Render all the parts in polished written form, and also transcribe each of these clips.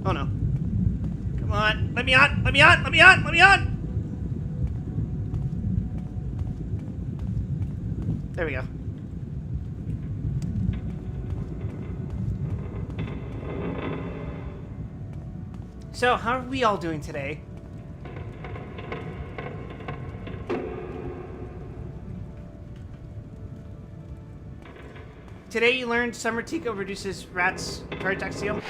Oh no. Come on. Let me on. Let me on. Let me on. Let me on. There we go. So, how are we all doing today? Today you learned Summer Tico reduces rats' charge axiom.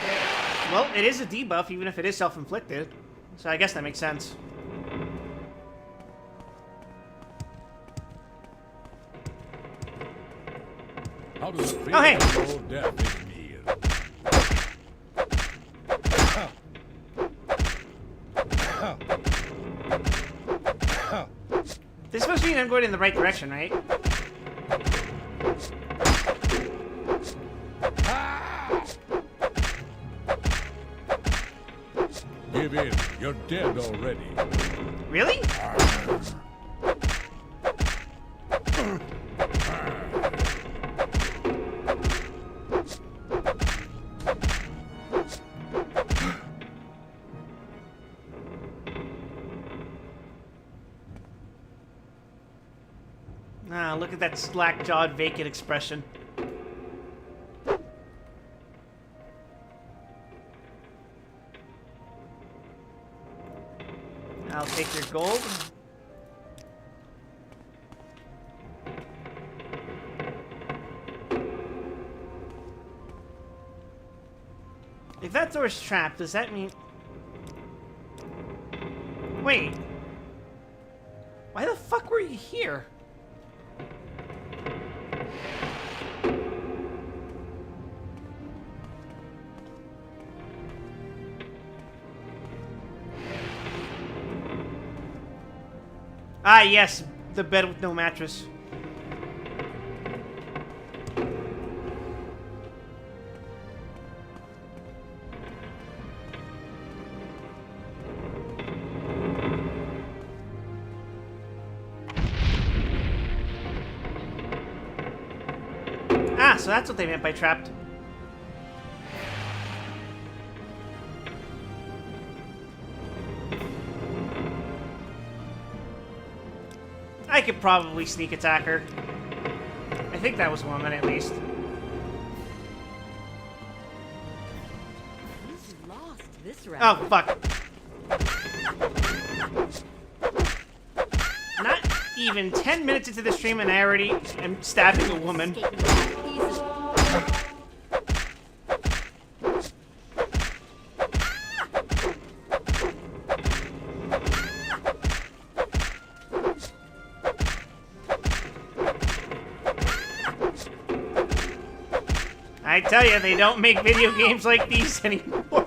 Well, it is a debuff, even if it is self-inflicted. So I guess that makes sense. How does it feel? Oh, hey! Oh, death is near. This must mean I'm going in the right direction, right? Give in. You're dead already. Really? Ah, look at that slack-jawed, vacant expression. I'll take your gold. If that door's trapped, does that mean... Wait. Why the fuck were you here? Ah, yes. The bed with no mattress. Ah, so that's what they meant by trapped. I could probably sneak attack her. I think that was one at least. Who's lost this round? Oh, fuck. Not even 10 minutes into the stream and I already am stabbing a woman. I tell you, they don't make video games like these anymore.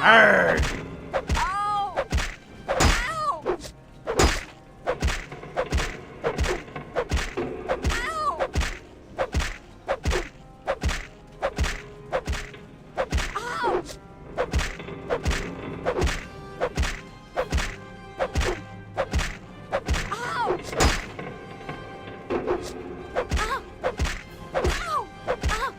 Arrgh. Ow! Ow! Ow! Ow!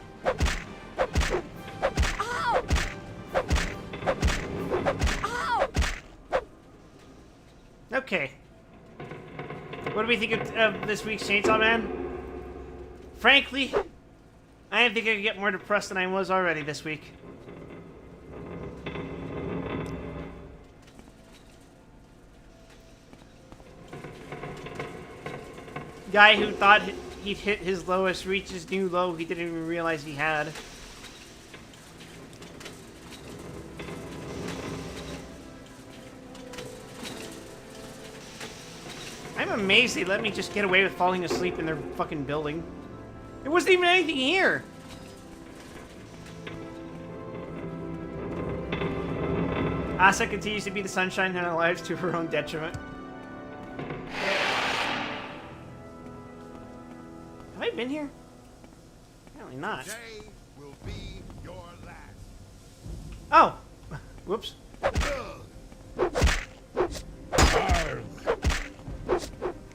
Ow! Okay. What do we think of this week's Chainsaw Man? Frankly, I didn't think I could get more depressed than I was already this week. Guy who thought he'd hit his lowest reached his new low he didn't even realize he had. I'm amazed they let me just get away with falling asleep in their fucking building. There wasn't even anything here. Asa continues to be the sunshine in our lives to her own detriment. Have I been here? Apparently not. Today will be your last. Oh! Whoops.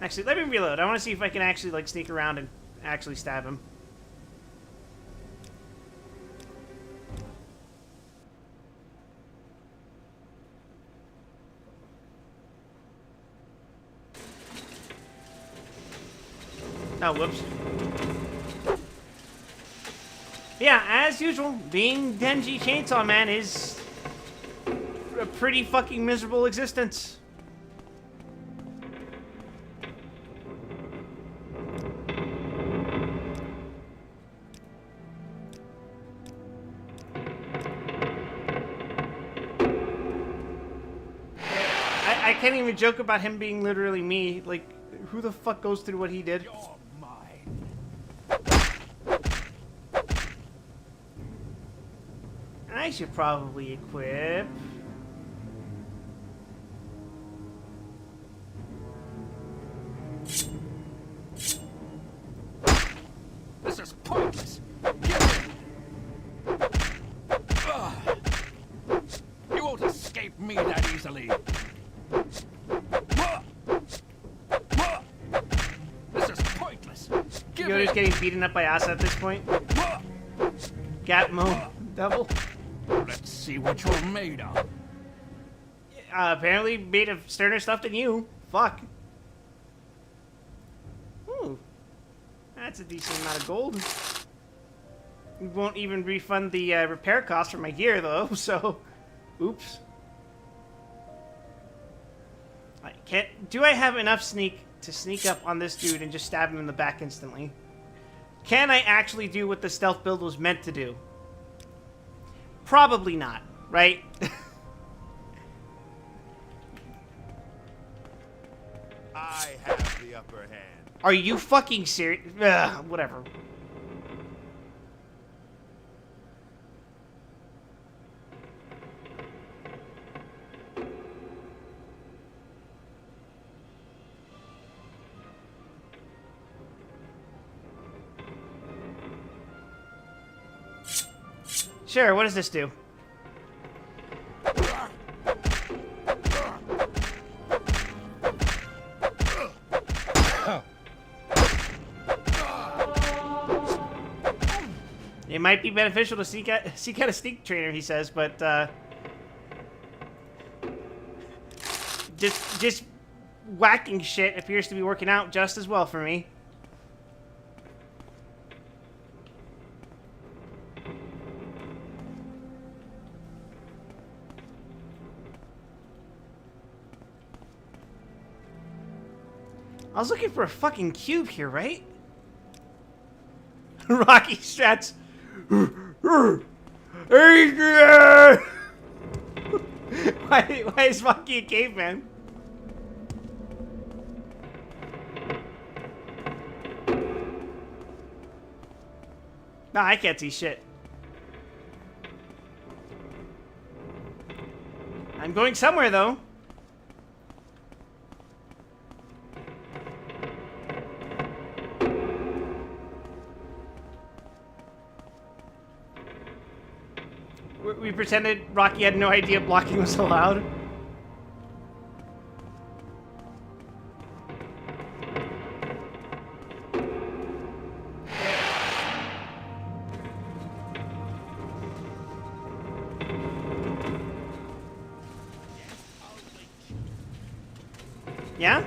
Actually, let me reload. I want to see if I can actually, like, sneak around and actually stab him. Oh, whoops. Yeah, as usual, being Denji Chainsaw Man is a pretty fucking miserable existence. I can't even joke about him being literally me. Like, who the fuck goes through what he did? You're mine. I should probably equip. This is pointless. Give in. Ugh. You won't escape me that easily. This is pointless. Give Yoda's in. getting beaten up by Asa at this point. Gatmo double. Let's see what you're made of. Apparently made of sterner stuff than you. Fuck. Ooh. That's a decent amount of gold. We won't even refund the repair cost for my gear, though, so... Oops. I can't... Do I have enough sneak to sneak up on this dude and just stab him in the back instantly? Can I actually do what the stealth build was meant to do? Probably not, right? I have the upper hand. Are you fucking serious? Ugh, whatever. Sure, what does this do? It might be beneficial to seek out a sneak trainer, he says, but just whacking shit appears to be working out just as well for me. I was looking for a fucking cube here, right? Rocky strats. Adrian! Why is Rocky a caveman? Nah, I can't see shit. I'm going somewhere, though. We pretended Rocky had no idea blocking was allowed. Yeah?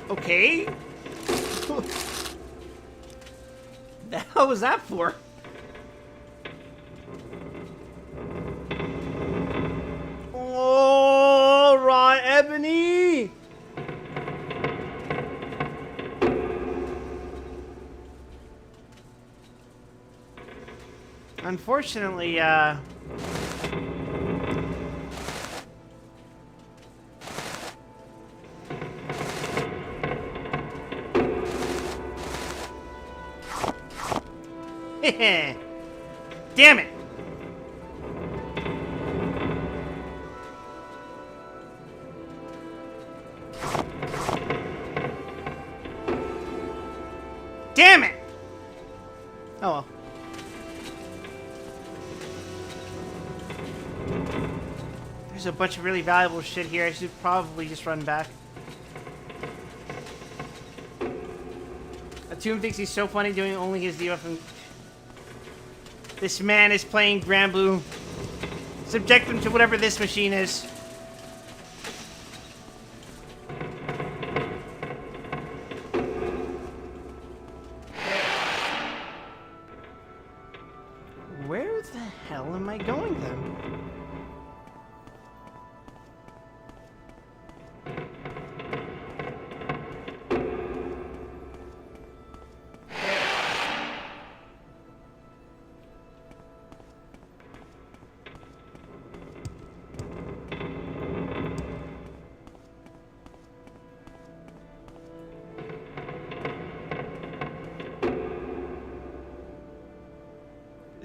Okay. The hell was that for? All right, Ebony. Unfortunately, damn it! Damn it! Oh well. There's a bunch of really valuable shit here. I should probably just run back. Tomb thinks he's so funny doing only his debuff. And this man is playing Grand Blue. Subject him to whatever this machine is. Where the hell am I going then?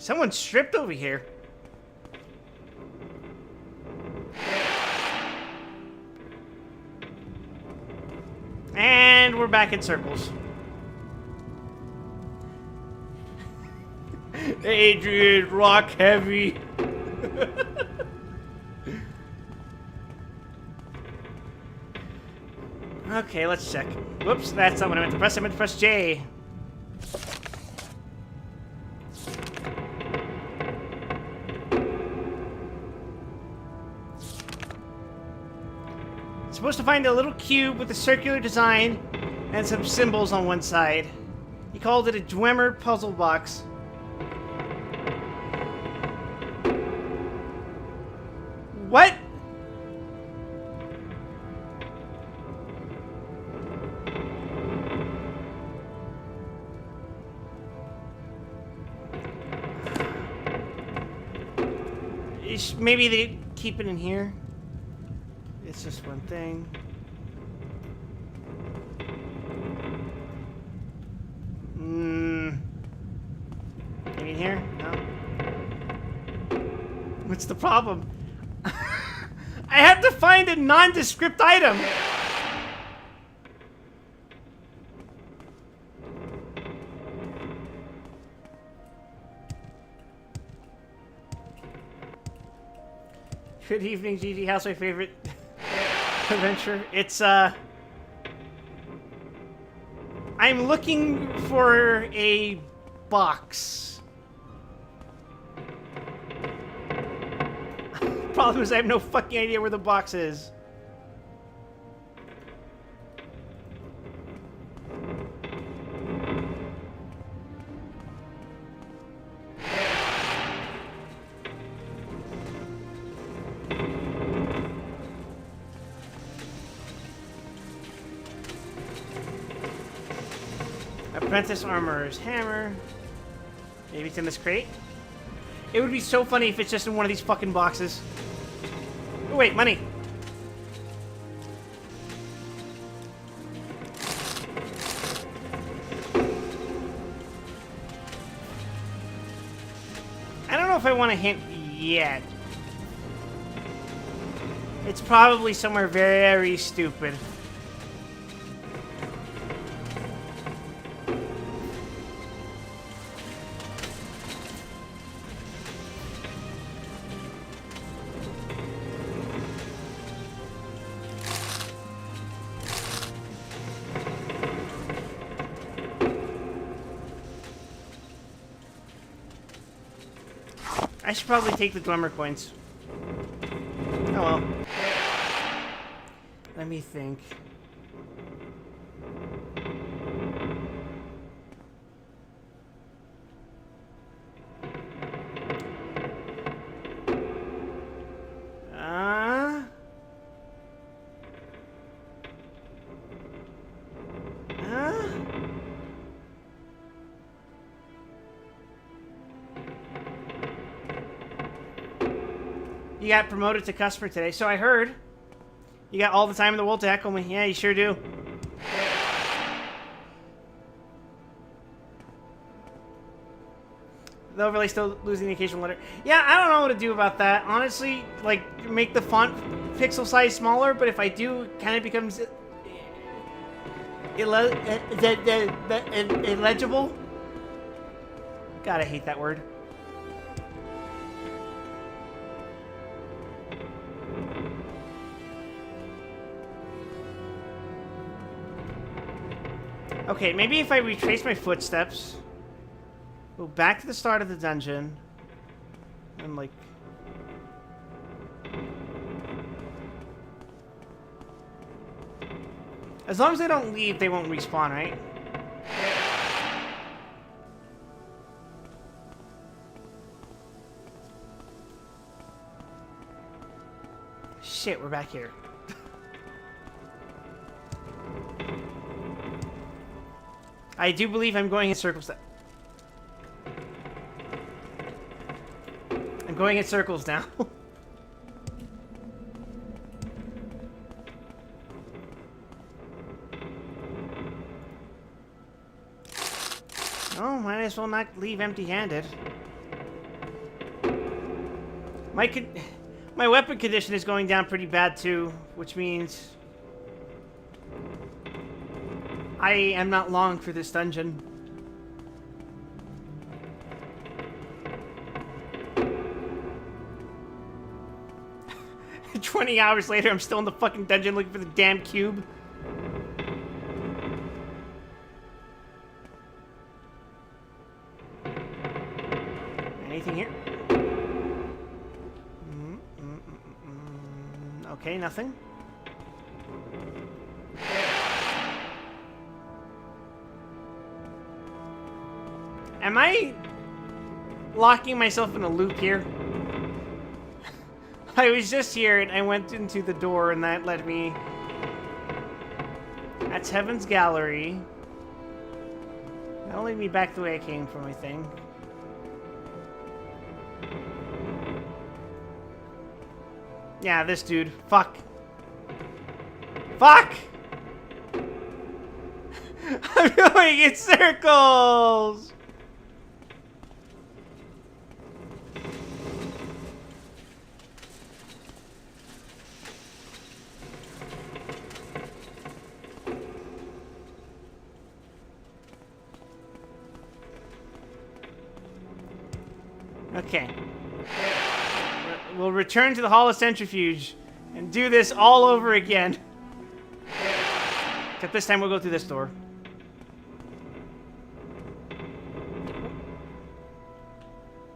Someone stripped over here. And we're back in circles. Adrian, rock heavy. Okay, let's check. Whoops, that's not what I meant to press. I meant to press J. Supposed to find a little cube with a circular design and some symbols on one side. He called it a Dwemer puzzle box. What? Maybe they keep it in here. It's just one thing. Maybe in here? No. What's the problem? I have to find a nondescript item. Good evening, Gigi. How's my favorite adventure? It's, I'm looking for a box. Problem is I have no fucking idea where the box is. Apprentice Armorer's Hammer. Maybe it's in this crate. It would be so funny if it's just in one of these fucking boxes. Oh, wait, money. I don't know if I want to hint yet. It's probably somewhere very stupid. I should probably take the Dwemer coins. Oh well. Let me think. You got promoted to customer today, so I heard. You got all the time in the world to heckle me. Yeah, you sure do. The overlay still losing the occasional letter. Yeah, I don't know what to do about that. Honestly, like, make the font pixel size smaller, but if I do, it kind of becomes illegible. God, I hate that word. Okay, maybe if I retrace my footsteps, go back to the start of the dungeon, and like... As long as they don't leave, they won't respawn, right? Shit, we're back here. I do believe I'm going in circles. I'm going in circles now. Oh, might as well not leave empty-handed. My weapon condition is going down pretty bad too, which means I am not long for this dungeon. "20 hours later, I'm still in the fucking dungeon looking for the damn cube." Anything here? Okay, nothing. Am I locking myself in a loop here? I was just here and I went into the door and that led me... That's Heaven's Gallery. That'll lead me back the way I came from, I think. Yeah, this dude. Fuck. Fuck! I'm going in circles! Okay. We'll return to the Hall of Centrifuge and do this all over again. Except this time we'll go through this door.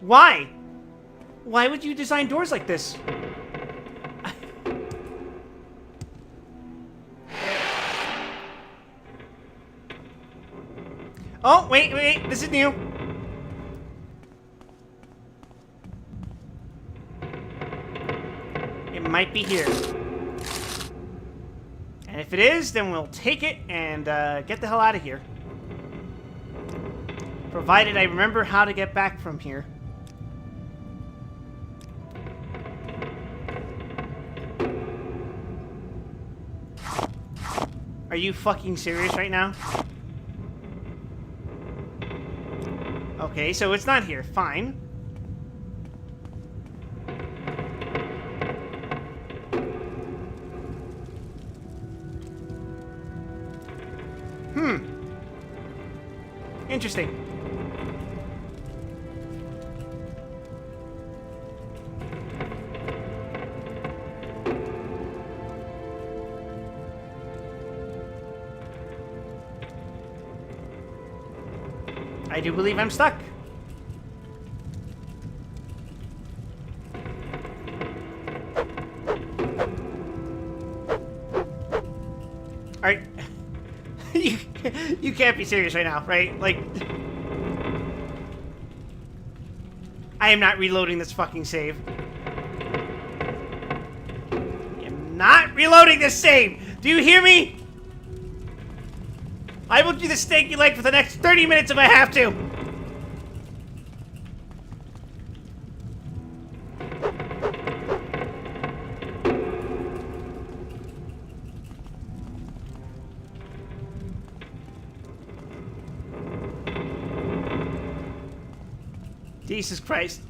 Why? Why would you design doors like this? Oh, wait, this is new. It might be here. And if it is, then we'll take it and get the hell out of here. Provided I remember how to get back from here. Are you fucking serious right now? Okay, so it's not here. Fine. Interesting. I do believe I'm stuck. Alright. You can't be serious right now, right? Like... I am not reloading this fucking save. I am not reloading this save! Do you hear me? I will do the stanky leg for the next 30 minutes if I have to! Jesus Christ.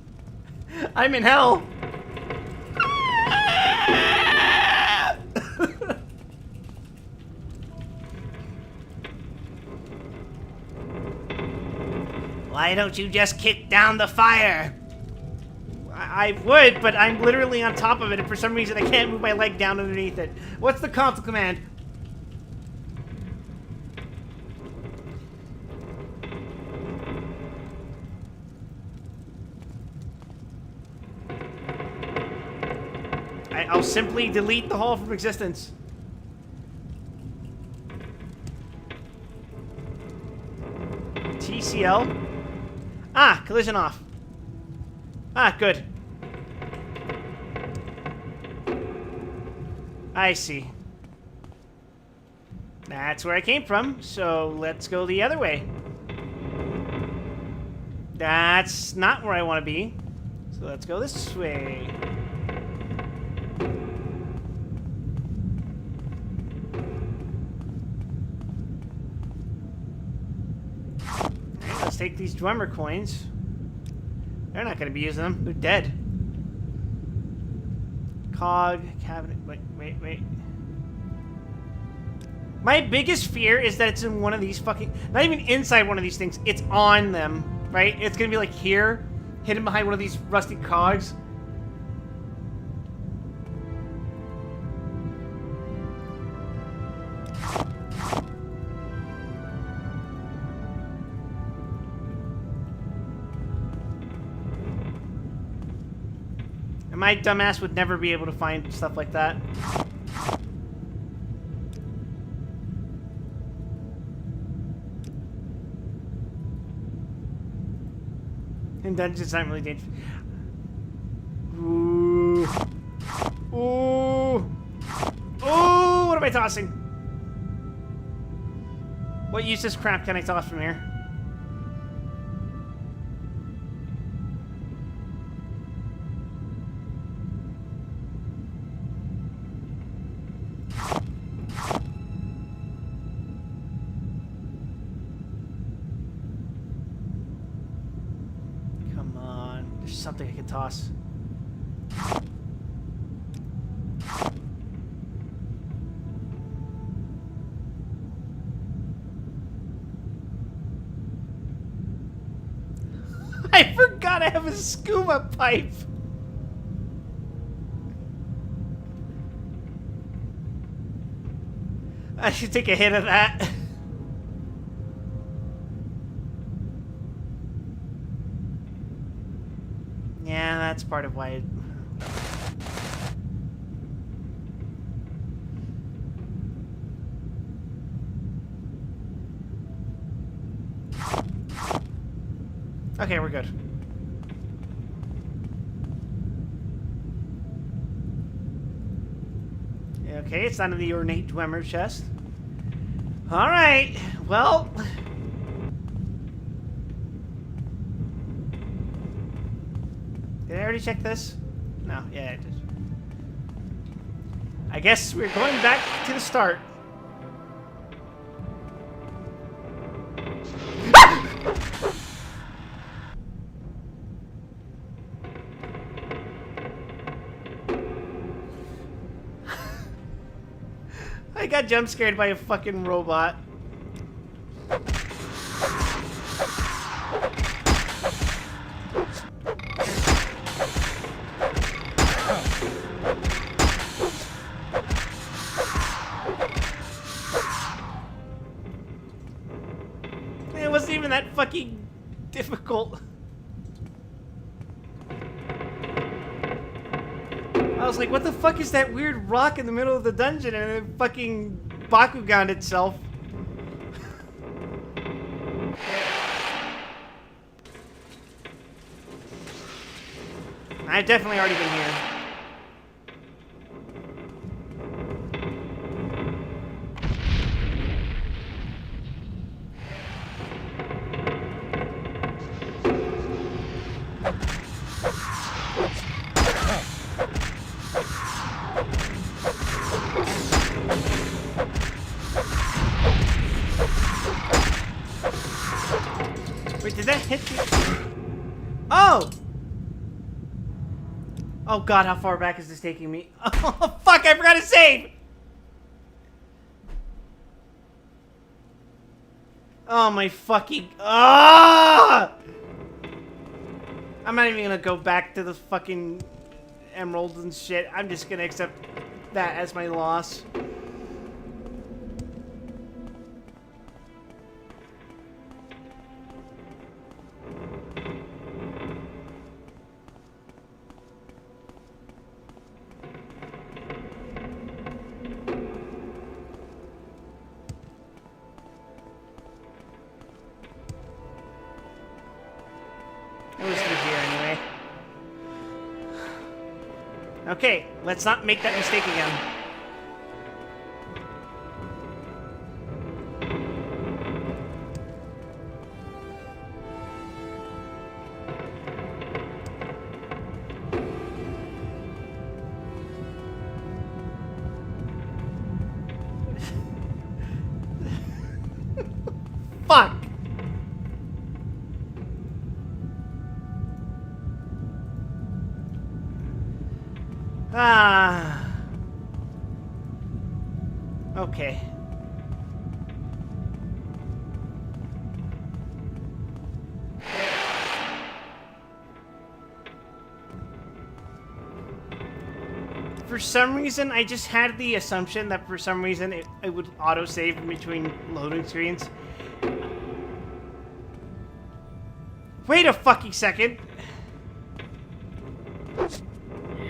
I'm in hell. Why don't you just kick down the fire? I would, but I'm literally on top of it, and for some reason I can't move my leg down underneath it. What's the console command? I'll simply delete the hall from existence. TCL? Ah, collision off. Ah, good. I see. That's where I came from, so let's go the other way. That's not where I want to be, so let's go this way. Alright, let's take these drummer coins. They're not going to be using them. They're dead. Cog, cabinet, wait. My biggest fear is that it's in one of these fucking... Not even inside one of these things. It's on them, right? It's going to be like here, hidden behind one of these rusty cogs. And my dumbass would never be able to find stuff like that. And dungeons aren't really dangerous. Ooh. Ooh. Ooh, what am I tossing? What useless crap can I toss from here? Something I can toss. I forgot I have a scuba pipe. I should take a hit of that. Yeah, that's part of why it... Okay, we're good. Okay, it's not in the ornate Dwemer chest. Alright, well... Did I already check this? No, yeah, I did. I guess we're going back to the start. I got jump scared by a fucking robot. It wasn't even that fucking difficult. I was like, what the fuck is that weird rock in the middle of the dungeon? And it fucking Bakugan itself. I've definitely already been here. Wait, did that hit you? Oh! Oh god, how far back is this taking me? Oh fuck, I forgot to save! Oh my fucking... Ah! I'm not even gonna go back to the fucking emeralds and shit. I'm just gonna accept that as my loss. It was through here anyway. Okay, let's not make that mistake again. Fuck! Ah. Okay. For some reason, I just had the assumption that for some reason it would auto-save in between loading screens. Wait a fucking second.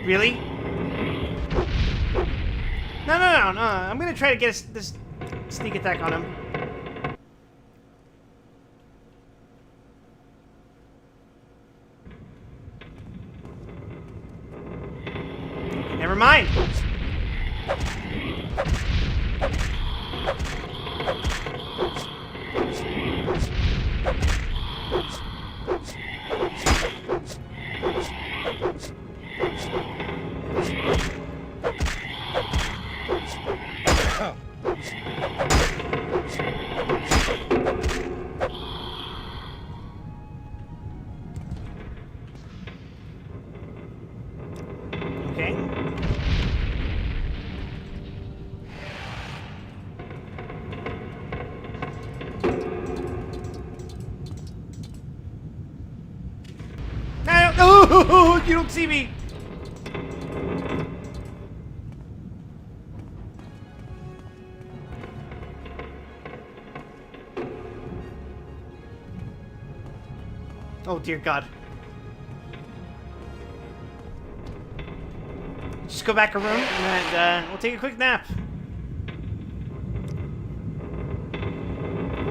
Really? No. I'm gonna try to get this sneak attack on him. Never mind. Okay. Oh, you don't see me. Oh dear God. Just go back a room and we'll take a quick nap.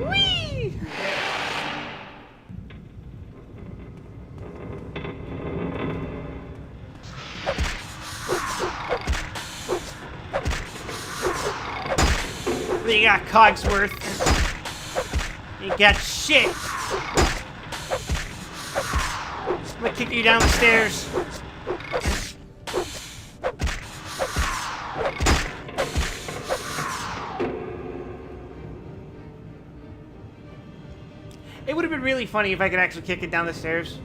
Whee! You got Cogsworth. You got shit. I'm gonna kick you down the stairs. It would have been really funny if I could actually kick it down the stairs.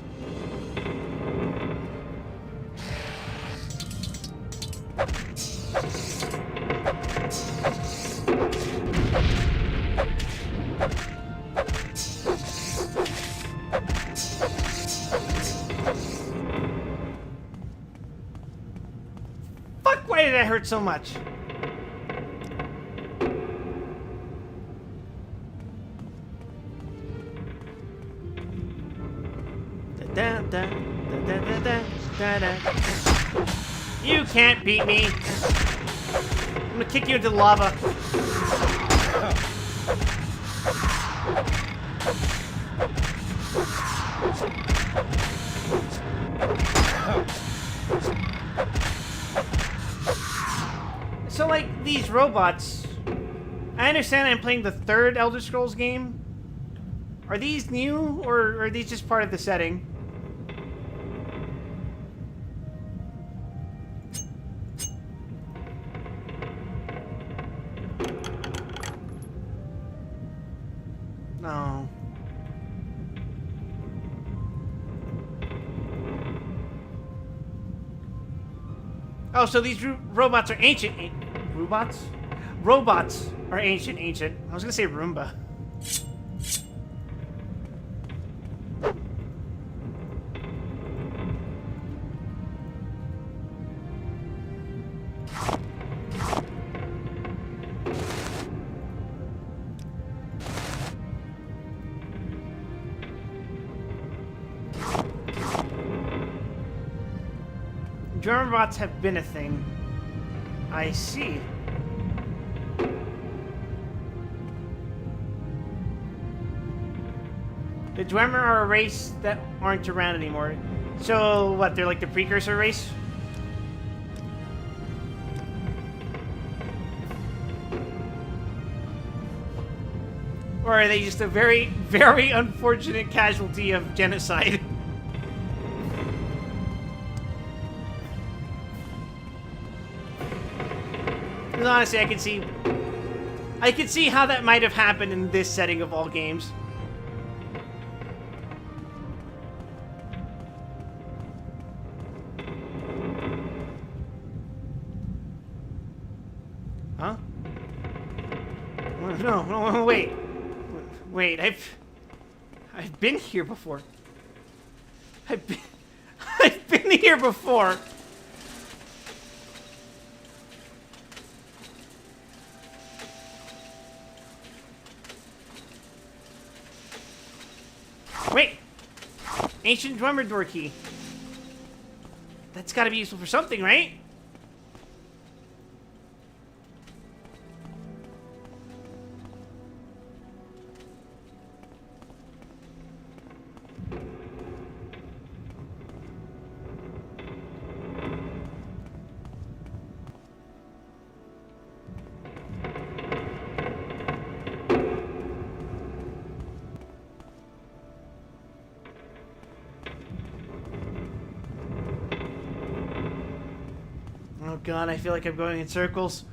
Fuck, why did that hurt so much? You can't beat me. I'm gonna kick you into the lava. So, like, these robots, I understand I'm playing the third Elder Scrolls game. Are these new, or are these just part of the setting? No. Oh, so these robots are ancient. Robots? Robots are ancient. I was gonna say Roomba. German robots have been a thing. I see. The Dwemer are a race that aren't around anymore. So, what, they're like the precursor race? Or are they just a very, very unfortunate casualty of genocide? Because honestly, I could see how that might have happened in this setting of all games. Huh? No, wait. Wait, I've been here before. I've been here before. Wait! Ancient drummer door key. That's gotta be useful for something, right? Oh god, I feel like I'm going in circles.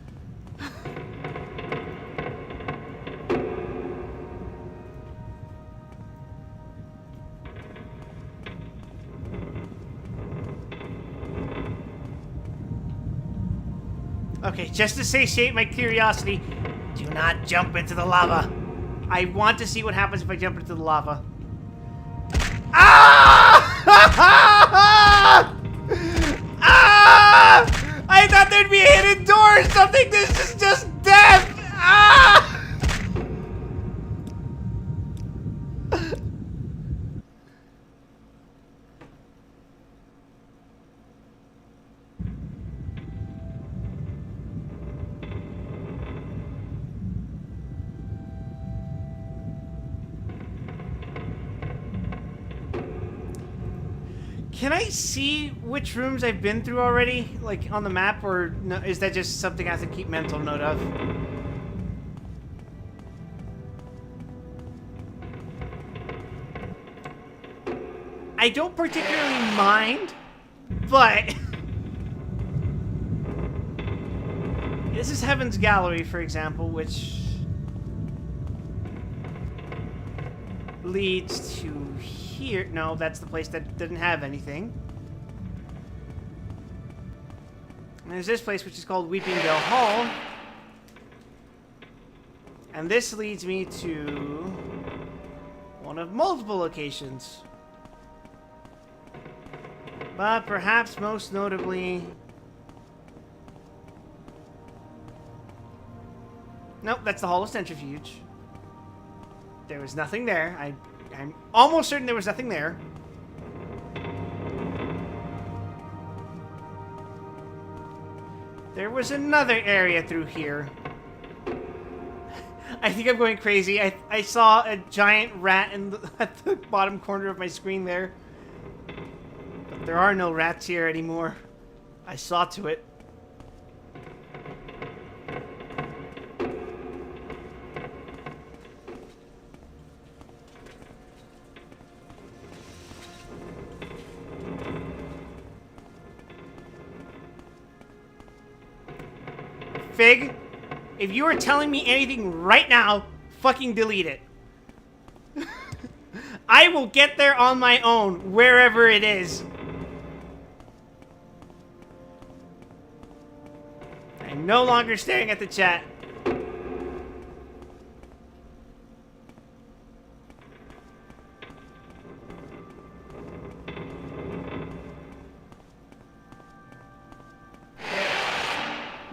Okay, just to satiate my curiosity, do not jump into the lava. I want to see what happens if I jump into the lava. Ah! Ah! I thought there'd be a hidden door or something. This is just death. Ah! Can I see which rooms I've been through already, like on the map, or no, is that just something I have to keep mental note of? I don't particularly mind, but this is Heaven's Gallery, for example, which leads to here. No, that's the place that didn't have anything. And there's this place which is called Weepingdale Hall. And this leads me to one of multiple locations. But perhaps most notably... Nope, that's the Hall of Centrifuge. There was nothing there. I'm almost certain there was nothing there. There was another area through here. I think I'm going crazy. I saw a giant rat at the bottom corner of my screen there. But there are no rats here anymore. I saw to it. Fig, if you are telling me anything right now, fucking delete it. I will get there on my own, wherever it is. I'm no longer staring at the chat.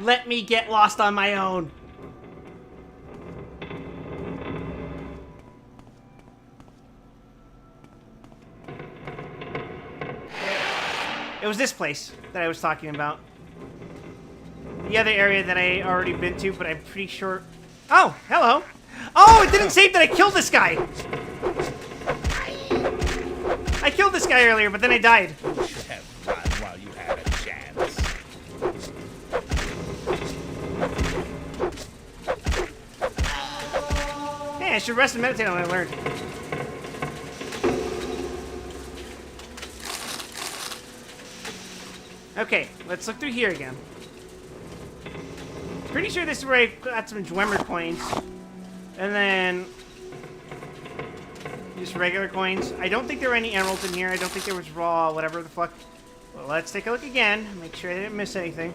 Let me get lost on my own. It was this place that I was talking about. The other area that I already been to, but I'm pretty sure... Oh, hello. Oh, it didn't say that I killed this guy. guy earlier, but then I died. You should have run while you had a chance. Hey, I should rest and meditate on what I learned. Okay, let's look through here again. Pretty sure this is where I got some Dwemer coins. And then... just regular coins. I don't think there were any emeralds in here. I don't think there was raw, whatever the fuck. Well, let's take a look again. Make sure I didn't miss anything.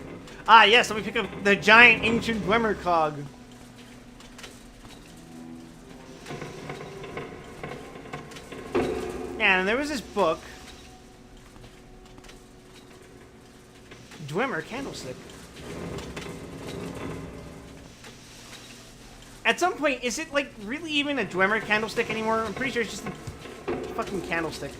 Ah, yes, let me pick up the giant ancient Dwemer cog. And there was this book. Dwemer candlestick. At some point, is it like really even a Dwemer candlestick anymore? I'm pretty sure it's just a fucking candlestick.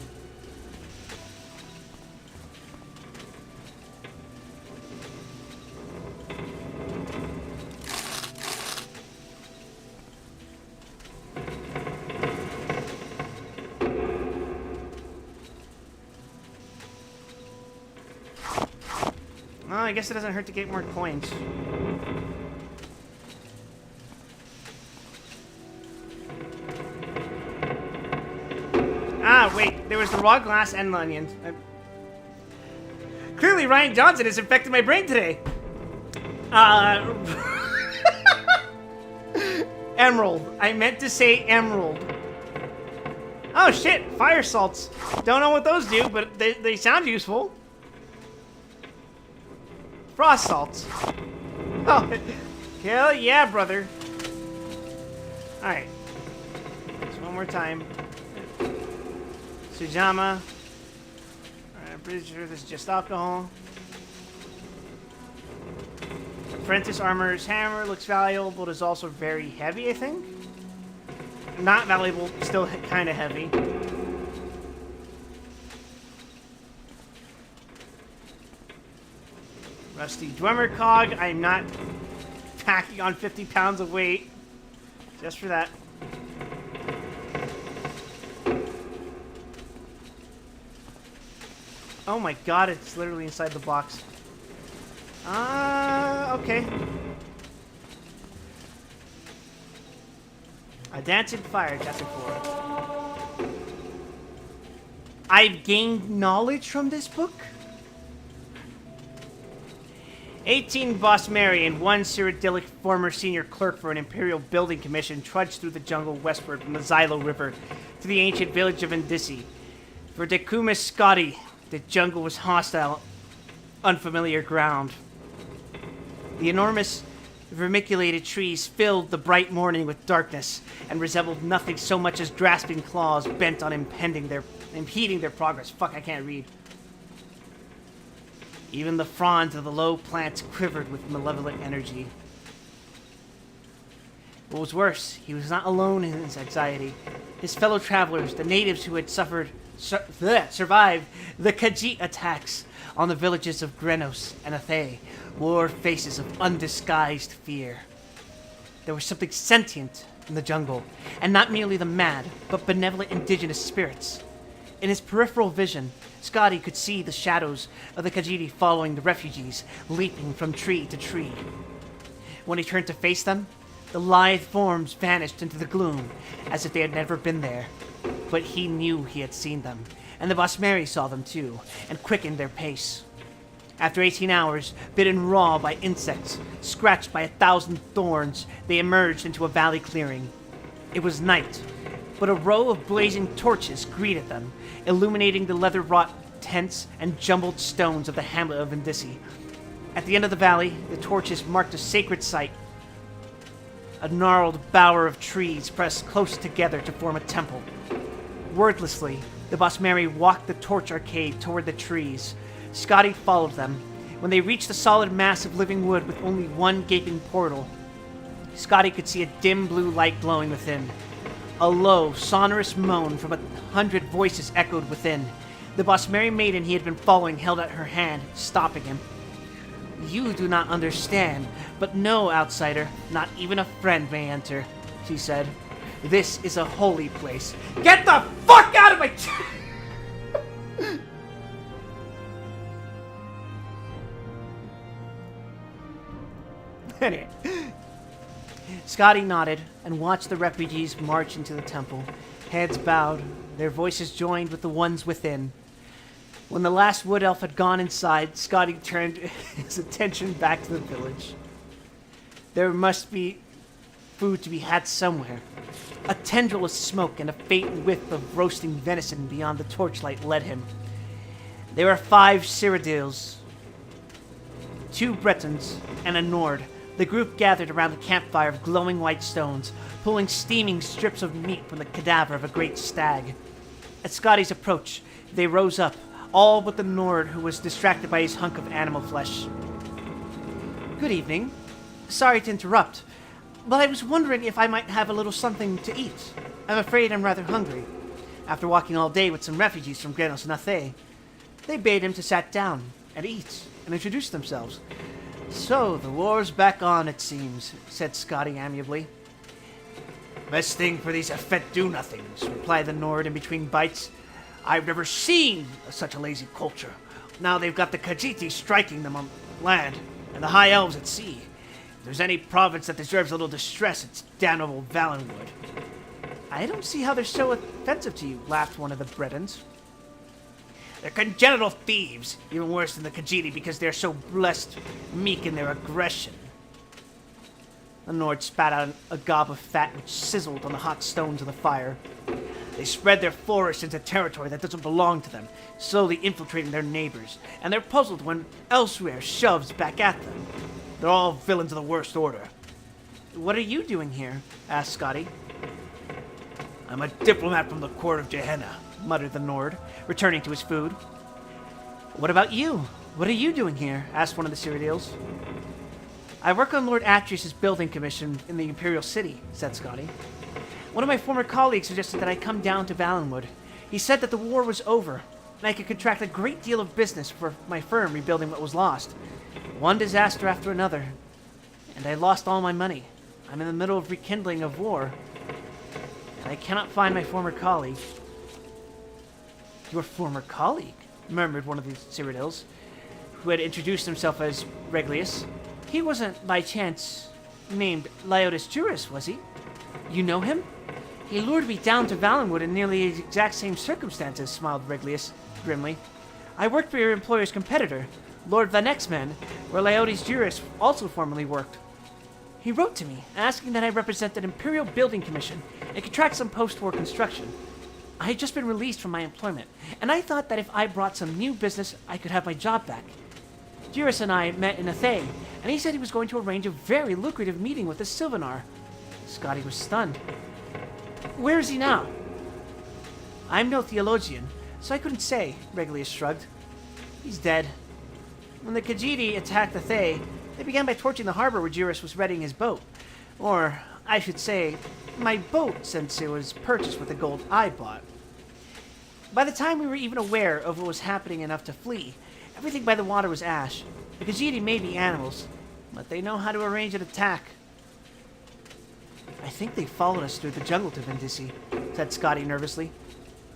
Well, I guess it doesn't hurt to get more coins. Ah, wait. There was the raw glass and the onions. Clearly, Ryan Johnson has infected my brain today. Emerald. I meant to say emerald. Oh, shit. Fire salts. Don't know what those do, but they sound useful. Frost salts. Oh, hell yeah, brother. Alright. Just one more time. Sujama. Alright, I'm pretty sure this is just alcohol. Apprentice Armorer's hammer looks valuable, but is also very heavy, I think. Not valuable, still kind of heavy. Rusty Dwemer cog. I'm not packing on 50 pounds of weight. Just for that. Oh my god, it's literally inside the box. Okay. A dancing fire, chapter 4. I've gained knowledge from this book? 18 Boss Mary and one Cyrodiilic former senior clerk for an Imperial Building Commission trudged through the jungle westward from the Xylo River to the ancient village of Indisi. For Decumus Scotti, the jungle was hostile, unfamiliar ground. The enormous vermiculated trees filled the bright morning with darkness and resembled nothing so much as grasping claws bent on impeding their progress. Fuck, I can't read. Even the fronds of the low plants quivered with malevolent energy. What was worse, he was not alone in his anxiety. His fellow travelers, the natives who had survived the Khajiit attacks on the villages of Grenos and Athay, wore faces of undisguised fear. There was something sentient in the jungle, and not merely the mad, but benevolent indigenous spirits. In his peripheral vision, Scotty could see the shadows of the Khajiit following the refugees, leaping from tree to tree. When he turned to face them, the lithe forms vanished into the gloom, as if they had never been there. But he knew he had seen them, and the Boss Mary saw them too, and quickened their pace. After 18 hours, bitten raw by insects, scratched by 1,000 thorns, they emerged into a valley clearing. It was night, but a row of blazing torches greeted them, illuminating the leather-wrought tents and jumbled stones of the hamlet of Indisi. At the end of the valley, the torches marked a sacred site. A gnarled bower of trees pressed close together to form a temple. Wordlessly, the Boss Mary walked the torch arcade toward the trees. Scotty followed them. When they reached the solid mass of living wood with only one gaping portal, Scotty could see a dim blue light glowing within. A low, sonorous moan from 100 voices echoed within. The Boss Mary maiden he had been following held out her hand, stopping him. "You do not understand, but no outsider, not even a friend, may enter," she said. "This is a holy place." Get the fuck out of my... minute. Scotty nodded and watched the refugees march into the temple, heads bowed, their voices joined with the ones within. When the last wood elf had gone inside, Scotty turned his attention back to the village. There must be food to be had somewhere. A tendril of smoke and a faint whiff of roasting venison beyond the torchlight led him. There were 5 Cyrodiils, 2 Bretons, and a Nord. The group gathered around a campfire of glowing white stones, pulling steaming strips of meat from the cadaver of a great stag. At Scotty's approach, they rose up, all but the Nord, who was distracted by his hunk of animal flesh. Good evening. Sorry to interrupt, but I was wondering if I might have a little something to eat. I'm afraid I'm rather hungry. After walking all day with some refugees from Grenos Nathe, they bade him to sit down and eat and introduce themselves. So, the war's back on, it seems, said Scotty amiably. Best thing for these effete do-nothings, replied the Nord in between bites. I've never seen such a lazy culture. Now they've got the Khajiit striking them on land, and the High Elves at sea. If there's any province that deserves a little distress, it's damnable Valenwood. I don't see how they're so offensive to you, laughed one of the Bretons. They're congenital thieves, even worse than the Khajiit because they're so blessed, meek in their aggression. The Nord spat out a gob of fat which sizzled on the hot stones of the fire. They spread their forests into territory that doesn't belong to them, slowly infiltrating their neighbors, and they're puzzled when elsewhere shoves back at them. They're all villains of the worst order. What are you doing here? Asked Scotty. I'm a diplomat from the court of Gehenna, muttered the Nord, returning to his food. What about you? What are you doing here? Asked one of the Cyrodiils. I work on Lord Atreus' building commission in the Imperial City, said Scotty. One of my former colleagues suggested that I come down to Valenwood. He said that the war was over, and I could contract a great deal of business for my firm rebuilding what was lost. One disaster after another, and I lost all my money. I'm in the middle of rekindling a war, and I cannot find my former colleague. Your former colleague? Murmured one of the Cyrodiils, who had introduced himself as Reglius. He wasn't, by chance, named Laodice Juris, was he? You know him? He lured me down to Valenwood in nearly the exact same circumstances, smiled Reglius grimly. I worked for your employer's competitor, Lord Van Exman, where Laodice Juris also formerly worked. He wrote to me, asking that I represent an Imperial Building Commission and contract some post-war construction. I had just been released from my employment, and I thought that if I brought some new business, I could have my job back. Juris and I met in Athe, and he said he was going to arrange a very lucrative meeting with the Sylvanar. Scotty was stunned. Where is he now? I'm no theologian, so I couldn't say, Reglius shrugged. He's dead. When the Khajiit attacked Athe, they began by torching the harbor where Juris was readying his boat. Or, I should say, my boat, since it was purchased with the gold I bought. By the time we were even aware of what was happening enough to flee, everything by the water was ash. The Khajiit may be animals, but they know how to arrange an attack. I think they followed us through the jungle to Vindisi, said Scotty nervously.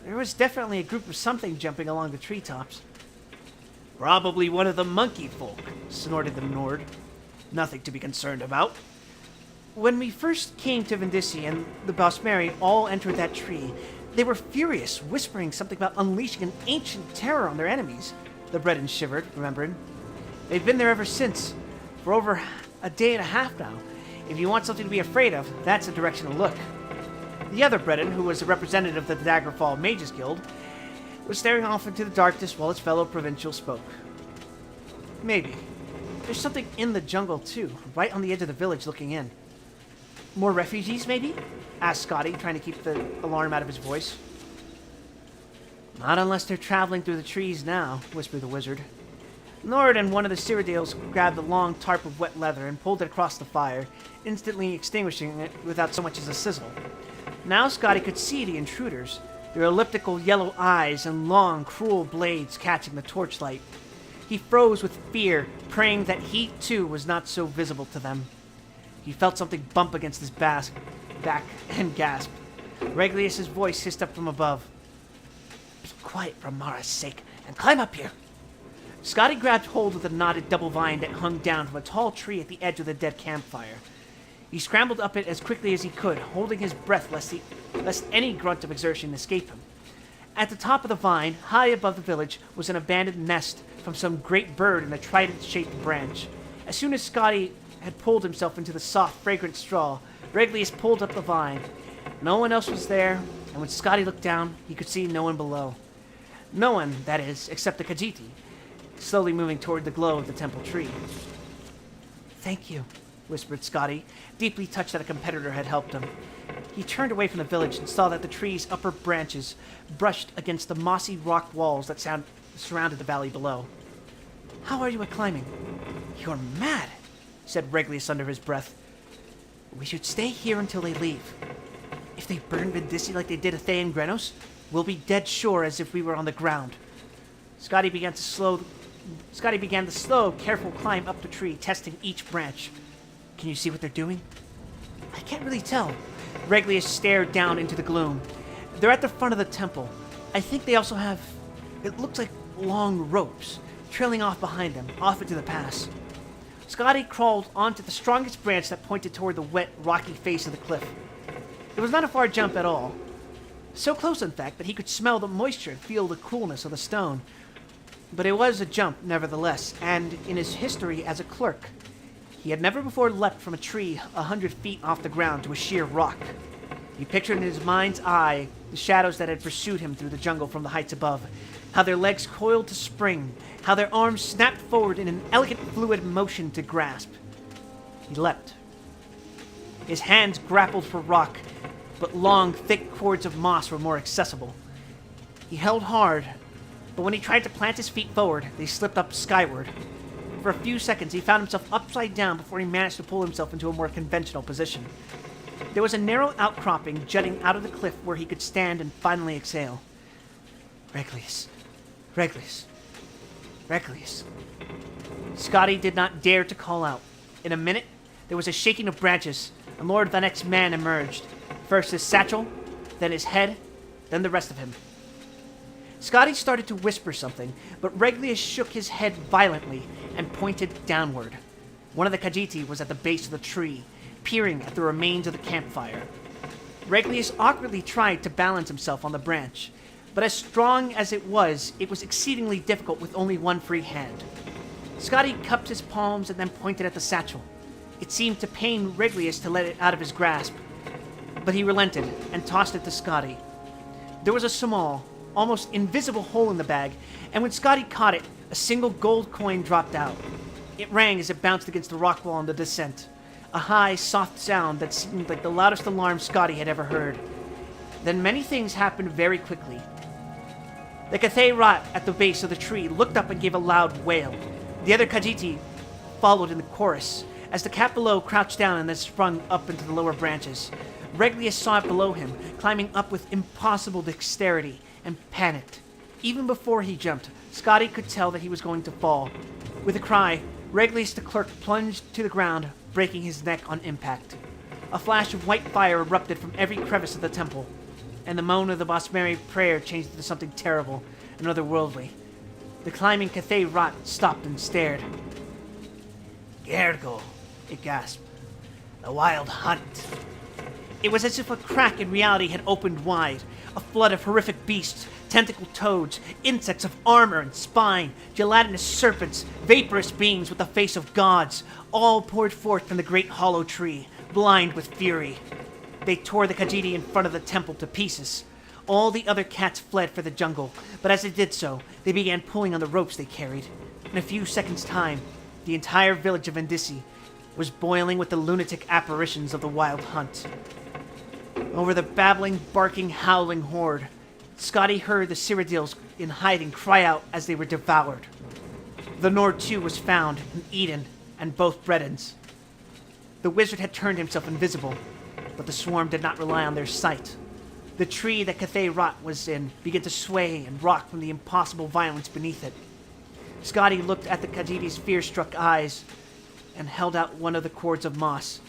There was definitely a group of something jumping along the treetops. Probably one of the monkey folk, snorted the Nord. Nothing to be concerned about. When we first came to Vindisi and the Bosmeri all entered that tree, they were furious, whispering something about unleashing an ancient terror on their enemies. The Breton shivered, remembering. They've been there ever since, for over a day and a half now. If you want something to be afraid of, that's the direction to look. The other Breton, who was a representative of the Daggerfall Mages Guild, was staring off into the darkness while his fellow provincial spoke. Maybe. There's something in the jungle, too, right on the edge of the village looking in. More refugees, maybe? Asked Scotty, trying to keep the alarm out of his voice. Not unless they're traveling through the trees now, whispered the wizard. Nord and one of the Cyrodiils grabbed a long tarp of wet leather and pulled it across the fire, instantly extinguishing it without so much as a sizzle. Now Scotty could see the intruders, their elliptical yellow eyes and long, cruel blades catching the torchlight. He froze with fear, praying that he, too, was not so visible to them. He felt something bump against his back and gasped. Reglius' voice hissed up from above. Be quiet for Mara's sake, and climb up here. Scotty grabbed hold of the knotted double vine that hung down from a tall tree at the edge of the dead campfire. He scrambled up it as quickly as he could, holding his breath lest any grunt of exertion escape him. At the top of the vine, high above the village, was an abandoned nest from some great bird in a trident-shaped branch. As soon as Scotty had pulled himself into the soft, fragrant straw, Reglius pulled up the vine. No one else was there, and when Scotty looked down, he could see no one below. No one, that is, except the Khajiit, slowly moving toward the glow of the temple tree. "Thank you," whispered Scotty, deeply touched that a competitor had helped him. He turned away from the village and saw that the tree's upper branches brushed against the mossy rock walls that surrounded the valley below. "How are you at climbing?" "You're mad," said Reglius under his breath. "We should stay here until they leave. If they burn Vindisi like they did Athe and Grenos, we'll be dead sure as if we were on the ground." Scotty began the slow, careful climb up the tree, testing each branch. "Can you see what they're doing?" "I can't really tell." Reglius stared down into the gloom. "They're at the front of the temple. I think they also have, it looks like long ropes, trailing off behind them, off into the pass." Scotty crawled onto the strongest branch that pointed toward the wet, rocky face of the cliff. It was not a far jump at all. So close, in fact, that he could smell the moisture and feel the coolness of the stone. But it was a jump, nevertheless, and in his history as a clerk, he had never before leapt from a tree 100 feet off the ground to a sheer rock. He pictured in his mind's eye the shadows that had pursued him through the jungle from the heights above, how their legs coiled to spring, how their arms snapped forward in an elegant fluid motion to grasp. He leapt. His hands grappled for rock, but long, thick cords of moss were more accessible. He held hard, but when he tried to plant his feet forward, they slipped up skyward. For a few seconds, he found himself upside down before he managed to pull himself into a more conventional position. There was a narrow outcropping jutting out of the cliff where he could stand and finally exhale. Reglius. Reglius. Reglius. Scotty did not dare to call out. In a minute, there was a shaking of branches, and Lord Vanek's man emerged. First his satchel, then his head, then the rest of him. Scotty started to whisper something, but Reglius shook his head violently and pointed downward. One of the Khajiit was at the base of the tree, peering at the remains of the campfire. Reglius awkwardly tried to balance himself on the branch, but as strong as it was exceedingly difficult with only one free hand. Scotty cupped his palms and then pointed at the satchel. It seemed to pain Reglius to let it out of his grasp, but he relented and tossed it to Scotty. There was a small, almost invisible hole in the bag, and when Scotty caught it, a single gold coin dropped out. It rang as it bounced against the rock wall in the descent, a high, soft sound that seemed like the loudest alarm Scotty had ever heard. Then many things happened very quickly. The Cathay Rat at the base of the tree looked up and gave a loud wail. The other Khajiit followed in the chorus, as the cat below crouched down and then sprung up into the lower branches. Reglius saw it below him, climbing up with impossible dexterity, and panicked. Even before he jumped, Scotty could tell that he was going to fall. With a cry, Reglius the clerk plunged to the ground, breaking his neck on impact. A flash of white fire erupted from every crevice of the temple, and the moan of the Bosmeri prayer changed into something terrible and otherworldly. The climbing Cathay Rat stopped and stared. "Gergo," it gasped. "The wild hunt." It was as if a crack in reality had opened wide. A flood of horrific beasts, tentacled toads, insects of armor and spine, gelatinous serpents, vaporous beings with the face of gods, all poured forth from the great hollow tree, blind with fury. They tore the Khajiit in front of the temple to pieces. All the other cats fled for the jungle, but as they did so, they began pulling on the ropes they carried. In a few seconds' time, the entire village of Vindisi was boiling with the lunatic apparitions of the wild hunt. Over the babbling, barking, howling horde, Scotty heard the Cyrodiils in hiding cry out as they were devoured. The Nord too was found and eaten, and both Bredens. The wizard had turned himself invisible, but the swarm did not rely on their sight. The tree that Cathay Rat was in began to sway and rock from the impossible violence beneath it. Scotty looked at the Khajiit's fear-struck eyes and held out one of the cords of moss.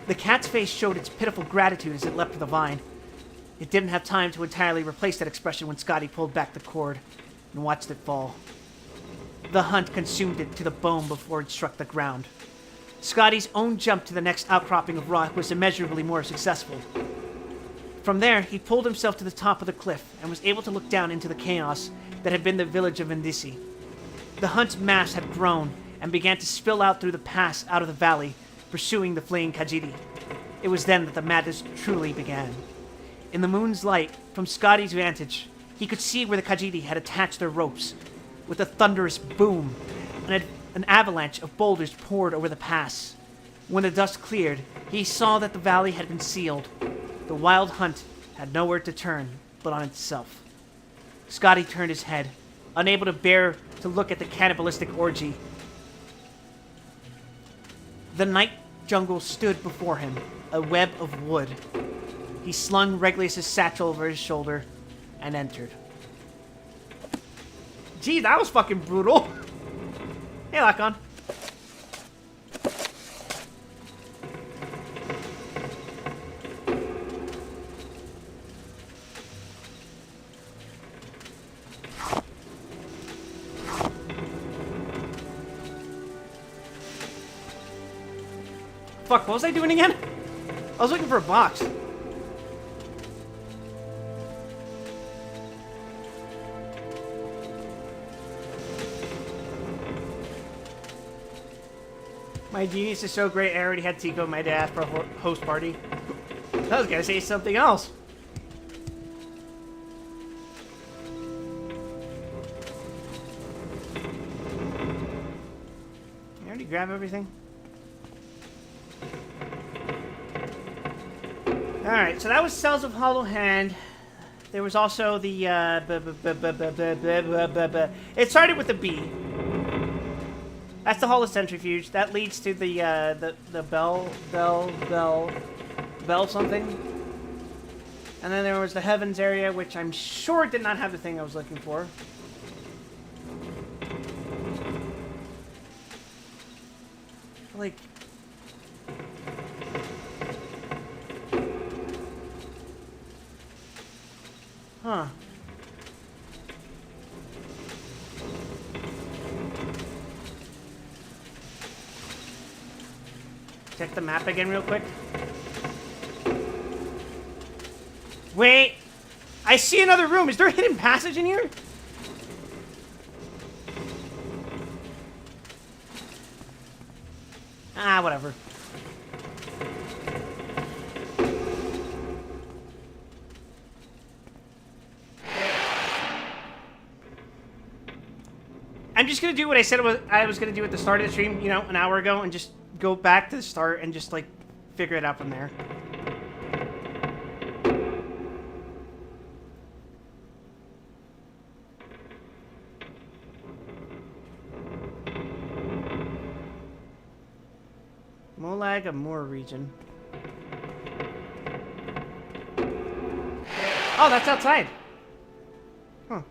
The cat's face showed its pitiful gratitude as it leapt for the vine. It didn't have time to entirely replace that expression when Scotty pulled back the cord and watched it fall. The hunt consumed it to the bone before it struck the ground. Scotty's own jump to the next outcropping of rock was immeasurably more successful. From there, he pulled himself to the top of the cliff and was able to look down into the chaos that had been the village of Indisi. The hunt's mass had grown and began to spill out through the pass out of the valley, pursuing the fleeing Khajiit. It was then that the madness truly began. In the moon's light, from Scotty's vantage, he could see where the Khajiit had attached their ropes. With a thunderous boom, an avalanche of boulders poured over the pass. When the dust cleared, he saw that the valley had been sealed. The wild hunt had nowhere to turn but on itself. Scotty turned his head, unable to bear to look at the cannibalistic orgy. The night jungle stood before him, a web of wood. He slung Regulus's satchel over his shoulder and entered. Gee, that was fucking brutal. Hey, Lacon. Fuck, what was I doing again? I was looking for a box. My genius is so great, I already had Tico and my dad for a host party. I was gonna say something else. You already grab everything? Alright, so that was Cells of Hollow Hand. There was also the, it started with a B. That's the Hall of Centrifuge. That leads to the bell something. And then there was the Heavens area, which I'm sure did not have the thing I was looking for. Like... Huh. Check the map again real quick. Wait! I see another room! Is there a hidden passage in here? Ah, whatever. I'm just gonna do what I said I was gonna do at the start of the stream, you know, an hour ago, and just go back to the start and just, like, figure it out from there. Molag Amur region. Oh, that's outside. Huh.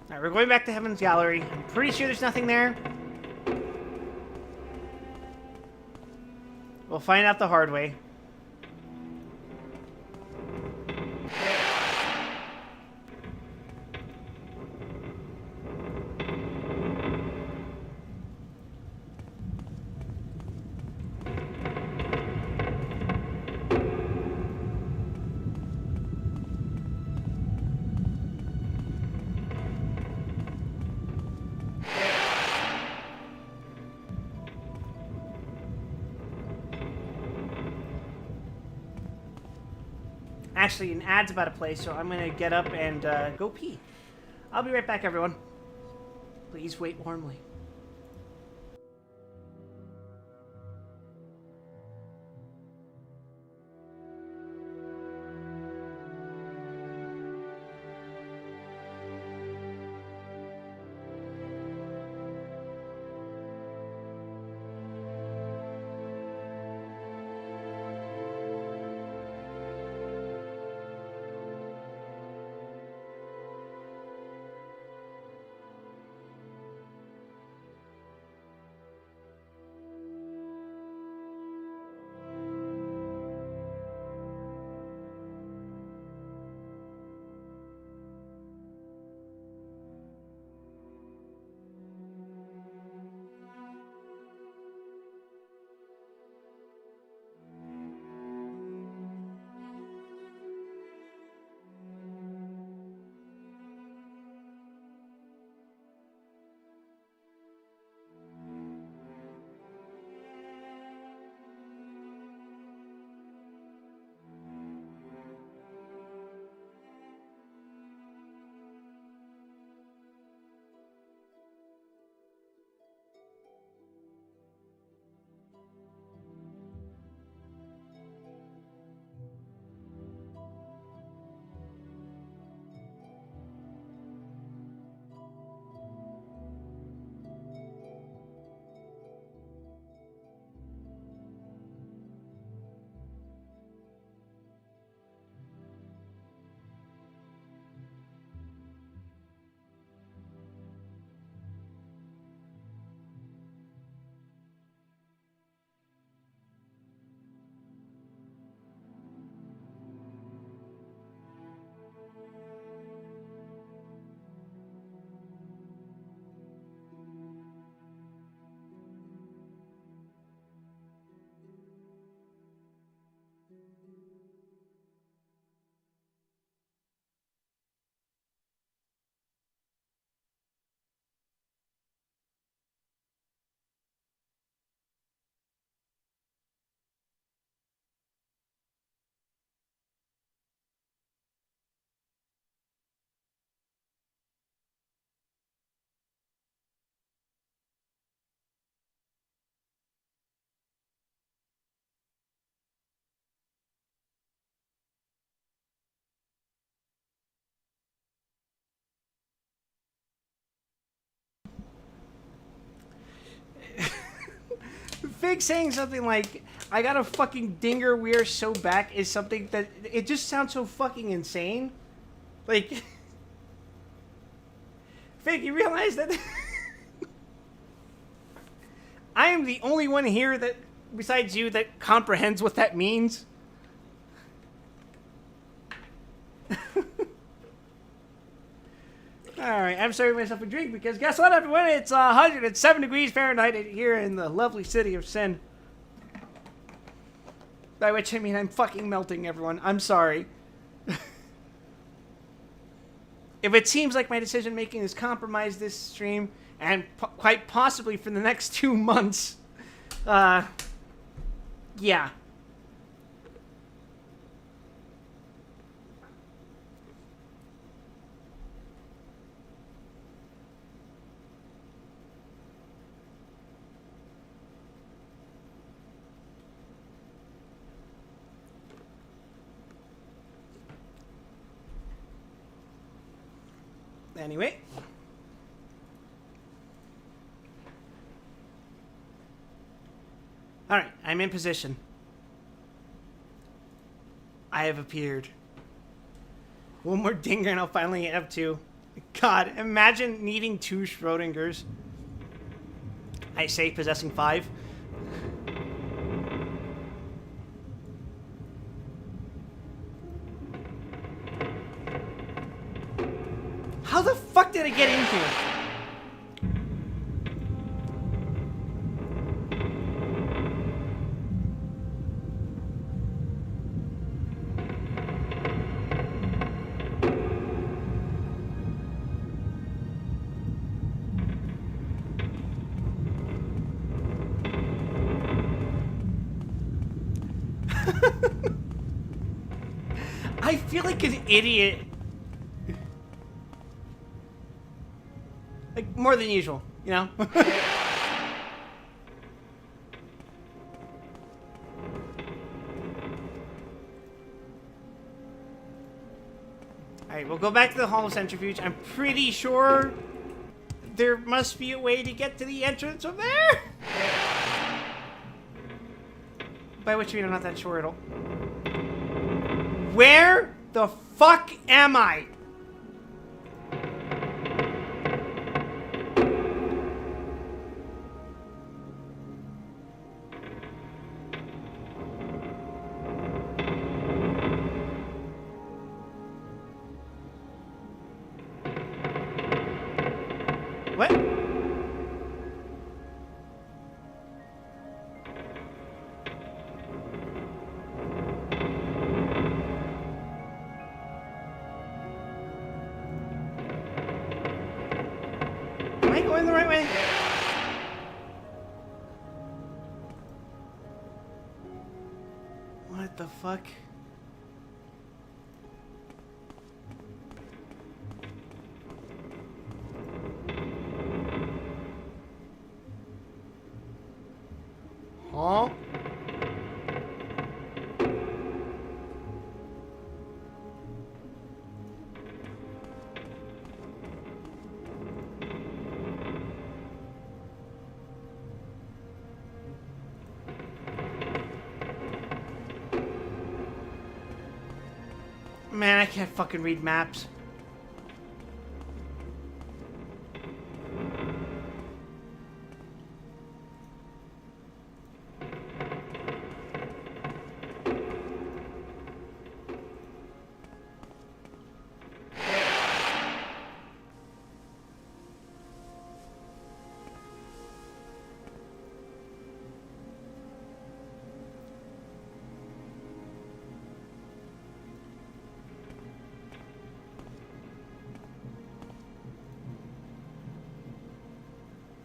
Alright, we're going back to Heaven's Gallery. I'm pretty sure there's nothing there. We'll find out the hard way. Actually, an ad's about to play, so I'm gonna get up and go pee. I'll be right back, everyone. Please wait warmly. Fig saying something like, I got a fucking dinger we're so back is something that, it just sounds so fucking insane. Like, Fig, you realize that I am the only one here that, besides you, that comprehends what that means? Alright, I'm serving myself a drink because guess what, everyone? It's 107 degrees Fahrenheit here in the lovely city of Sin. By which I mean I'm fucking melting, everyone. I'm sorry. If it seems like my decision making has compromised this stream, and quite possibly for the next 2 months, yeah. Anyway. Alright, I'm in position. I have appeared. One more dinger and I'll finally get up to. God, imagine needing 2 Schrodingers. I say possessing 5. How the fuck did I get in here? I feel like an idiot. Like, more than usual, you know? Alright, we'll go back to the Hall of Centrifuge. I'm pretty sure there must be a way to get to the entrance from there. By which I mean I'm not that sure at all. Where the fuck am I? What? Am I going the right way? What the fuck? Huh? Man, I can't fucking read maps.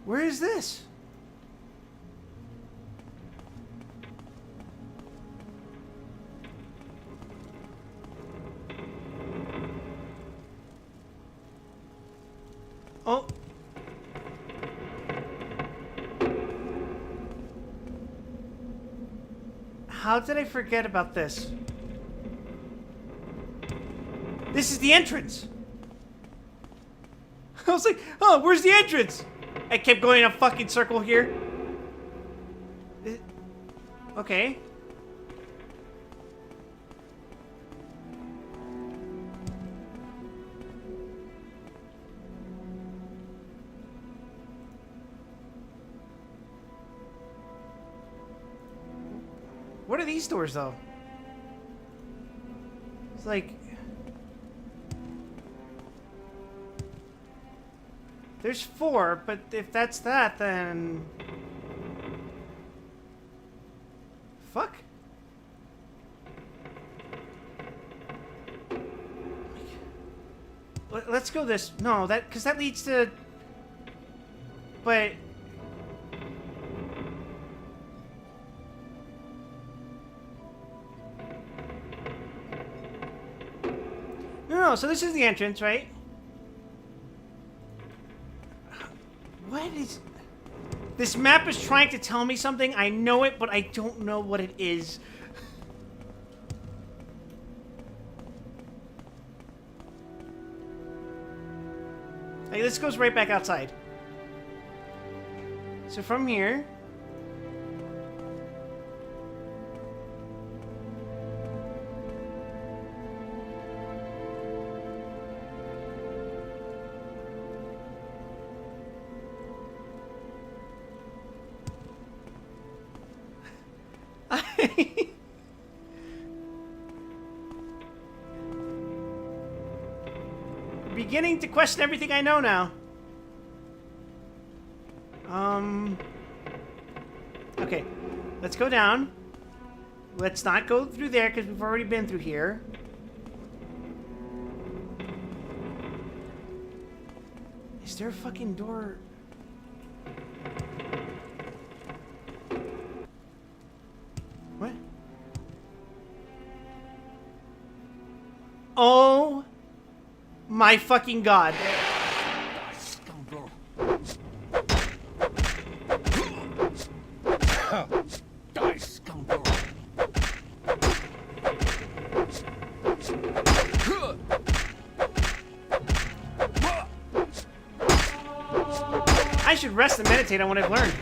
Where is this? Oh. How did I forget about this? This is the entrance. I was like, oh, where's the entrance? I kept going in a fucking circle here. Okay. What are these doors, though? It's like... There's 4, but if that's that, then... Fuck. Let's go this... No, that... Because that leads to... But... No, so this is the entrance, right? What is... This map is trying to tell me something. I know it, but I don't know what it is. Hey, this goes right back outside. So from here... Beginning to question everything I know now. Okay. Let's go down. Let's not go through there because we've already been through here. Is there a fucking door? What? Oh my fucking god. Scoundrel. Die, scoundrel. I should rest and meditate on what I've learned.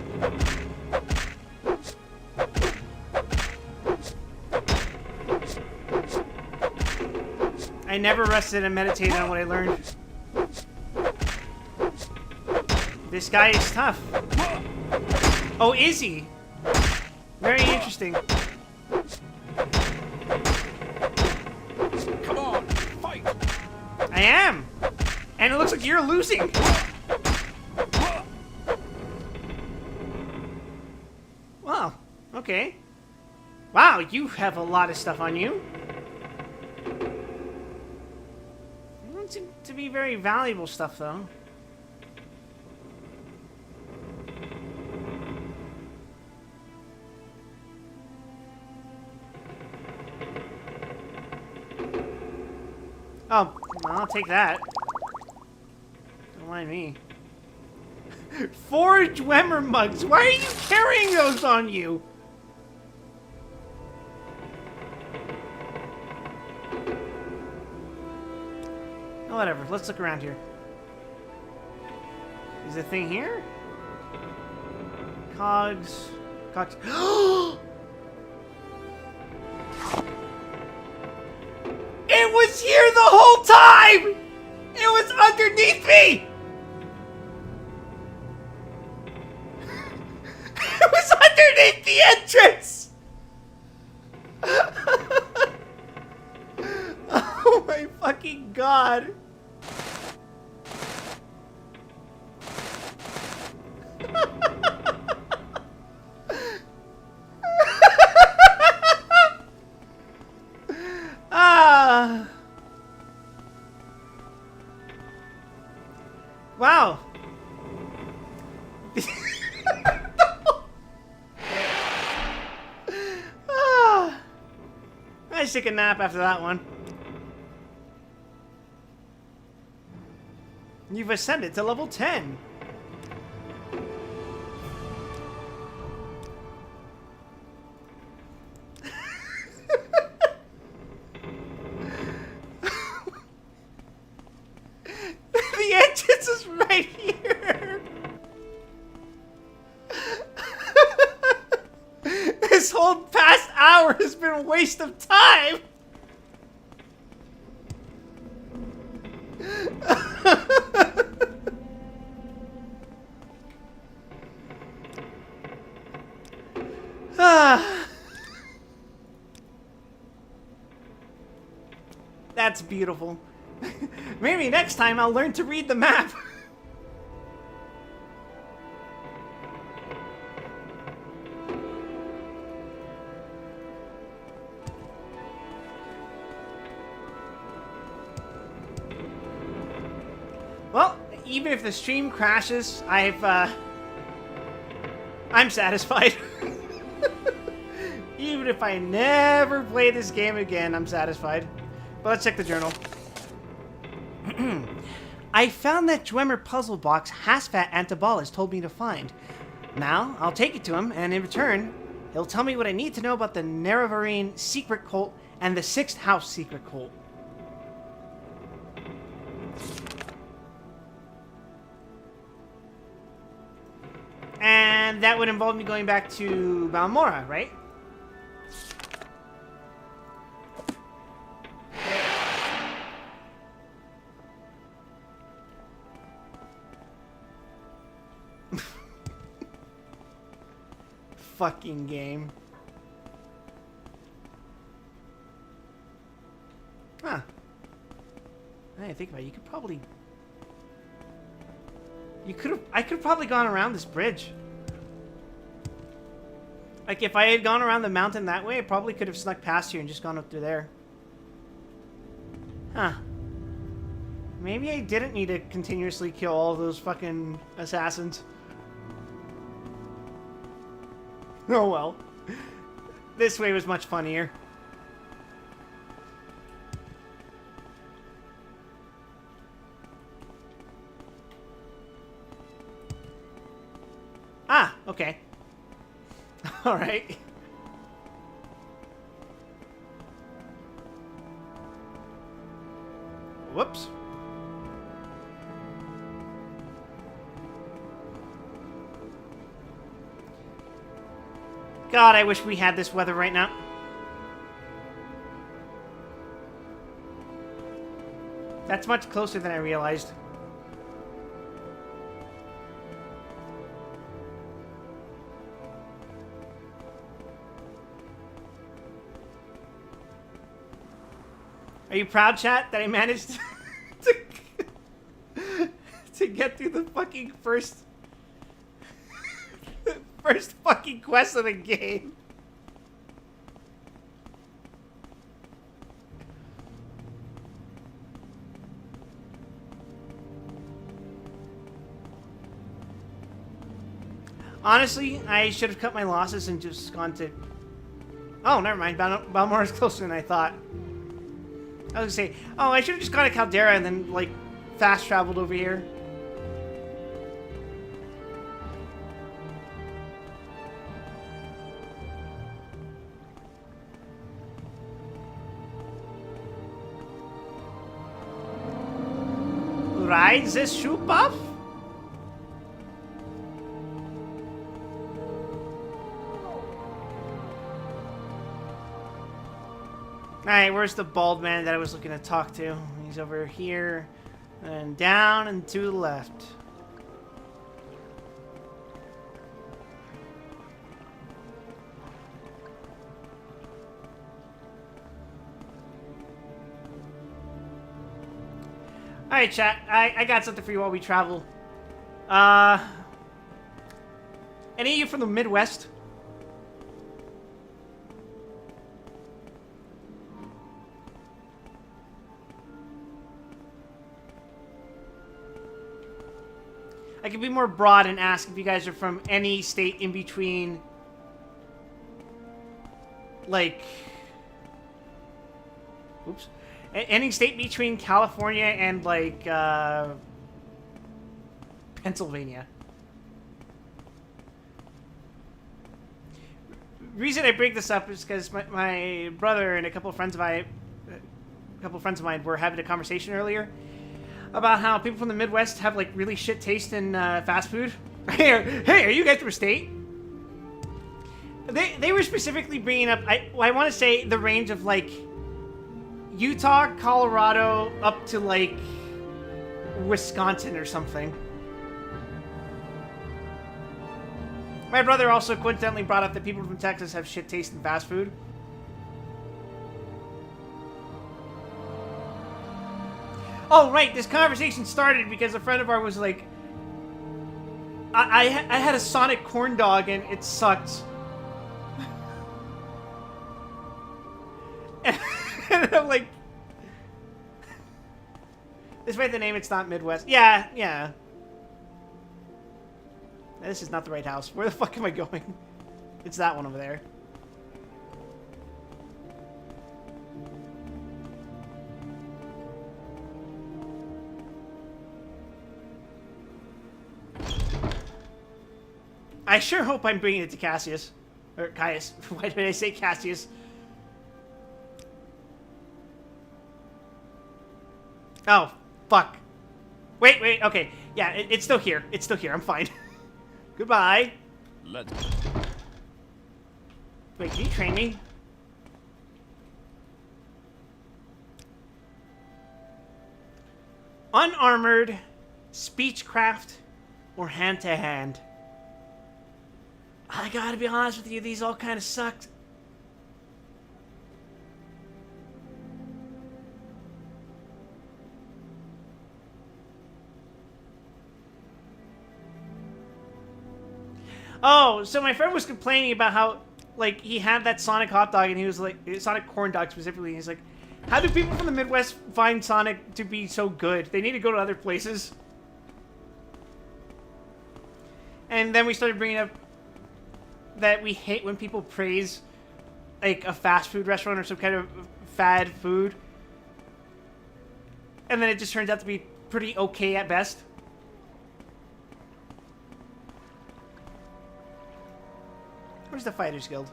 I never rested and meditated on what I learned. This guy is tough. Oh, is he? Very interesting. Come on, fight. I am! And it looks like you're losing! Wow, okay. Wow, you have a lot of stuff on you. It doesn't seem to be very valuable stuff, though. Oh, well, I'll take that. Don't mind me. 4 Dwemer mugs! Why are you carrying those on you? Oh, whatever. Let's look around here. Is the thing here? Cogs. Cogs. It was here the whole time! It was underneath me! It was underneath the entrance! Oh my fucking god. Ah. Wow. just take a nap after that one. You've ascended to level 10. The entrance is right here. This whole past hour has been a waste of time. That's beautiful. Maybe next time I'll learn to read the map. Well, even if the stream crashes, I'm satisfied. Even if I never play this game again, I'm satisfied. But let's check the journal. I found that Dwemer puzzle box Hasfat Antibalas told me to find. Now, I'll take it to him, and in return, he'll tell me what I need to know about the Nerevarine secret cult and the Sixth House secret cult. And that would involve me going back to Balmora, right? Fucking game. Huh. I didn't think about it. You could probably... I could have probably gone around this bridge. Like, if I had gone around the mountain that way, I probably could have snuck past here and just gone up through there. Huh. Maybe I didn't need to continuously kill all those fucking assassins. Oh well. This way was much funnier. Ah, okay. Alright. Whoops. God, I wish we had this weather right now. That's much closer than I realized. Are you proud, chat, that I managed to get through the fucking first fucking quest of the game? Honestly, I should have cut my losses and just gone to... Oh, never mind. Balmora is closer than I thought. I was gonna say, oh, I should have just gone to Caldera and then, like, fast traveled over here. Ride this shoe buff? Alright, where's the bald man that I was looking to talk to? He's over here, and down and to the left. Alright, chat, I got something for you while we travel. Any of you from the Midwest? I can be more broad and ask if you guys are from any state in between, like, Oops. Any state between California and, like, Pennsylvania. Reason I bring this up is because my brother and a couple of friends of mine were having a conversation earlier about how people from the Midwest have, like, really shit taste in fast food. Hey, are you guys from a state? They were specifically bringing up, I want to say, the range of, like, Utah, Colorado, up to, like, Wisconsin or something. My brother also coincidentally brought up that people from Texas have shit taste in fast food. Oh, right, this conversation started because a friend of ours was like, I had a Sonic corn dog and it sucked. And I'm like, despite the name, it's not Midwest. Yeah. This is not the right house. Where the fuck am I going? It's that one over there. I sure hope I'm bringing it to Cassius. Or Caius. Why did I say Cassius? Oh, fuck. Wait, okay. Yeah, it's still here. It's still here. I'm fine. Goodbye. Let's... Wait, can you train me? Unarmored, speechcraft, or hand-to-hand? I gotta be honest with you, these all kind of sucked. Oh, so my friend was complaining about how, like, he had that Sonic hot dog and he was like, Sonic corn dog specifically, and he's like, how do people from the Midwest find Sonic to be so good? They need to go to other places. And then we started bringing up that we hate when people praise, like, a fast food restaurant or some kind of fad food. And then it just turns out to be pretty okay at best. Where's the Fighters Guild?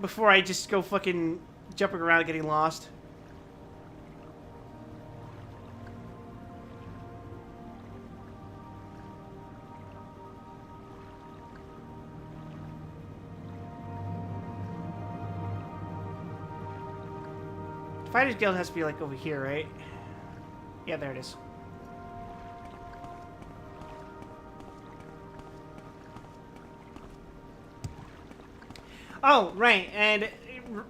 Before I just go fucking jumping around and getting lost. Fighters Guild has to be like over here, right? Yeah, there it is. Oh, right, and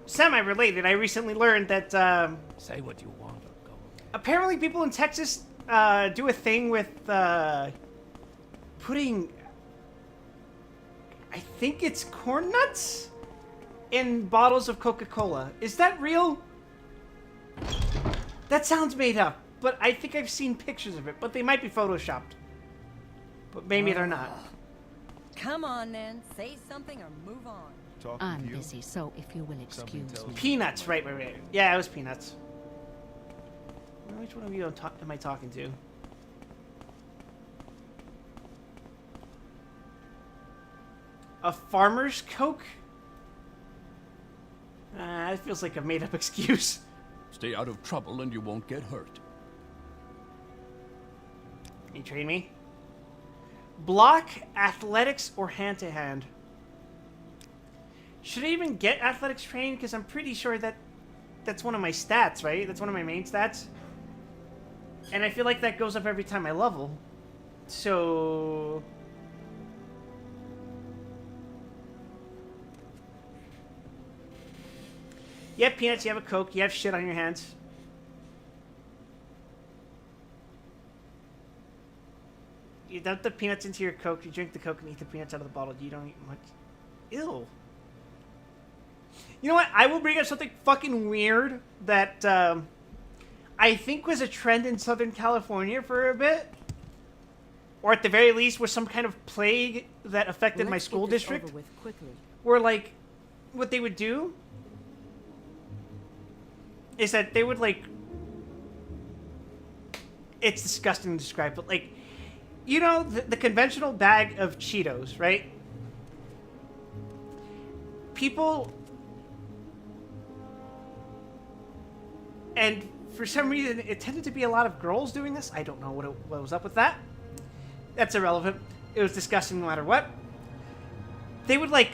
semi-related, I recently learned that, Say what you want or go. apparently people in Texas, do a thing with, putting, I think it's corn nuts in bottles of Coca-Cola. Is that real? That sounds made up, but I think I've seen pictures of it, but they might be photoshopped. But maybe they're not. Come on, then. Say something or move on. I'm busy, so if you will excuse me. Peanuts, right. Yeah, it was Peanuts. Which one of you am I talking to? A farmer's Coke? That feels like a made-up excuse. Stay out of trouble and you won't get hurt. Can you train me? Block, athletics, or hand-to-hand? Should I even get athletics trained? Because I'm pretty sure that's one of my stats, right? That's one of my main stats. And I feel like that goes up every time I level. So... you have peanuts, you have a Coke, you have shit on your hands. You dump the peanuts into your Coke, you drink the Coke and eat the peanuts out of the bottle. You don't eat much. Ew. You know what? I will bring up something fucking weird that I think was a trend in Southern California for a bit. Or at the very least was some kind of plague that affected my school district. Over with quickly. Where, like, what they would do is that they would, like... It's disgusting to describe, but, like... You know, the conventional bag of Cheetos, right? People... And for some reason, it tended to be a lot of girls doing this. I don't know what was up with that. That's irrelevant. It was disgusting no matter what. They would, like,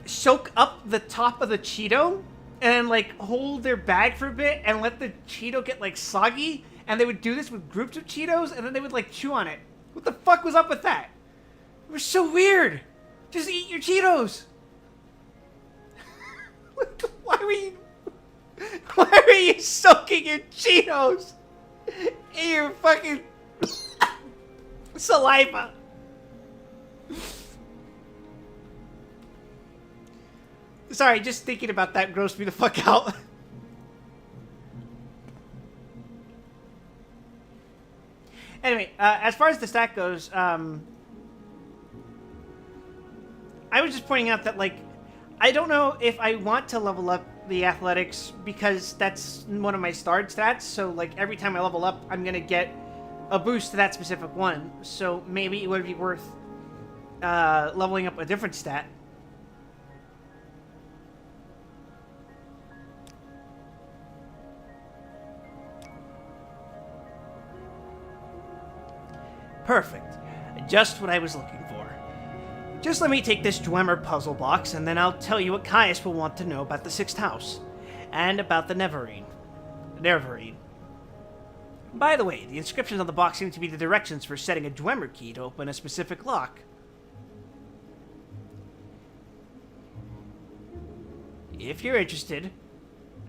soak up the top of the Cheeto and, like, hold their bag for a bit and let the Cheeto get, like, soggy. And they would do this with groups of Cheetos, and then they would, like, chew on it. What the fuck was up with that? It was so weird. Just eat your Cheetos. Why were you soaking your Cheetos in your fucking saliva? Sorry, just thinking about that grossed me the fuck out. Anyway, as far as the stat goes, I was just pointing out that, like, I don't know if I want to level up the athletics because that's one of my starred stats. So, like, every time I level up, I'm going to get a boost to that specific one. So maybe it would be worth leveling up a different stat. Perfect. Just what I was looking for. Just let me take this Dwemer puzzle box, and then I'll tell you what Caius will want to know about the 6th house. And about the Neverine. By the way, the inscriptions on the box seem to be the directions for setting a Dwemer key to open a specific lock. If you're interested,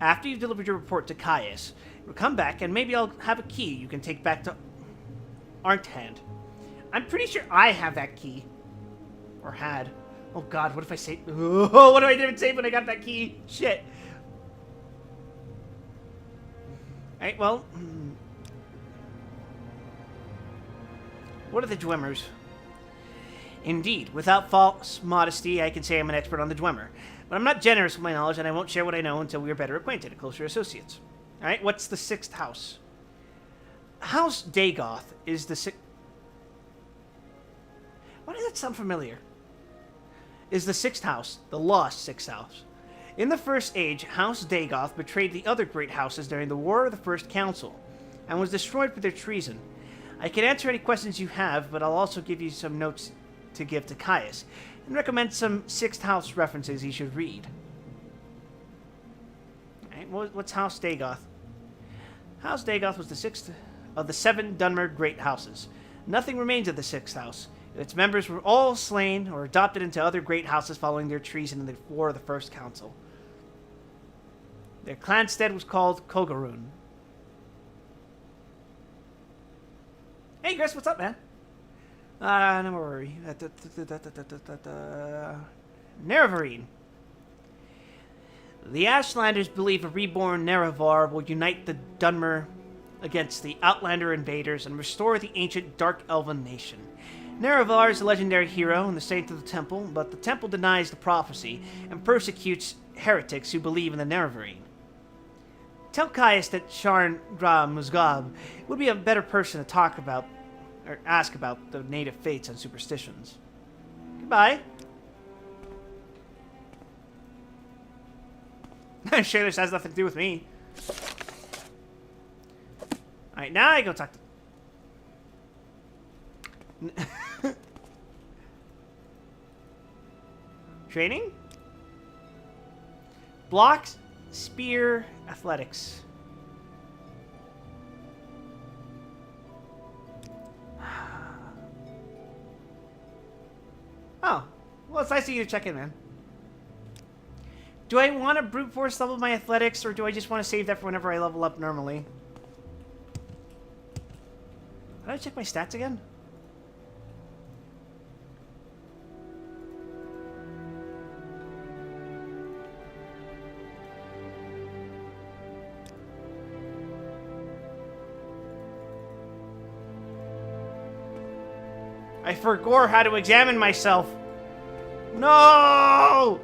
after you've delivered your report to Caius, you'll come back and maybe I'll have a key you can take back to Arnthand. I'm pretty sure I have that key. Or had. Oh god, what if I say... Oh, what if I didn't say when I got that key? Shit. Alright, well... What are the Dwemers? Indeed, without false modesty, I can say I'm an expert on the Dwemer. But I'm not generous with my knowledge, and I won't share what I know until we are better acquainted, closer associates. Alright, what's the 6th house? House Dagoth is the 6th... Why does that sound familiar? Is the 6th house, the lost 6th house. In the First Age, House Dagoth betrayed the other great houses during the War of the First Council, and was destroyed for their treason. I can answer any questions you have, but I'll also give you some notes to give to Caius, and recommend some 6th house references he should read. Alright, what's House Dagoth? House Dagoth was the 6th of the 7 Dunmer great houses. Nothing remains of the 6th house. Its members were all slain or adopted into other great houses following their treason in the War of the First Council. Their clanstead was called Kogarun. Hey, Chris, what's up, man? No worry. Nerevarine. The Ashlanders believe a reborn Nerevar will unite the Dunmer against the Outlander invaders and restore the ancient Dark Elven nation. Nerevar is a legendary hero and the saint of the temple, but the temple denies the prophecy and persecutes heretics who believe in the Nerevarine. Tell Caius that Sharn Gra Musgab would be a better person to talk about, or ask about the native fates and superstitions. Goodbye. I'm sure this has nothing to do with me. Alright, now I go talk to... Training? Blocks, spear, athletics. Oh, well, it's nice of you to check in, man. Do I want to brute force level my athletics, or do I just want to save that for whenever I level up normally? Did I check my stats again? I forgot how to examine myself. No!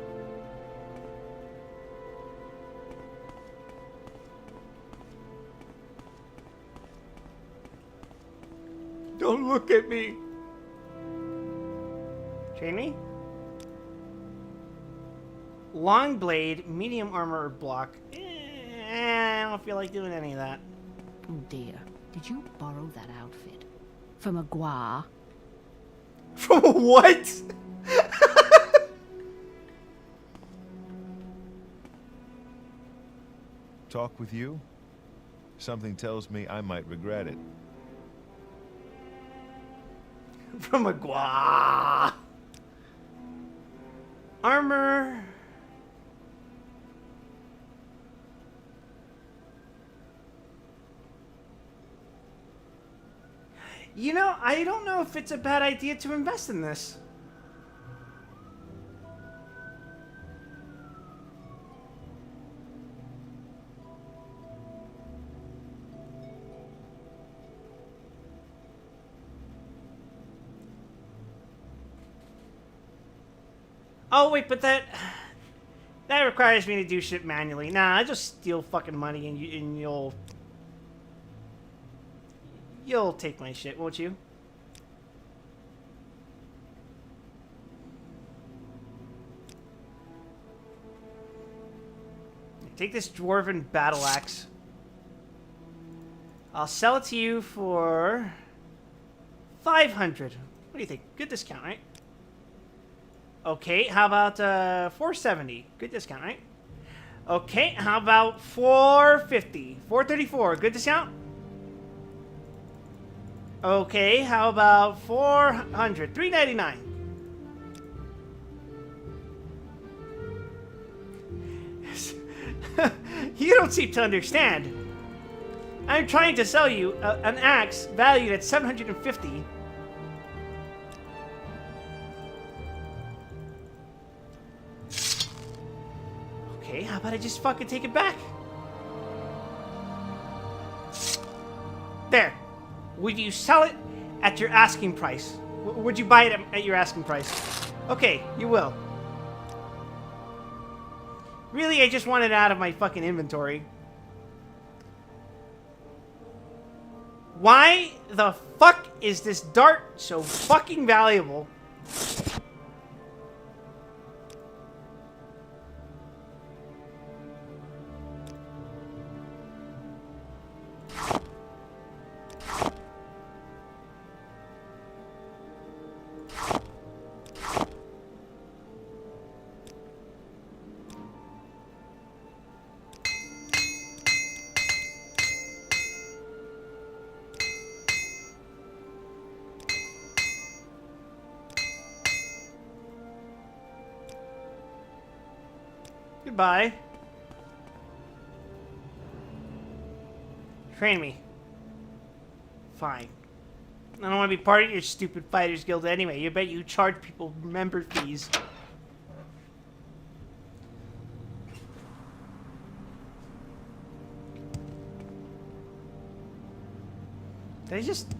Don't look at me. Train me? Long blade, medium armor block. I don't feel like doing any of that. Oh dear. Did you borrow that outfit? From a gua? From what? Talk with you? Something tells me I might regret it. From a gua. Armor. You know, I don't know if it's a bad idea to invest in this. Oh wait, but that requires me to do shit manually. Nah, I just steal fucking money and you'll take my shit, won't you? Take this dwarven battle axe. I'll sell it to you for 500. What do you think? Good discount, right? Okay, how about 470? Good discount, right? Okay, how about 450? 434, good discount? Okay, how about 400? 399. You don't seem to understand. I'm trying to sell you an axe valued at 750. Okay, how about I just fucking take it back? There. Would you sell it at your asking price? Would you buy it at your asking price? Okay, you will. Really, I just want it out of my fucking inventory. Why the fuck is this dart so fucking valuable? Goodbye. Train me. Fine. I don't want to be part of your stupid fighters guild anyway. You bet you charge people member fees. Did I just...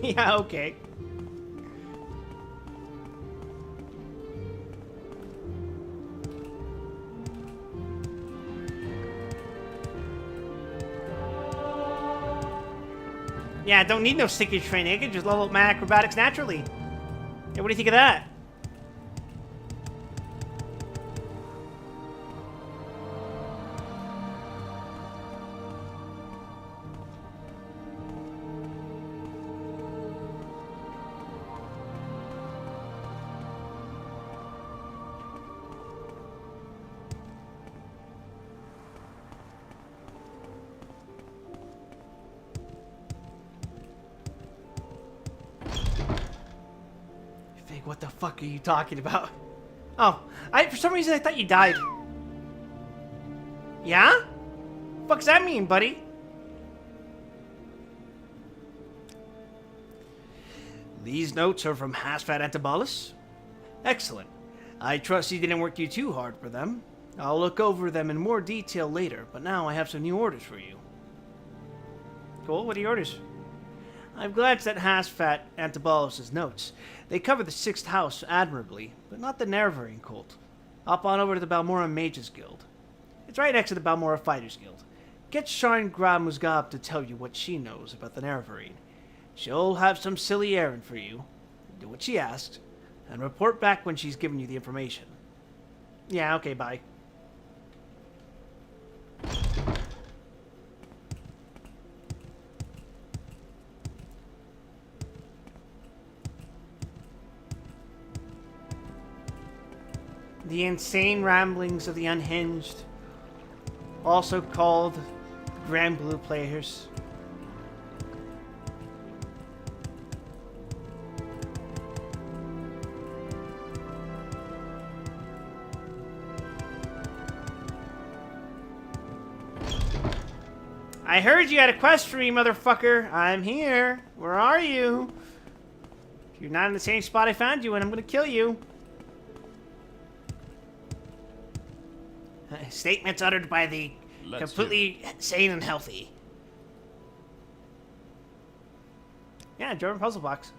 Yeah, okay. Yeah, I don't need no sticky training. I can just level up my acrobatics naturally. Yeah, what do you think of that? What the fuck are you talking about? Oh, for some reason I thought you died. Yeah? Fuck's that mean, buddy? These notes are from Hasfat Antibolus? Excellent. I trust you didn't work you too hard for them. I'll look over them in more detail later, but now I have some new orders for you. Cool, what are your orders? I've glanced at Hasfat Antibolus' notes. They cover the 6th house admirably, but not the Nerevarine cult. Hop on over to the Balmora Mages Guild. It's right next to the Balmora Fighters Guild. Get Sharn Gra Musgab to tell you what she knows about the Nerevarine. She'll have some silly errand for you. Do what she asked, and report back when she's given you the information. Yeah, okay, bye. The insane ramblings of the unhinged, also called Grand Blue Players. I heard you had a quest for me, motherfucker. I'm here. Where are you? If you're not in the same spot I found you in, I'm gonna kill you. Statements uttered by the completely sane and healthy. Yeah, German puzzle box.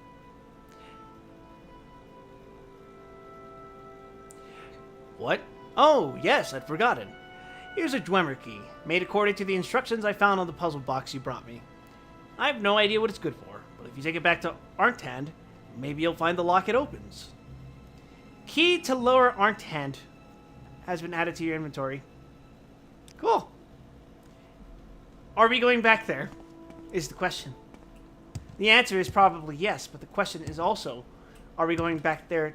What? Oh, yes, I'd forgotten. Here's a Dwemer key, made according to the instructions I found on the puzzle box you brought me. I have no idea what it's good for, but if you take it back to Arnthand, maybe you'll find the lock it opens. Key to lower Arnthand has been added to your inventory. Cool. Are we going back there? Is the question. The answer is probably yes, but the question is also, are we going back there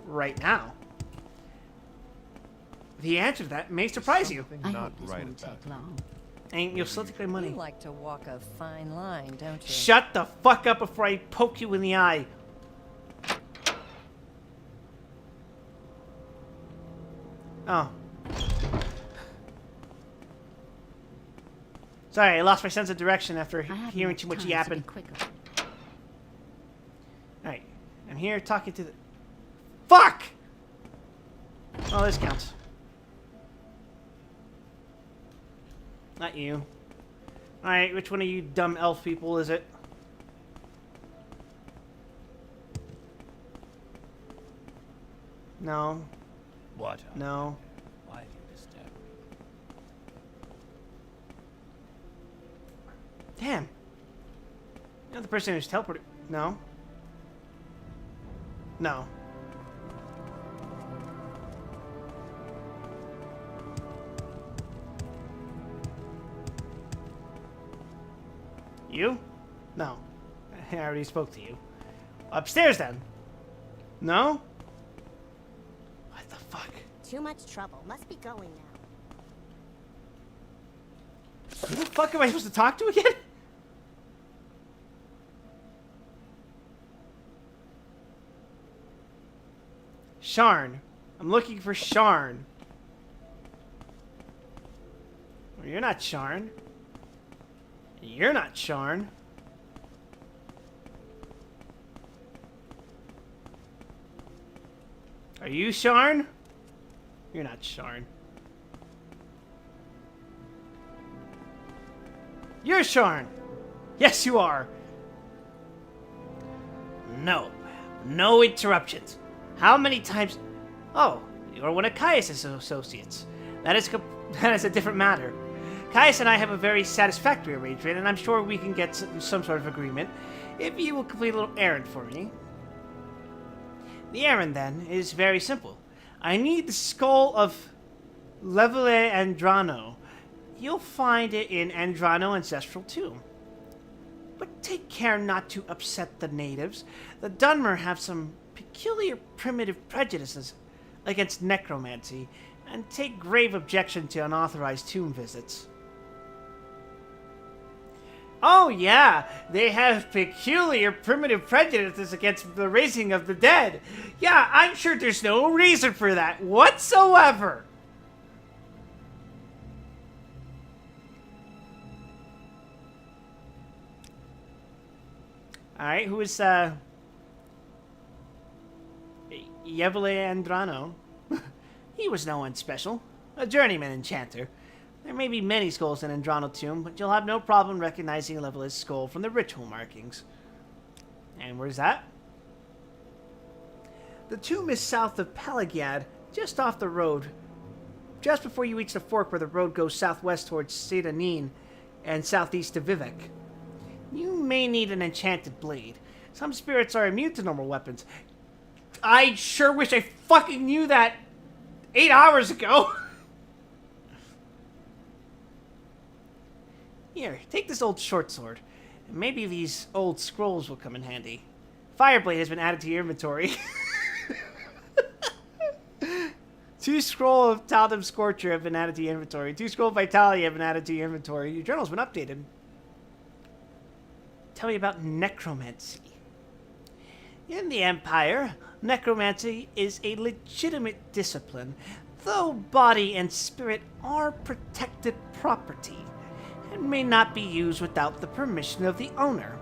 right now? The answer to that may surprise you. Something I not hope this right won't about take long. And you'll still take my money. You like to walk a fine line, don't you? Shut the fuck up before I poke you in the eye. Oh. Sorry, I lost my sense of direction after I have hearing enough too much time to yapping. be quicker. Alright, I'm here talking to the... Fuck! Oh, this counts. Not you. Alright, which one of you dumb elf people is it? No. What? No. Why do you disturb me? Damn. You're not the person who's teleported. No. No. You? No. I already spoke to you. Upstairs then. No? What the fuck? Too much trouble. Must be going now. Who the fuck am I supposed to talk to again? Sharn. I'm looking for Sharn. Well, you're not Sharn. You're not Sharn. Are you Sharn? You're not Sharn. You're Sharn! Yes, you are! No. No interruptions. How many times... Oh, you're one of Caius' associates. That is a different matter. Caius and I have a very satisfactory arrangement, and I'm sure we can get some sort of agreement if you will complete a little errand for me. The errand, then, is very simple. I need the skull of Levele Andrano. You'll find it in Andrano Ancestral Tomb. But take care not to upset the natives. The Dunmer have some peculiar primitive prejudices against necromancy, and take grave objection to unauthorized tomb visits. Oh yeah, they have peculiar primitive prejudices against the raising of the dead. Yeah, I'm sure there's no reason for that whatsoever. Alright, who is, Yevele Andrano? He was no one special. A journeyman enchanter. There may be many skulls in Andrano Tomb, but you'll have no problem recognizing Levele's skull from the ritual markings. And where's that? The tomb is south of Pelagiad, just off the road. Just before you reach the fork where the road goes southwest towards Sedanin and southeast to Vivek. You may need an enchanted blade. Some spirits are immune to normal weapons. I sure wish I fucking knew that 8 hours ago. Here, take this old short sword. Maybe these old scrolls will come in handy. Fireblade has been added to your inventory. 2 scroll of Taldum Scorcher have been added to your inventory. 2 scroll of Vitality have been added to your inventory. Your journal's been updated. Tell me about necromancy. In the Empire, necromancy is a legitimate discipline, though body and spirit are protected property and may not be used without the permission of the owner.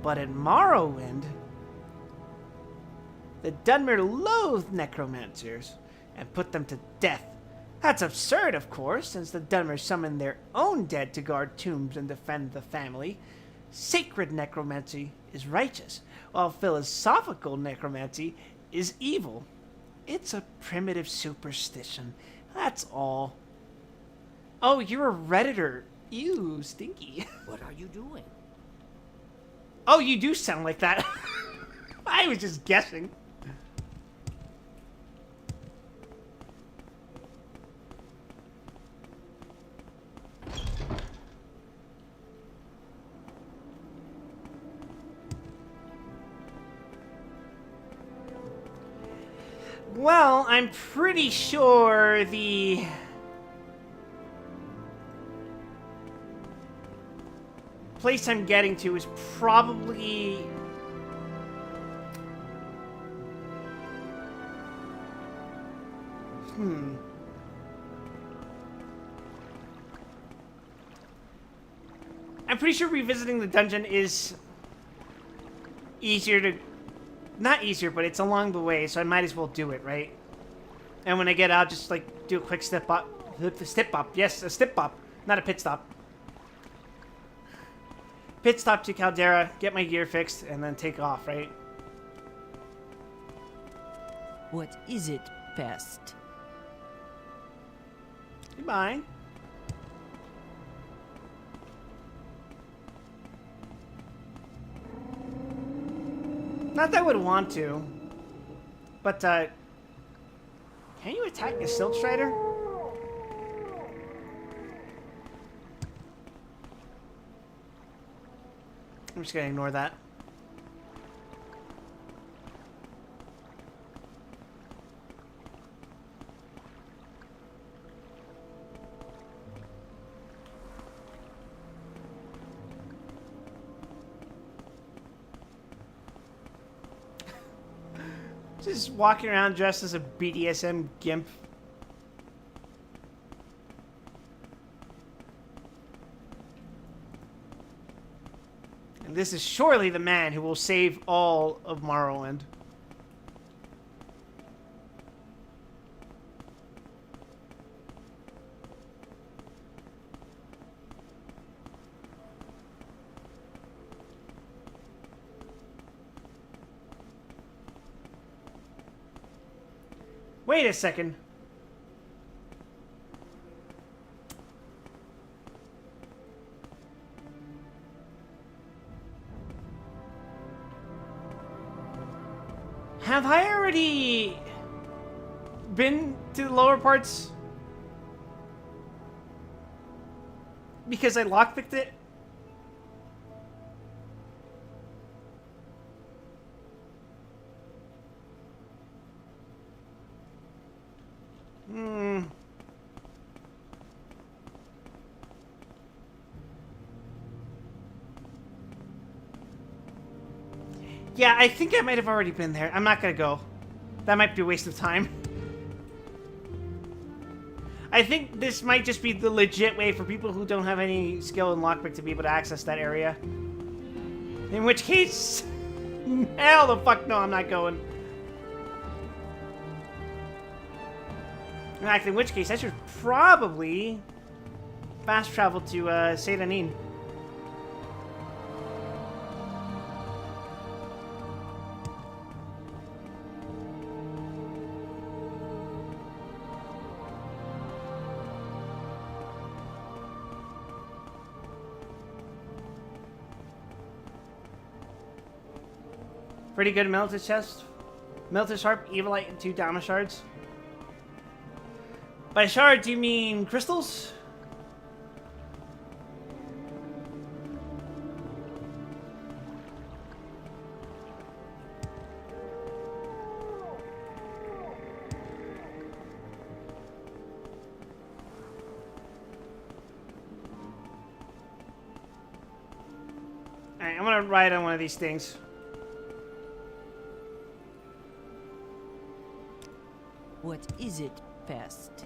But in Morrowind, the Dunmer loathe necromancers and put them to death. That's absurd, of course, since the Dunmer summon their own dead to guard tombs and defend the family. Sacred necromancy is righteous, while philosophical necromancy is evil. It's a primitive superstition, that's all. Oh, you're a Redditor. Ew, stinky. What are you doing? Oh, you do sound like that. I was just guessing. Well, I'm pretty sure the place I'm getting to is probably I'm pretty sure revisiting the dungeon is easier to... Not easier, but it's along the way, so I might as well do it, right? And when I get out, just, like, do a quick step up. Step up. Yes, a step up. Not a pit stop. Pit stop to Caldera, get my gear fixed, and then take off, right? What is it, pest? Goodbye. Not that I would want to. But, can you attack a Silt Strider? I'm just gonna ignore that. Just walking around dressed as a BDSM gimp. And this is surely the man who will save all of Morrowind. Wait a second. Have I already been to the lower parts? Because I lockpicked it? Yeah, I think I might have already been there. I'm not gonna go. That might be a waste of time. I think this might just be the legit way for people who don't have any skill in lockpick to be able to access that area. In which case... hell the fuck no, I'm not going. In fact, in which case, I should probably fast travel to Sedanin. Pretty good melted chest. Melted harp, evilite, and 2 Dama shards. By shards, you mean crystals? Alright, I'm gonna ride on one of these things. What is it, Pest?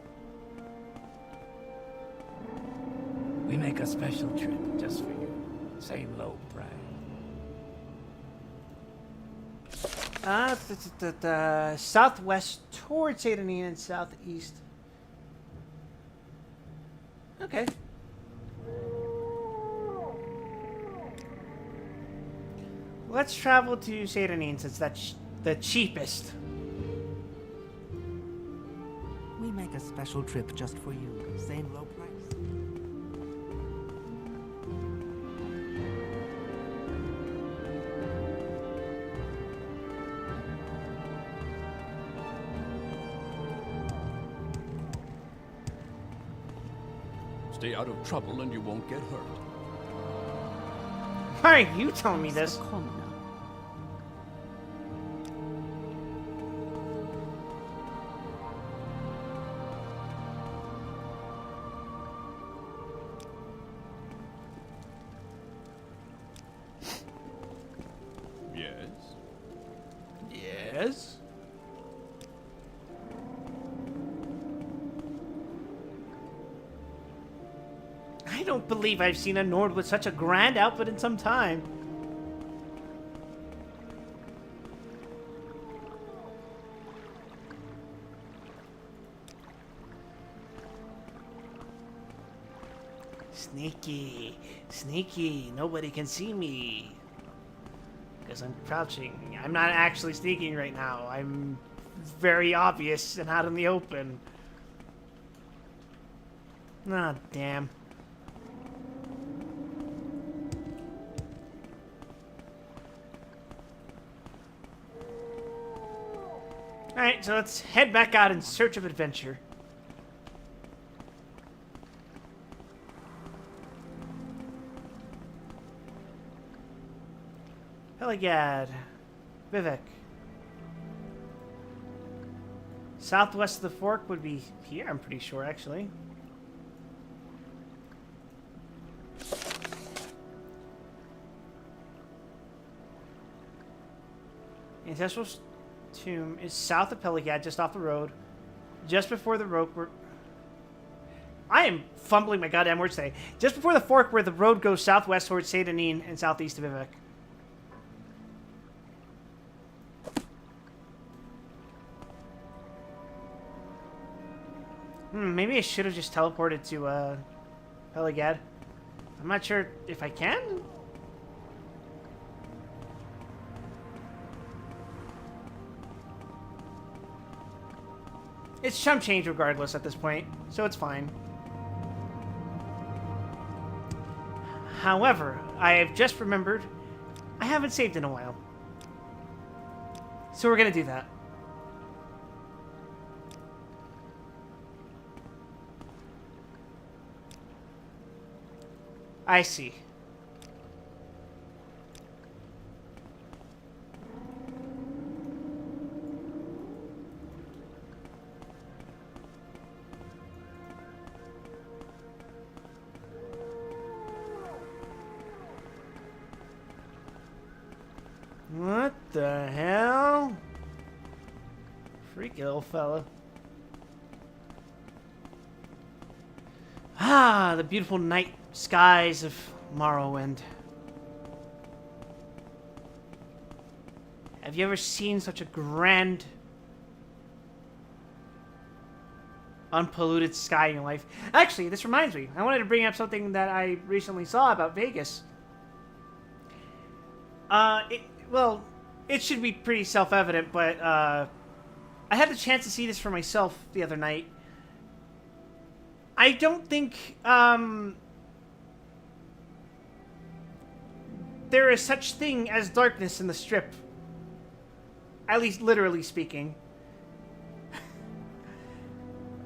We make a special trip just for you. Same low price. Southwest towards St. Anine and southeast. Okay. Let's travel to St. Anine since that's the cheapest. We make a special trip just for you. Same low price. Stay out of trouble and you won't get hurt. Why are you telling me this? The commoner. Yes? Yes. I don't believe I've seen a Nord with such a grand outfit in some time. Sneaky, sneaky, nobody can see me. Because I'm crouching. I'm not actually sneaking right now. I'm very obvious and out in the open. Ah, damn. Alright, so let's head back out in search of adventure. Peligad. Vivek. Southwest of the fork would be here, I'm pretty sure, actually. Ancestral Tomb is south of Peligad, just off the road. Just before the road where... I am fumbling my goddamn words today. Just before the fork where the road goes southwest towards Saint Anine and southeast of Vivek. Maybe I should have just teleported to Peligad. I'm not sure if I can. It's chump change regardless at this point, so it's fine. However, I have just remembered I haven't saved in a while. So we're gonna do that. I see. What the hell? Freaky little fella. Ah, the beautiful night skies of Morrowind. Have you ever seen such a grand, unpolluted sky in your life? Actually, this reminds me. I wanted to bring up something that I recently saw about Vegas. Well, it should be pretty self-evident, but I had the chance to see this for myself the other night. I don't think there is such thing as darkness in the Strip. At least literally speaking.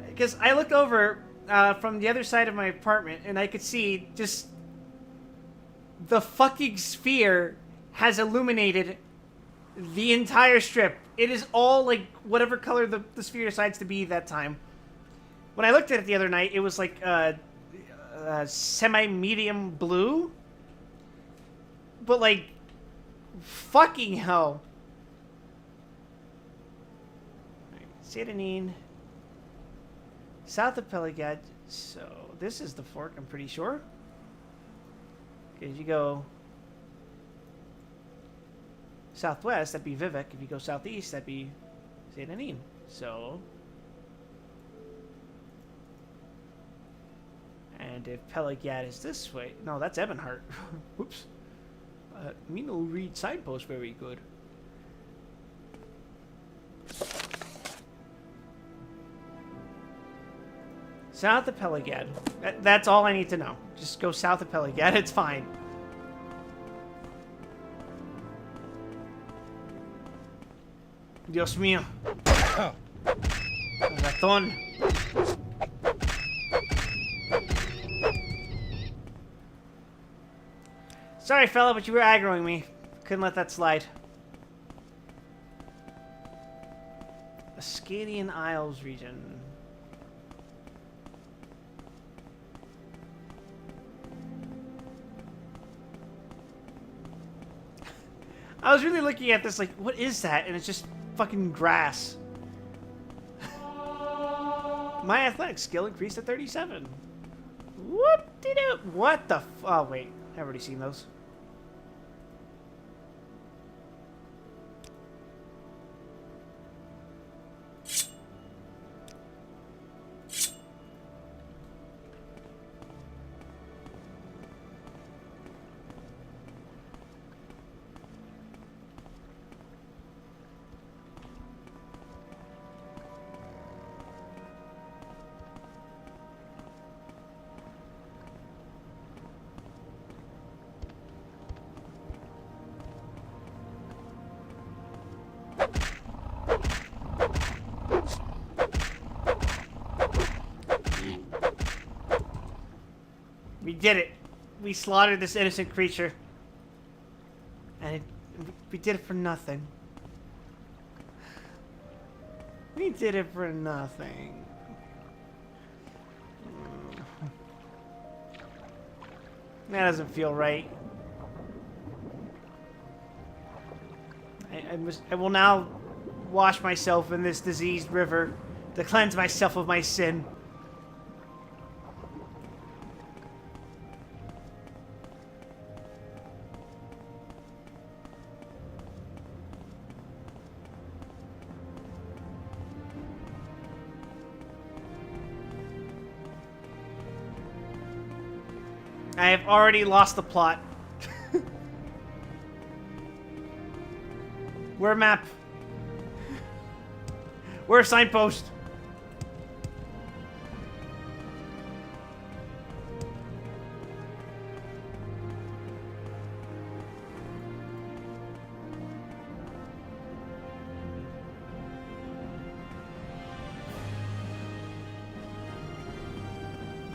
Because I looked over from the other side of my apartment and I could see just the fucking sphere has illuminated the entire strip. It is all like whatever color the sphere decides to be that time. When I looked at it the other night, it was like semi-medium blue. But like, fucking hell. Sedanine. South of Peligad. So this is the fork, I'm pretty sure. Okay, if you go southwest, that'd be Vivek. If you go southeast, that'd be Sedanine. So, and if Peligad is this way, no, that's Ebonheart. Whoops. Me no read signpost very good. South of Peligad. That's all I need to know. Just go south of Peligad. It's fine. Dios mío. Ratón. Sorry, fella, but you were aggroing me. Couldn't let that slide. Ascadian Isles region. I was really looking at this like, what is that? And it's just fucking grass. My athletic skill increased to 37. Whoop-de-doo. What the oh, wait. I've already seen those. We did it. We slaughtered this innocent creature. And we did it for nothing. We did it for nothing. That doesn't feel right. I will now wash myself in this diseased river to cleanse myself of my sin. I have already lost the plot. Where map? Where signpost?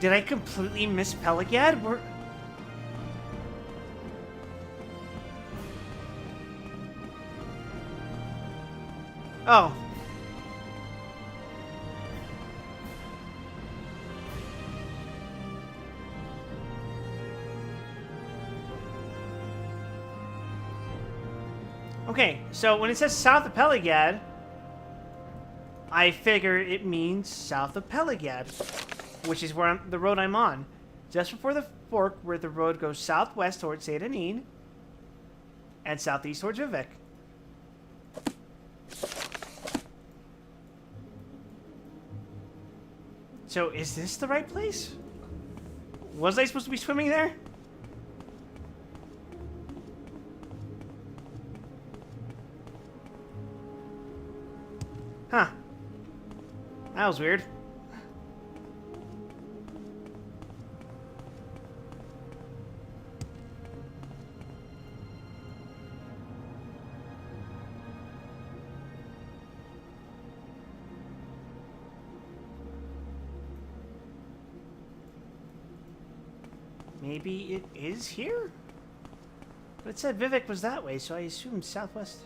Did I completely miss Peligad? Oh. Okay, so when it says south of Peligad, I figure it means south of Peligad, which is where the road I'm on. Just before the fork where the road goes southwest towards Sedanine and southeast towards Vivek. So, is this the right place? Was I supposed to be swimming there? Huh. That was weird. Maybe it is here? But it said Vivek was that way, so I assumed southwest.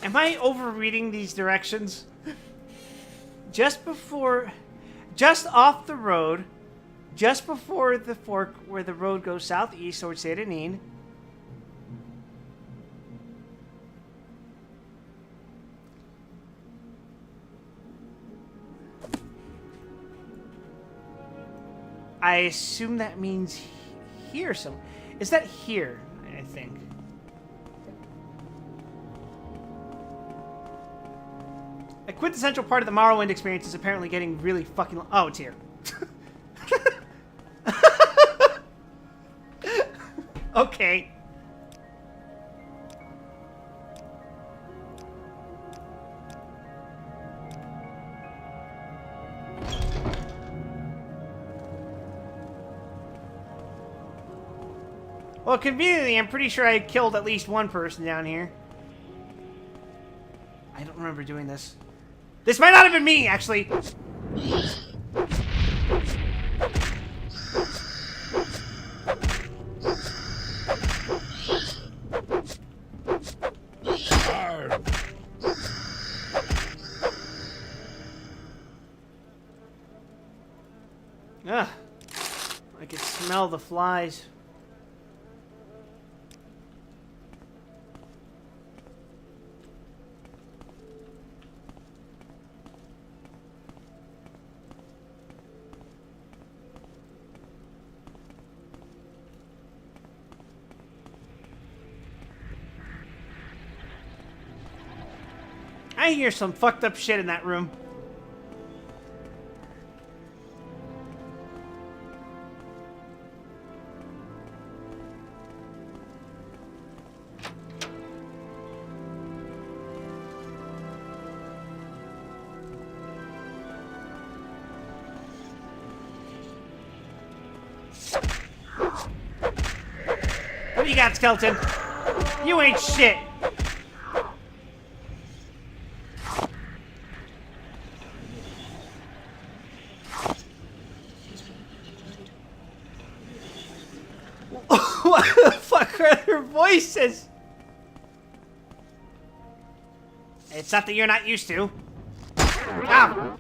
Am I overreading these directions? Just off the road, just before the fork where the road goes southeast towards Saint Denis. I assume that means here some. Is that here? I think. A quintessential part of the Morrowind experience is apparently getting really fucking. Oh, it's here. Okay. Well, conveniently, I'm pretty sure I killed at least one person down here. I don't remember doing this. This might not have been me, actually. Ugh. I can smell the flies. I hear some fucked up shit in that room. What do you got, skeleton? You ain't shit. What the fuck are their voices? It's something you're not used to. Ah.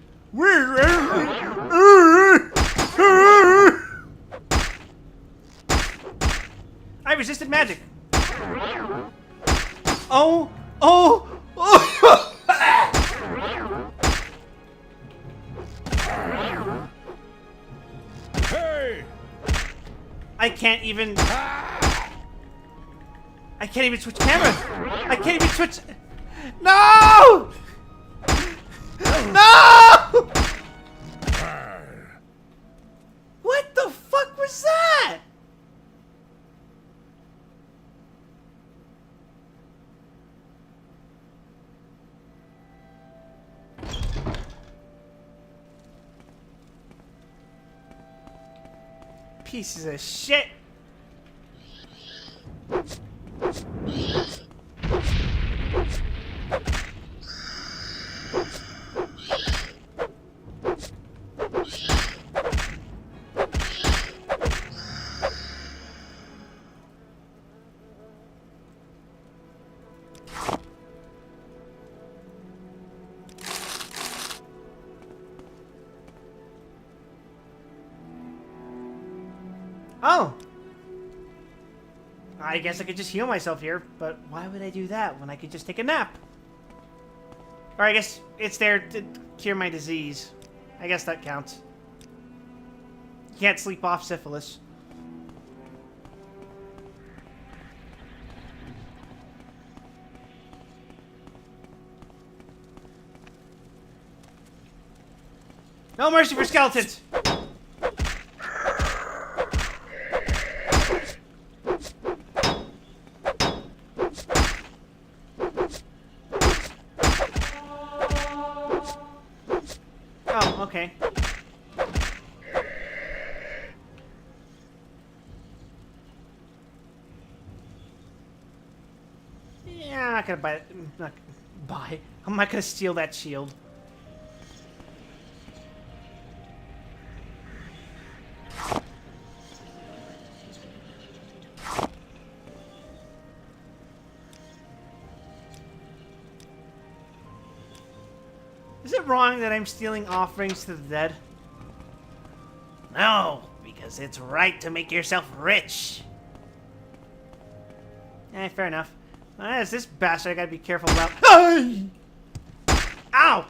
I resisted magic. Oh, oh, oh. Hey! I can't even switch cameras. I can't even switch. No! No! What the fuck was that? Pieces of shit. Oh. I guess I could just heal myself here, but why would I do that when I could just take a nap? Or I guess it's there to cure my disease. I guess that counts. You can't sleep off syphilis. No mercy for skeletons! Oh, okay. Yeah, I'm not gonna Bye. I'm not gonna steal that shield. Is it wrong that I'm stealing offerings to the dead? No, because it's right to make yourself rich. Fair enough. As this bastard, I gotta be careful about. Ow!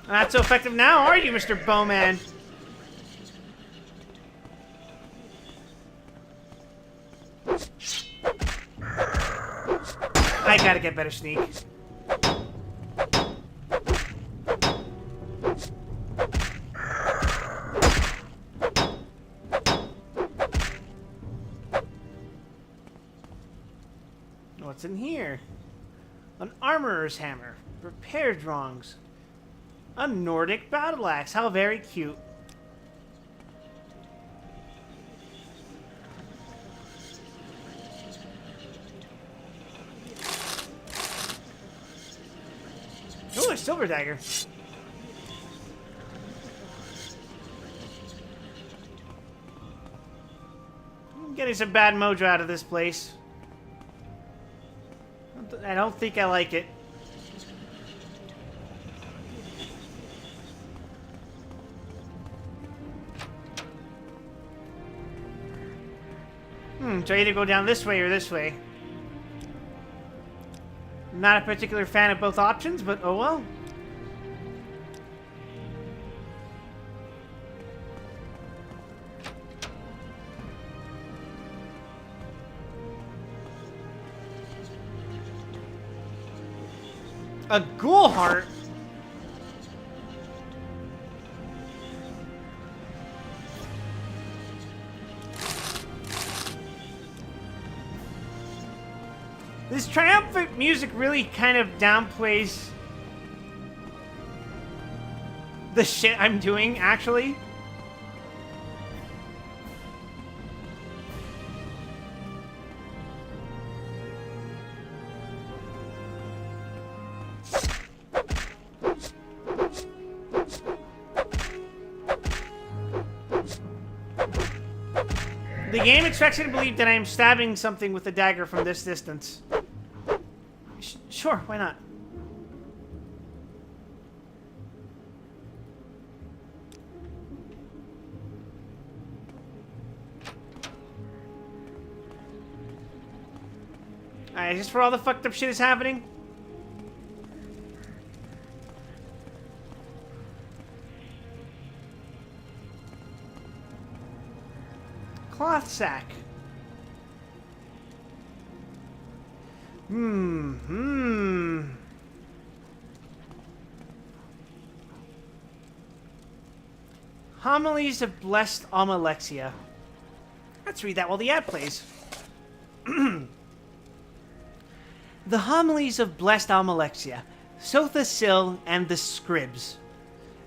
Not so effective now, are you, Mr. Bowman? I gotta get better sneak. What's in here? An armorer's hammer. Repair drawings. A Nordic battle axe. How very cute. Oh, a silver dagger. I'm getting some bad mojo out of this place. I don't think I like it. So I either go down this way or this way. Not a particular fan of both options, but oh well. A ghoul heart? This triumphant music really kind of downplays the shit I'm doing, actually. The game expects you to believe that I am stabbing something with a dagger from this distance. Sure, why not? Alright, just for all the fucked up shit is happening. Cloth sack. Homilies of Blessed Amalexia. Let's read that while the ad plays. The Homilies of Blessed Amalexia, Sothasil and the Scribs.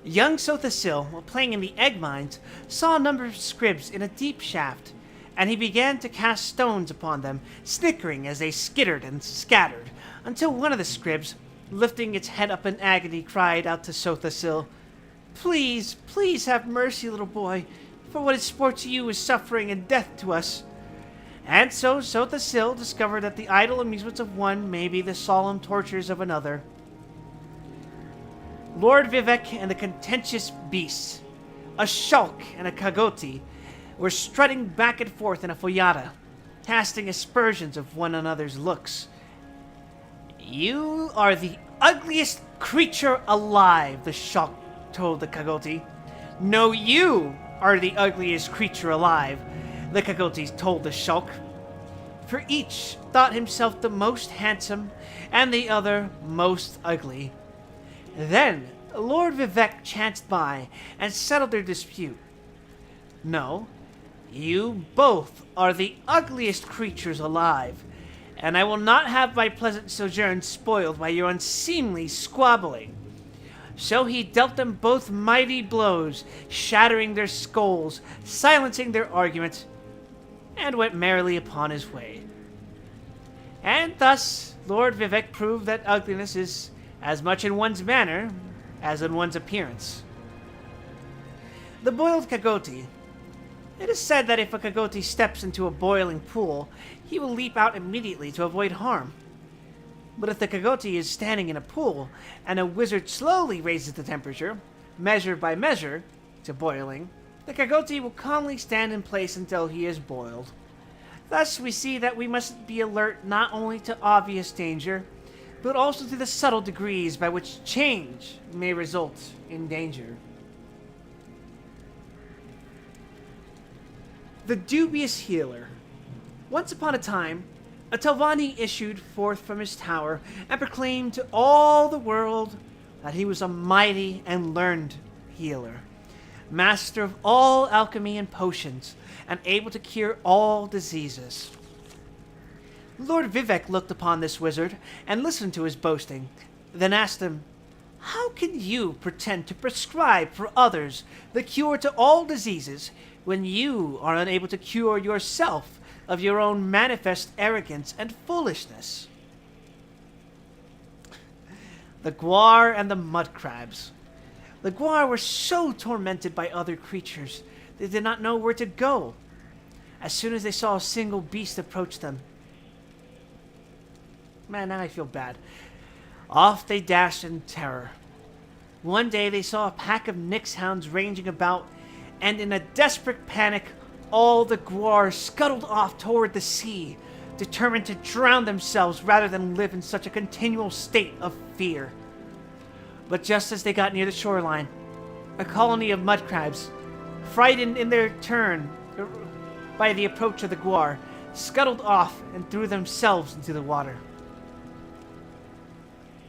Young Sothasil, while playing in the egg mines, saw a number of scribs in a deep shaft, and he began to cast stones upon them, snickering as they skittered and scattered, until one of the scribs, lifting its head up in agony, cried out to Sothasil, "Please, please have mercy, little boy, for what is sport to you is suffering and death to us." And so Sothasil discovered that the idle amusements of one may be the solemn tortures of another. Lord Vivek and the contentious beasts, a Shulk and a Kagoti, were strutting back and forth in a foyata, casting aspersions of one another's looks. "You are the ugliest creature alive," the Shulk told the Kagoti. "No, you are the ugliest creature alive," the Kagoti told the Shulk. For each thought himself the most handsome, and the other most ugly. Then Lord Vivek chanced by and settled their dispute. "No, you both are the ugliest creatures alive, and I will not have my pleasant sojourn spoiled by your unseemly squabbling. So he dealt them both mighty blows, shattering their skulls, silencing their arguments, and went merrily upon his way. And thus Lord Vivek proved that ugliness is as much in one's manner as in one's appearance. The boiled Kagoti. It is said that if a Kagoti steps into a boiling pool, he will leap out immediately to avoid harm. But if the Kagoti is standing in a pool, and a wizard slowly raises the temperature, measure by measure, to boiling, the Kagoti will calmly stand in place until he is boiled. Thus, we see that we must be alert not only to obvious danger, but also to the subtle degrees by which change may result in danger. The dubious healer. Once upon a time, a Telvanni issued forth from his tower and proclaimed to all the world that he was a mighty and learned healer, master of all alchemy and potions, and able to cure all diseases. Lord Vivek looked upon this wizard and listened to his boasting, then asked him, "How can you pretend to prescribe for others the cure to all diseases when you are unable to cure yourself of your own manifest arrogance and foolishness?" The Gwar and the mud crabs. The Gwar were so tormented by other creatures, they did not know where to go. As soon as they saw a single beast approach them, man, now I feel bad. Off they dashed in terror. One day they saw a pack of Nyx hounds ranging about, and in a desperate panic, all the Gwar scuttled off toward the sea, determined to drown themselves rather than live in such a continual state of fear. But just as they got near the shoreline, a colony of mud crabs, frightened in their turn by the approach of the Gwar, scuttled off and threw themselves into the water.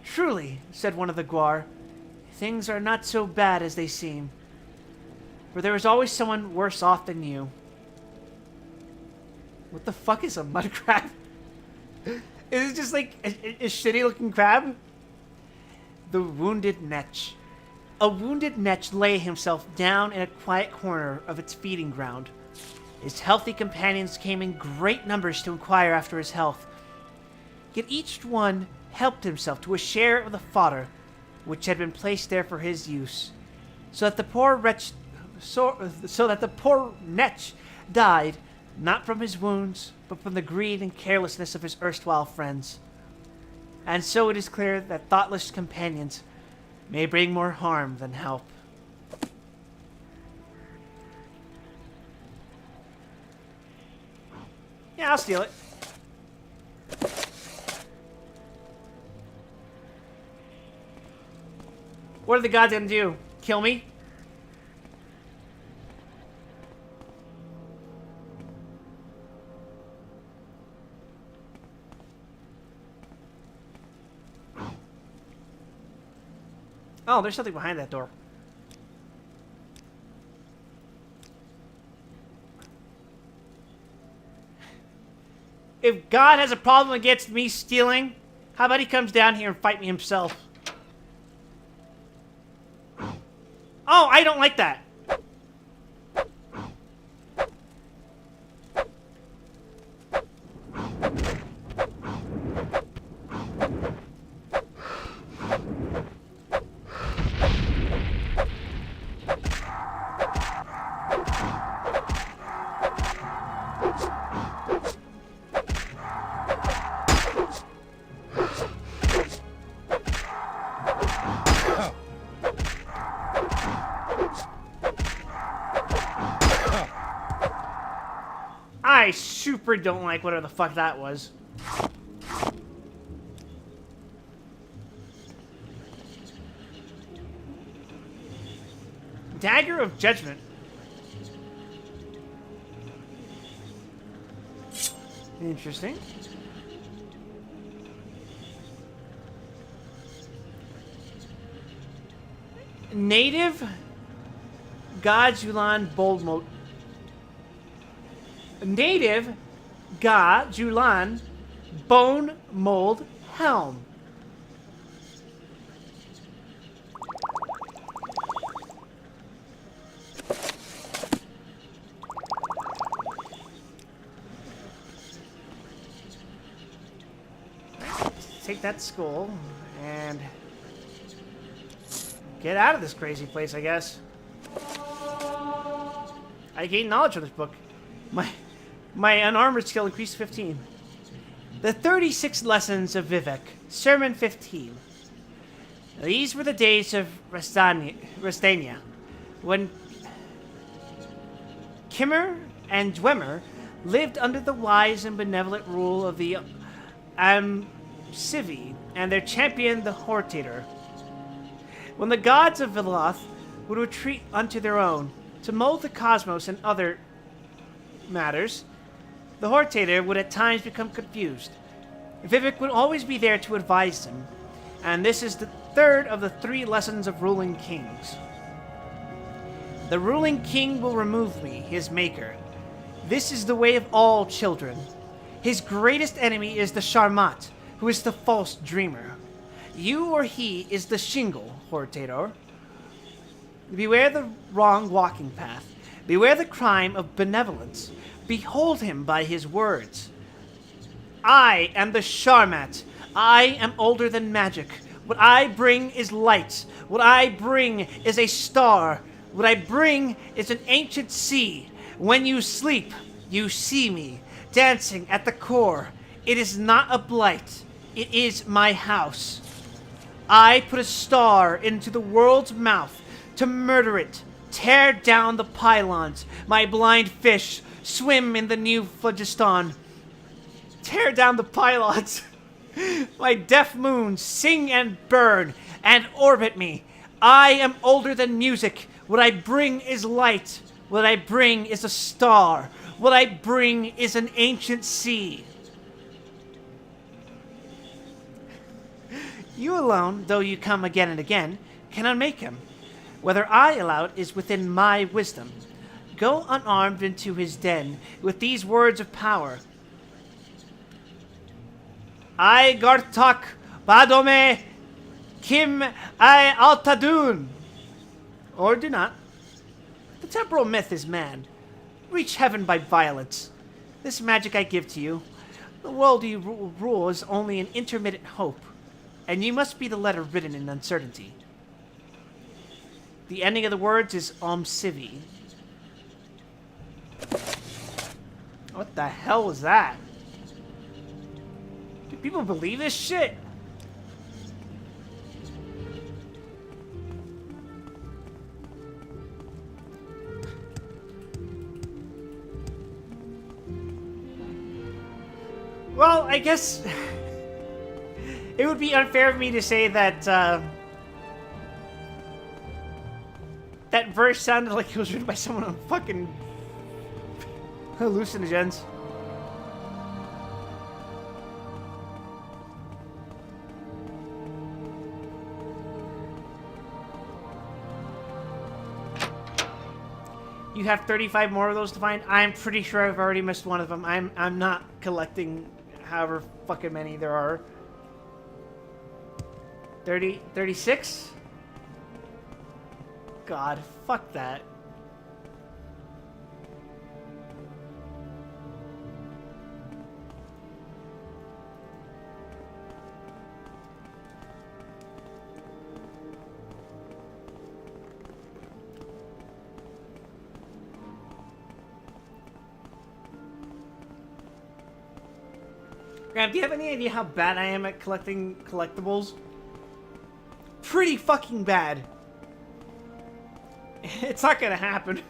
"Truly," said one of the Gwar, "things are not so bad as they seem, for there is always someone worse off than you." What the fuck is a mud crab? Is it just like a shitty looking crab? The wounded Netch. A wounded Netch lay himself down in a quiet corner of its feeding ground. His healthy companions came in great numbers to inquire after his health. Yet each one helped himself to a share of the fodder which had been placed there for his use, so that the poor Netch died not from his wounds, but from the greed and carelessness of his erstwhile friends. And so it is clear that thoughtless companions may bring more harm than help. Yeah, I'll steal it. What are the gods gonna do? Kill me? Oh, there's something behind that door. If God has a problem against me stealing, how about he comes down here and fight me himself? Oh, I don't like that. I super don't like whatever the fuck that was. Dagger of Judgment. Interesting. Native Gajulan Native Gajulan Bone Mold Helm. Take that skull and get out of this crazy place, I guess. I gained knowledge from this book. My unarmored skill increased 15. The 36 Lessons of Vivek, Sermon 15. These were the days of Rastania, when Kimmer and Dwemer lived under the wise and benevolent rule of the Civi and their champion, the Hortator. When the gods of Viloth would retreat unto their own to mold the cosmos and other matters, the Hortator would at times become confused. Vivek would always be there to advise them, and this is the third of the 3 lessons of ruling kings. The ruling king will remove me, his maker. This is the way of all children. His greatest enemy is the Sharmat, who is the false dreamer. You or he is the shingle, Hortator. Beware the wrong walking path. Beware the crime of benevolence. Behold him by his words. I am the Sharmat. I am older than magic. What I bring is light. What I bring is a star. What I bring is an ancient sea. When you sleep, you see me, dancing at the core. It is not a blight. It is my house. I put a star into the world's mouth to murder it, tear down the pylons. My blind fish swim in the new phlogiston. Tear down the pylons. My deaf moons sing and burn and orbit me. I am older than music. What I bring is light. What I bring is a star. What I bring is an ancient sea. You alone, though you come again and again, can unmake him. Whether I allow it is within my wisdom. Go unarmed into his den with these words of power. I Gartok Badome Kim I Altadun. Or do not. The temporal myth is man. Reach heaven by violence. This magic I give to you. The world you rule is only an intermittent hope, and you must be the letter written in uncertainty. The ending of the words is Civi. What the hell was that? Do people believe this shit? Well, I guess it would be unfair of me to say that that verse sounded like it was written by someone on fucking hallucinogens. You have 35 more of those to find. I'm pretty sure I've already missed one of them. I'm not collecting however fucking many there are. 36? God, fuck that. Graham, do you have any idea how bad I am at collecting collectibles? Pretty fucking bad. It's not gonna happen.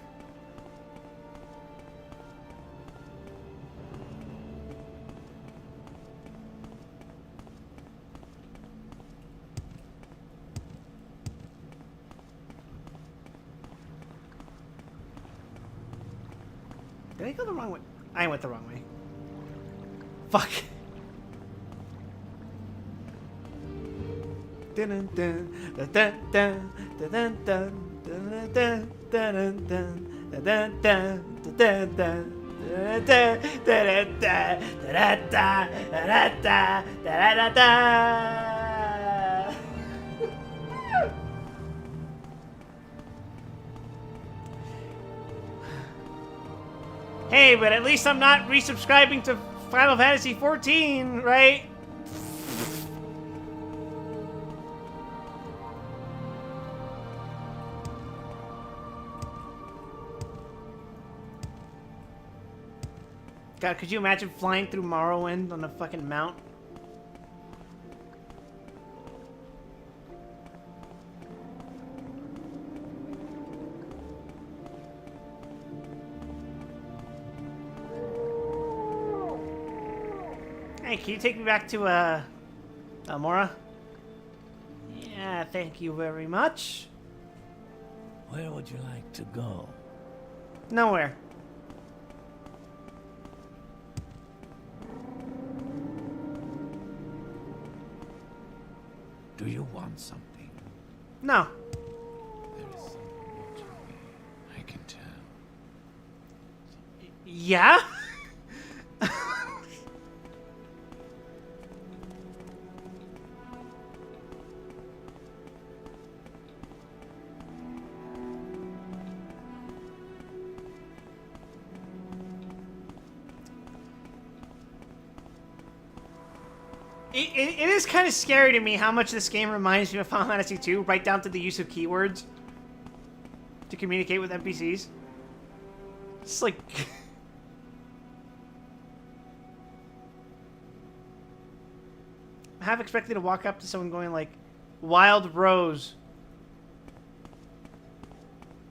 Did I go the wrong way? I went the wrong way. Fuck. Dun dun dun dun dun dun dun dun dun dun dun dun dun dun dun. Hey, but at least I'm not resubscribing to Final Fantasy XIV, right? God, could you imagine flying through Morrowind on a fucking mount? Hey, can you take me back to, Almora? Yeah, thank you very much. Where would you like to go? Nowhere. Do you want something? No. There is something watching me. I can tell. Yeah? It is kind of scary to me how much this game reminds me of Final Fantasy II, right down to the use of keywords to communicate with NPCs. It's like... I half expected to walk up to someone going like, Wild Rose.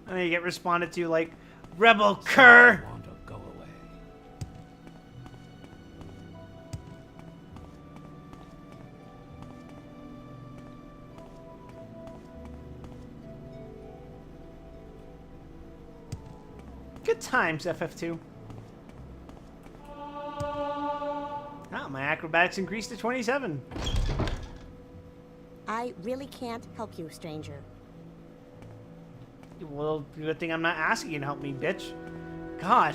And then you get responded to like, Rebel Cur! Want to go away. Good times, FF2. Ah, my acrobatics increased to 27. I really can't help you, stranger. Well, good thing I'm not asking you to help me, bitch. God.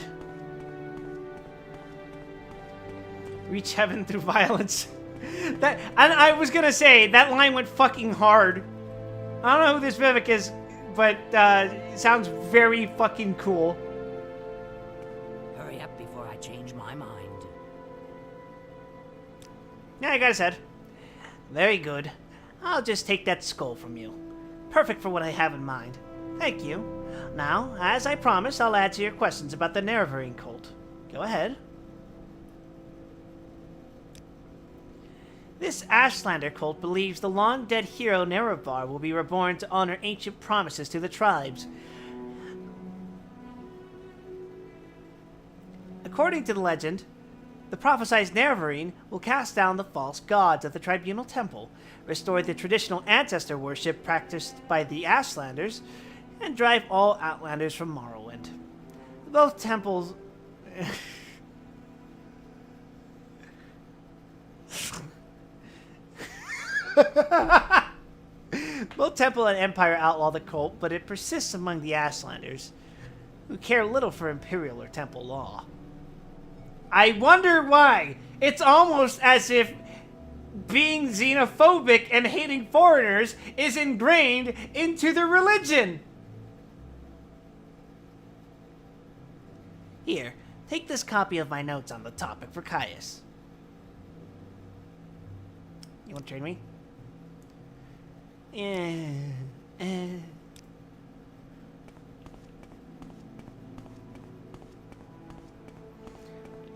Reach heaven through violence. And I was gonna say, that line went fucking hard. I don't know who this Vivek is, but it sounds very fucking cool. Hurry up before I change my mind. Yeah, I got his head. Very good. I'll just take that skull from you. Perfect for what I have in mind. Thank you. Now, as I promised, I'll answer your questions about the Nerevarine cult. Go ahead. This Ashlander cult believes the long-dead hero Nerevar will be reborn to honor ancient promises to the tribes. According to the legend, the prophesied Nerevarine will cast down the false gods at the Tribunal Temple, restore the traditional ancestor worship practiced by the Ashlanders, and drive all Outlanders from Morrowind. Both temples... Both Temple and Empire outlaw the cult, but it persists among the Ashlanders, who care little for Imperial or Temple law. I wonder why. It's almost as if being xenophobic and hating foreigners is ingrained into the religion. Here, take this copy of my notes on the topic for Caius. You want to trade me?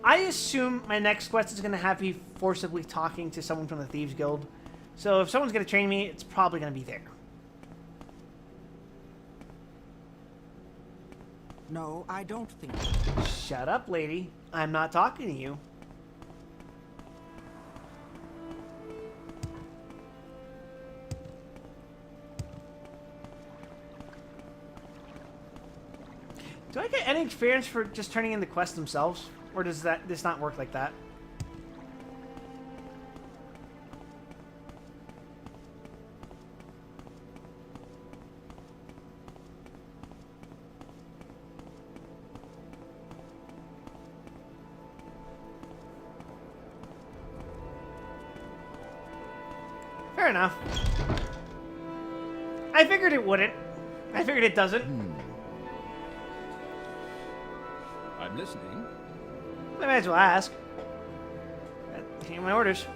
I assume my next quest is going to have me forcibly talking to someone from the Thieves Guild. So if someone's going to train me, it's probably going to be there. No, I don't think. Shut up, lady. I'm not talking to you. Do I get any experience for just turning in the quests themselves? Or does this not work like that? Fair enough. I figured it wouldn't. I figured it doesn't. I'm listening. I might as well ask. Here are my orders.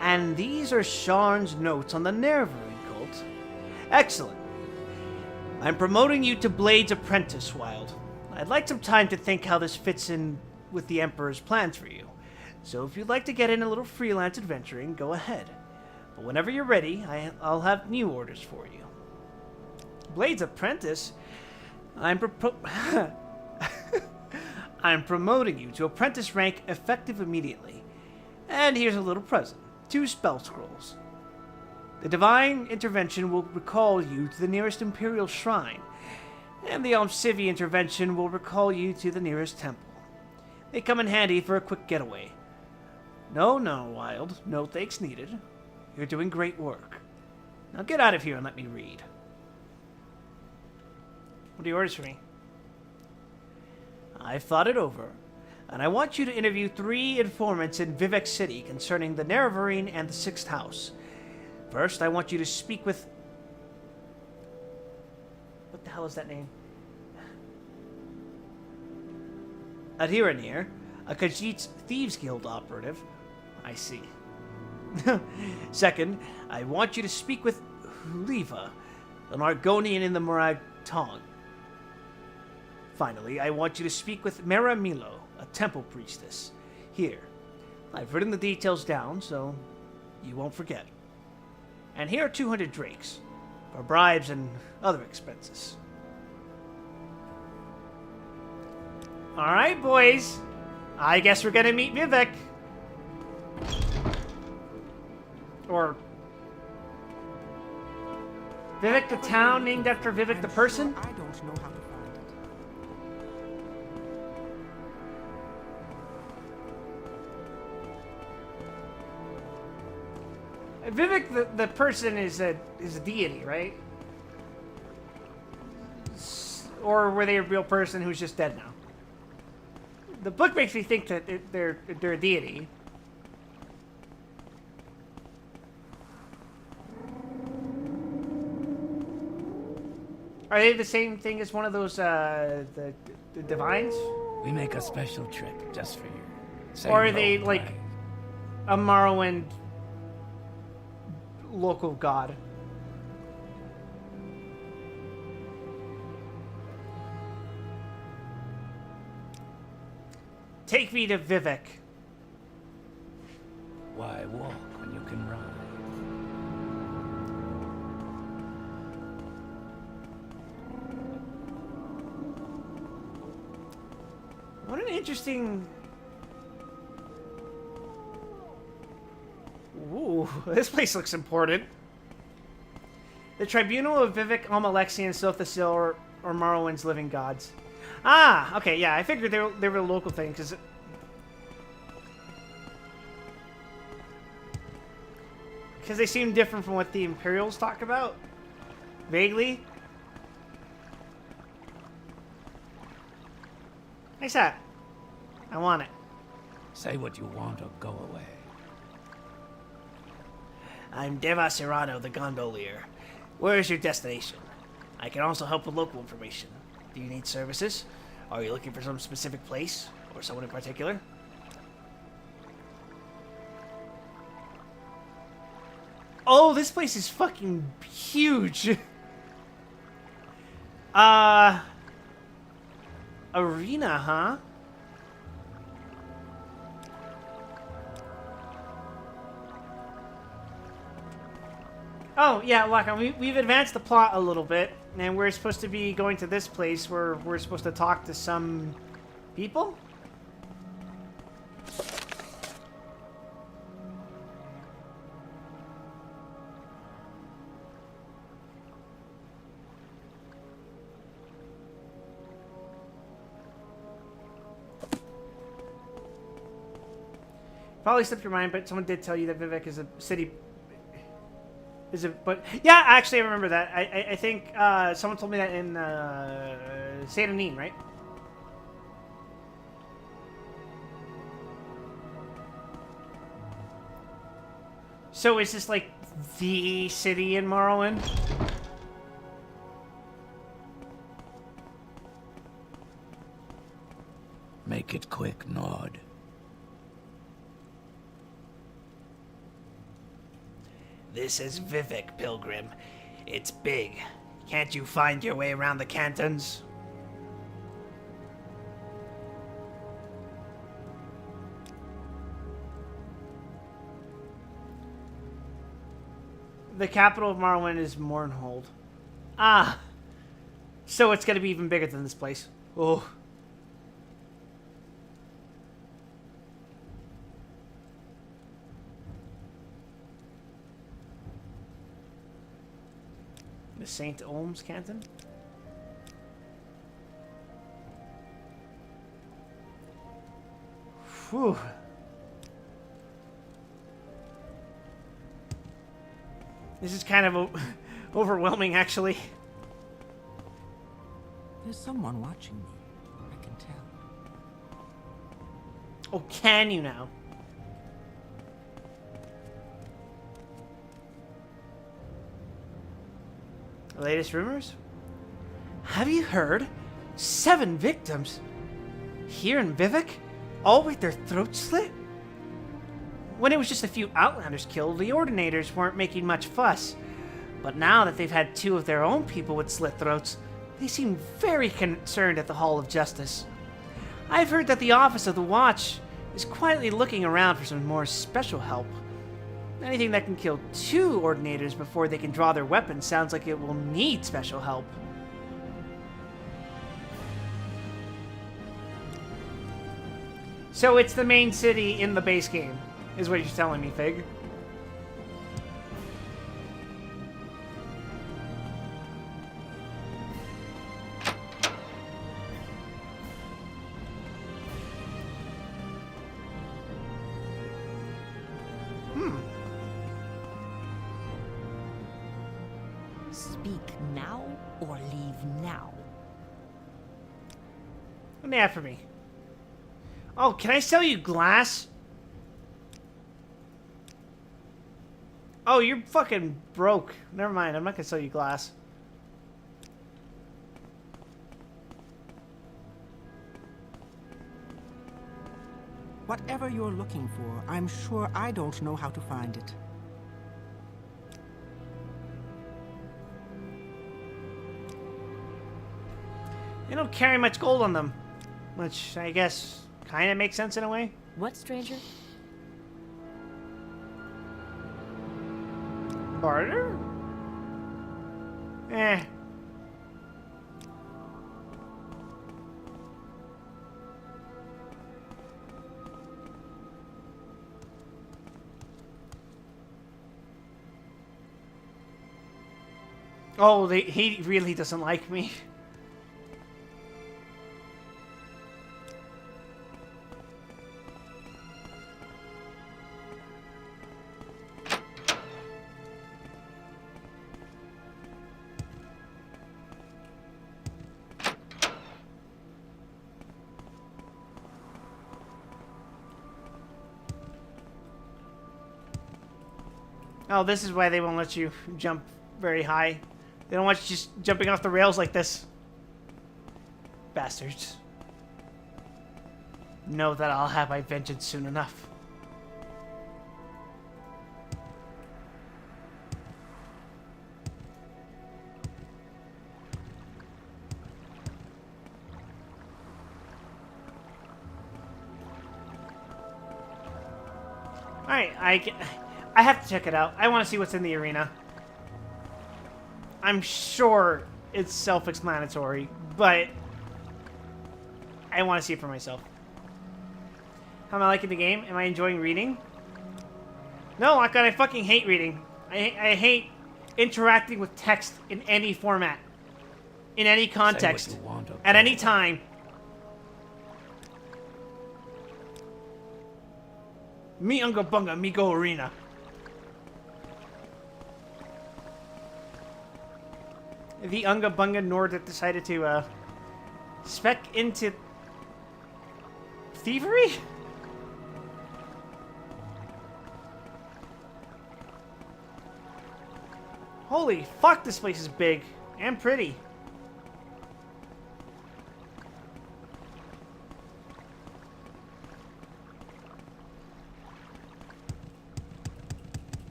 And these are Sharn's notes on the Nervarin cult. Excellent. I'm promoting you to Blade's apprentice, Wild. I'd like some time to think how this fits in with the Emperor's plans for you. So if you'd like to get in a little freelance adventuring, go ahead. But whenever you're ready, I'll have new orders for you. Blade's apprentice? I'm promoting you to apprentice rank effective immediately. And here's a little present. 2 spell scrolls. The divine intervention will recall you to the nearest imperial shrine, and the Almcivi intervention will recall you to the nearest temple. They come in handy for a quick getaway. No, Wild. No thanks needed. You're doing great work. Now get out of here and let me read. What are your orders for me? I've thought it over, and I want you to interview 3 informants in Vivek City concerning the Nervarin and the 6th House. First, I want you to speak with... What the hell is that name? Adhiranir, a Khajiit's Thieves Guild operative. I see. Second, I want you to speak with Huliva, an Argonian in the Morag Tong. Finally, I want you to speak with Mera Milo, a temple priestess. Here, I've written the details down so you won't forget. And here are 200 drakes for bribes and other expenses. Alright, boys. I guess we're gonna meet Vivek. Or... Vivek the town named after Vivek the person? I don't know how to find it. Vivek the person is a deity, right? Or were they a real person who's just dead now? The book makes me think that they're a deity. Are they the same thing as one of those the divines? We make a special trip just for you. Same Or are they road like ride. a Morrowind local god? Take me to Vivek. Why walk when you can ride? What an interesting... Ooh, this place looks important. The Tribunal of Vivek, Almalexi, and Sothasil are Morrowind's living gods. Ah, okay, yeah, I figured they were a local thing, because... Because they seem different from what the Imperials talk about. Vaguely. Nice hat. I want it. Say what you want or go away. I'm Deva Serrano, the gondolier. Where is your destination? I can also help with local information. Do you need services? Are you looking for some specific place? Or someone in particular? Oh, this place is fucking huge. Arena, huh? Oh, yeah, look, we've advanced the plot a little bit, and we're supposed to be going to this place where we're supposed to talk to some people? Probably slipped your mind, but someone did tell you that Vivek is a city... But yeah, actually, I remember that. I think someone told me that in Saint Anin, right? So is this like the city in Morrowind? Make it quick, Nord. This is Vivek, Pilgrim. It's big. Can't you find your way around the cantons? The capital of Morrowind is Mournhold. Ah! So it's gonna be even bigger than this place. Oh. The St. Olms Canton? Whew. This is kind of overwhelming, actually. There's someone watching me. I can tell. Oh, can you now? The latest rumors? Have you heard? 7 victims. Here in Vivek? All with their throats slit? When it was just a few Outlanders killed, the Ordinators weren't making much fuss. But now that they've had 2 of their own people with slit throats, they seem very concerned at the Hall of Justice. I've heard that the Office of the Watch is quietly looking around for some more special help. Anything that can kill 2 Ordinators before they can draw their weapons sounds like it will need special help. So it's the main city in the base game, is what you're telling me, Fig. Speak now or leave now. What do you have for me? Oh, can I sell you glass? Oh, you're fucking broke. Never mind, I'm not gonna sell you glass. Whatever you're looking for, I'm sure I don't know how to find it. They don't carry much gold on them. Which, I guess, kind of makes sense in a way. What, stranger? Barter? Eh. Oh, he really doesn't like me. Oh, this is why they won't let you jump very high. They don't want you just jumping off the rails like this. Bastards. Know that I'll have my vengeance soon enough. Alright, I have to check it out. I want to see what's in the arena. I'm sure it's self-explanatory, but I want to see it for myself. How am I liking the game? Am I enjoying reading? No, like I fucking hate reading. I hate interacting with text in any format, in any context, at any time. Me unga bunga, me go arena. The unga bunga Nord that decided to spec into thievery? Holy fuck, this place is big and pretty.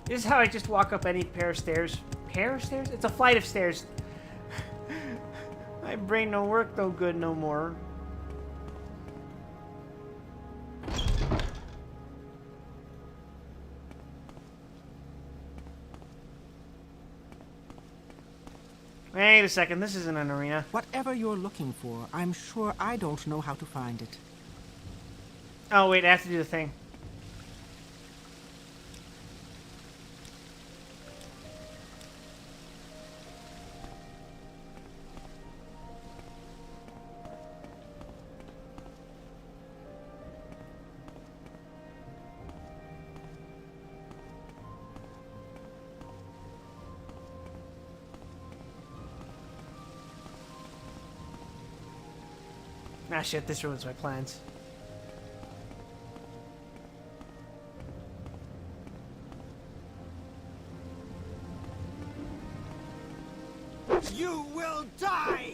This is how I just walk up any pair of stairs. Pair of stairs? It's a flight of stairs. My brain don't work no good no more. Wait a second, this isn't an arena. Whatever you're looking for, I'm sure I don't know how to find it. Oh wait, I have to do the thing. Ah shit, this ruins my plans. You will die!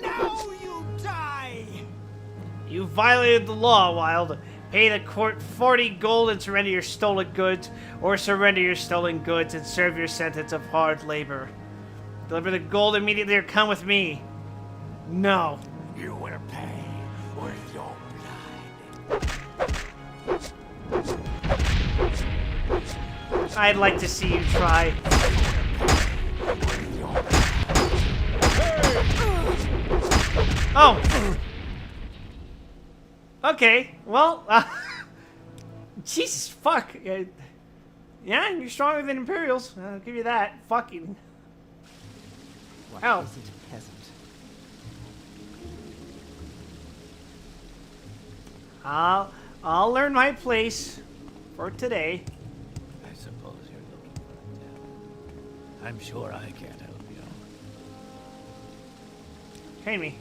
Now you die! You violated the law, Wild. Pay the court 40 gold and surrender your stolen goods, or surrender your stolen goods and serve your sentence of hard labor. Deliver the gold immediately or come with me. No. You will pay with your blood. I'd like to see you try. Oh. Okay. Well, Jesus fuck. Yeah, you're stronger than Imperials. I'll give you that. Fucking. What Ow. is it, peasant? I'll learn my place for today. I suppose you're looking for a tap. I'm sure I can't help you. Train me.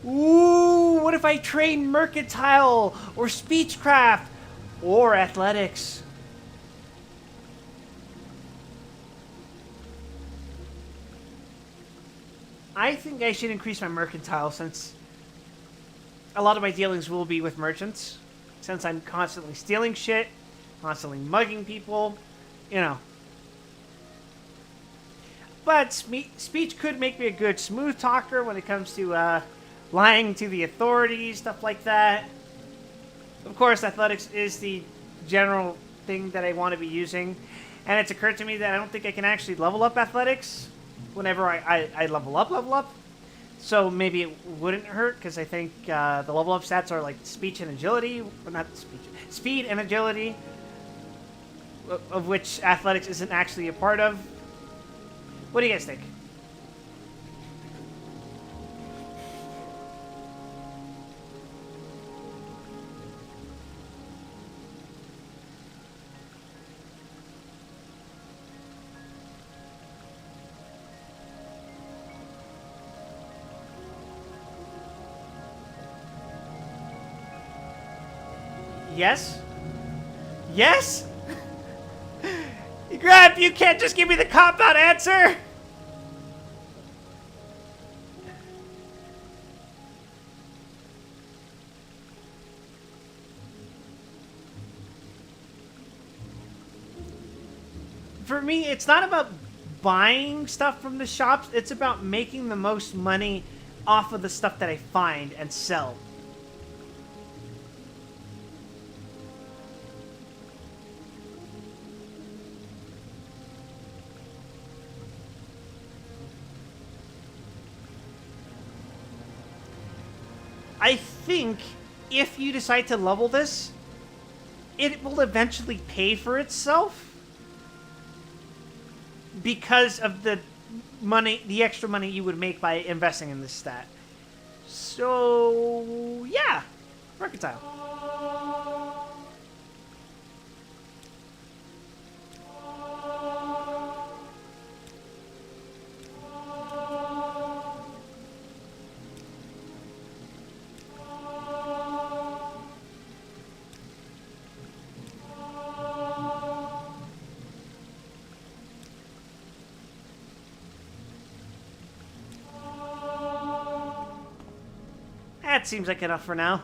Ooh, what if I train mercantile or speechcraft or athletics? I think I should increase my mercantile since a lot of my dealings will be with merchants. Since I'm constantly stealing shit, constantly mugging people, you know. But speech could make me a good smooth talker when it comes to lying to the authorities, stuff like that. Of course, athletics is the general thing that I want to be using. And it's occurred to me that I don't think I can actually level up athletics whenever I level up. So maybe it wouldn't hurt, because I think the level up stats are like speech and agility. Or not speech. Speed and agility, of which athletics isn't actually a part of. What do you guys think? Yes? Yes? Grab, you can't just give me the cop-out answer! For me, it's not about buying stuff from the shops, it's about making the most money off of the stuff that I find and sell. I think if you decide to level this, it will eventually pay for itself because of the money, the extra money you would make by investing in this stat. So, yeah, mercantile. that seems like enough for now.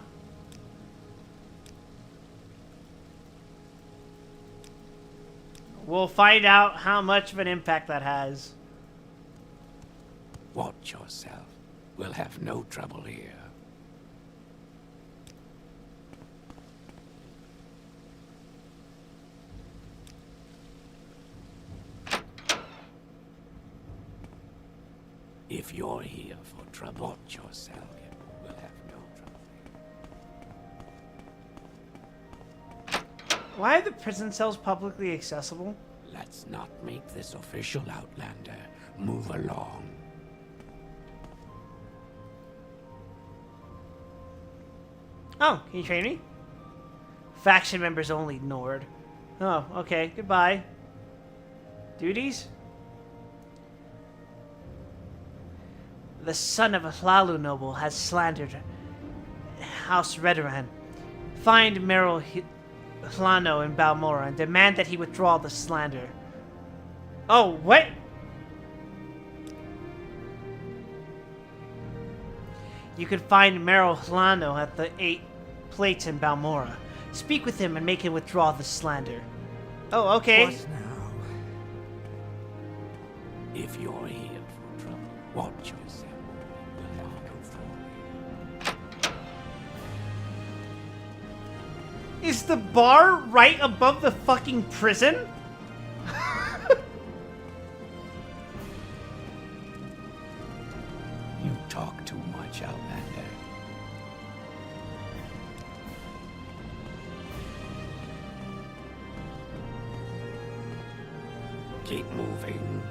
We'll find out how much of an impact that has. Watch yourself. We'll have no trouble here. If you're here for trouble, watch yourself. We'll have no trouble. Why are the prison cells publicly accessible? Let's not make this official, Outlander. Move along. Oh, can you train me? Faction members only, Nord. Oh, okay, goodbye. Duties? The son of a Hlalu noble has slandered House Redoran. Find Merrill Hlano in Balmora and demand that he withdraw the slander. Oh, what? You can find Merrill Hlano at the 8 plates in Balmora. Speak with him and make him withdraw the slander. Oh, okay. What now? If you're here for trouble, watch yourself. We'll have no trouble. Is the bar right above the fucking prison? You talk too much, Outlander. Keep moving.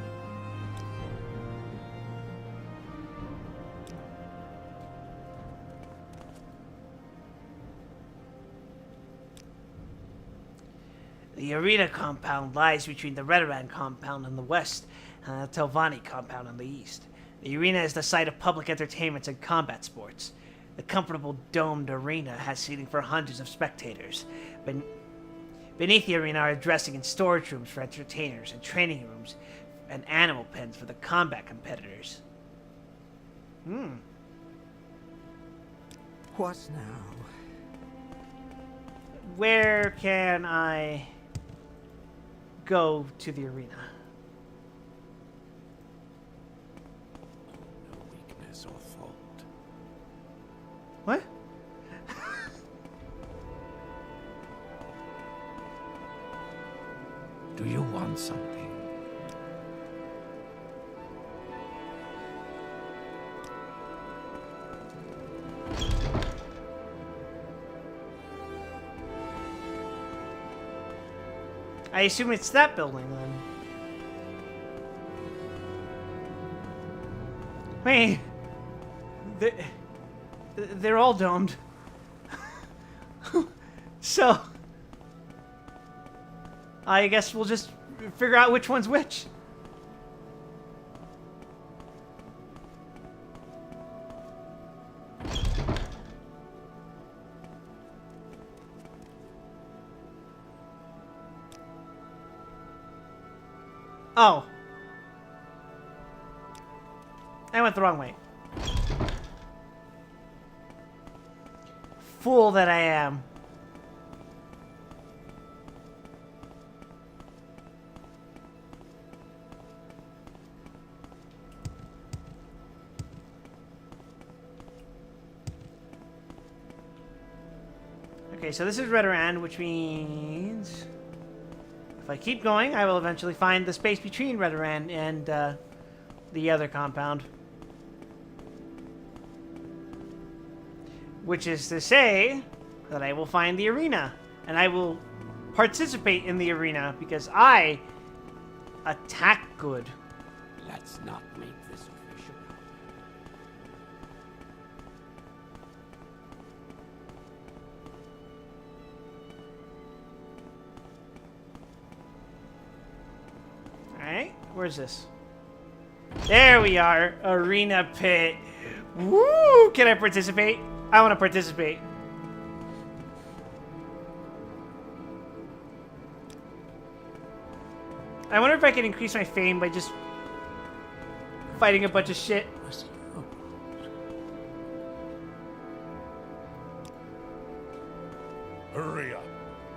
The arena compound lies between the Redoran compound on the west and the Telvanni compound on the east. The arena is the site of public entertainments and combat sports. The comfortable domed arena has seating for hundreds of spectators. Beneath the arena are dressing and storage rooms for entertainers and training rooms and animal pens for the combat competitors. What now? Where can I go to the arena? No weakness or fault. What? Do you want something? I assume it's that building then. Wait. They're all domed. So, I guess we'll just figure out which one's which. Oh. I went the wrong way. Fool that I am. Okay, so this is Redoran, which means if I keep going, I will eventually find the space between Redoran and the other compound. Which is to say that I will find the arena, and I will participate in the arena because I attack good. Let's not make this official. Alright, where's this? There we are, arena pit. Woo! Can I participate? I want to participate. I wonder if I can increase my fame by just fighting a bunch of shit. Hurry up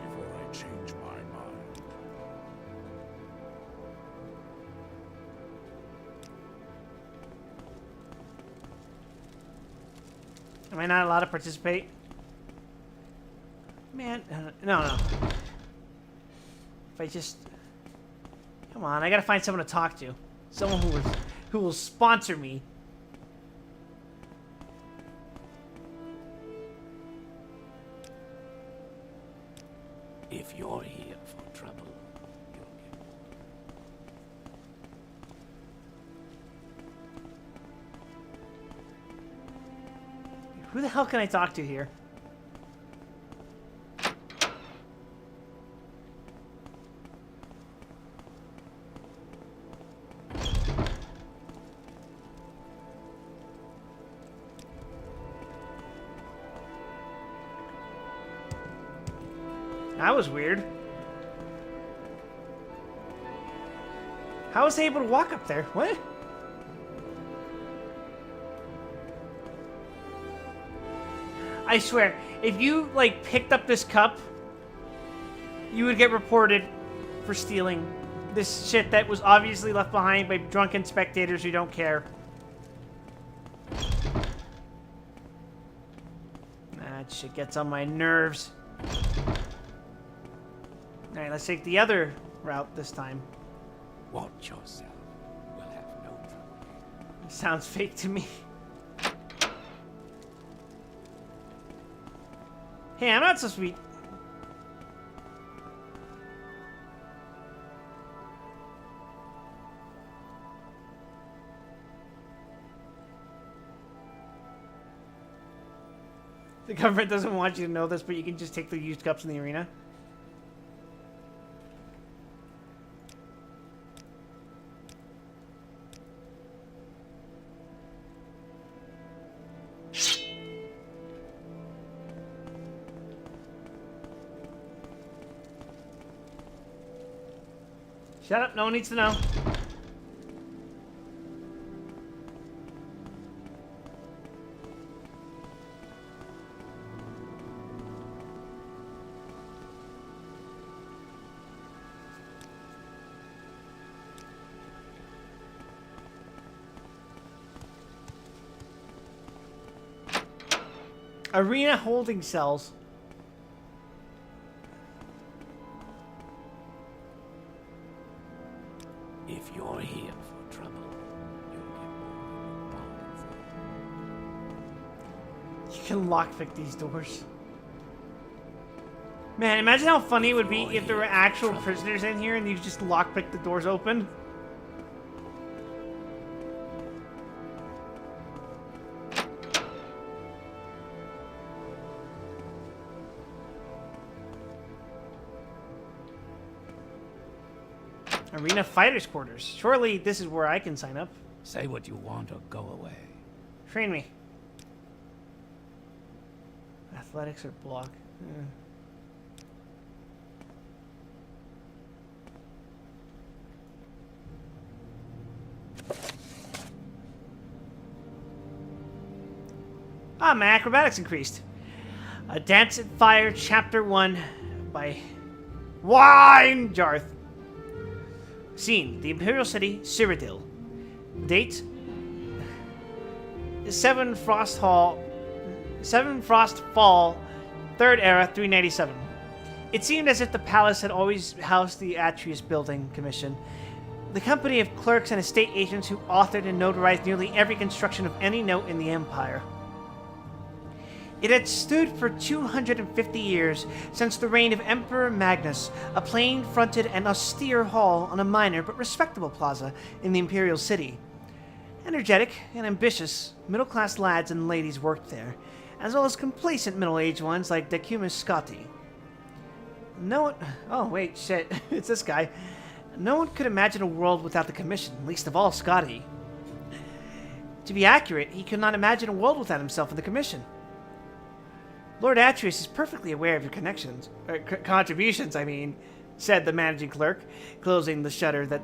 before I change my mind. Am I not allowed to participate? Man, no. If I just... Come on, I gotta find someone to talk to. Someone who will sponsor me. If you're here for trouble, you'll get Who the hell can I talk to here? That was weird. How was I able to walk up there? What? I swear, if you, like, picked up this cup, you would get reported for stealing this shit that was obviously left behind by drunken spectators who don't care. That shit gets on my nerves. Alright, let's take the other route this time. watch yourself. We'll have no trouble. Sounds fake to me. Hey, I'm not so sweet. The government doesn't want you to know this, but you can just take the used cups in the arena. Shut up, no one needs to know. Arena holding cells. If you're here for trouble, you'll get more than you bargained for. You can lockpick these doors. Man, imagine how funny it would be if there were actual prisoners in here and you just lockpick the doors open. Arena Fighters Quarters. Surely this is where I can sign up. Say what you want or go away. Train me. Athletics or block? Ah, my acrobatics increased. A Dance at Fire, Chapter 1 by Wine Jarth. Scene: the Imperial City, Cyrodiil. Date: 7 Frost Fall, 3rd Era, 397. It seemed as if the palace had always housed the Atreus Building Commission, the company of clerks and estate agents who authored and notarized nearly every construction of any note in the Empire. It had stood for 250 years, since the reign of Emperor Magnus, a plain-fronted and austere hall on a minor but respectable plaza in the Imperial City. Energetic and ambitious, middle-class lads and ladies worked there, as well as complacent middle-aged ones like Decumus Scotti. No one... Oh, wait, shit. It's this guy. No one could imagine a world without the Commission, least of all Scotti. To be accurate, he could not imagine a world without himself and the Commission. Lord Atreus is perfectly aware of your connections, or contributions, I mean, said the managing clerk, closing the shutter that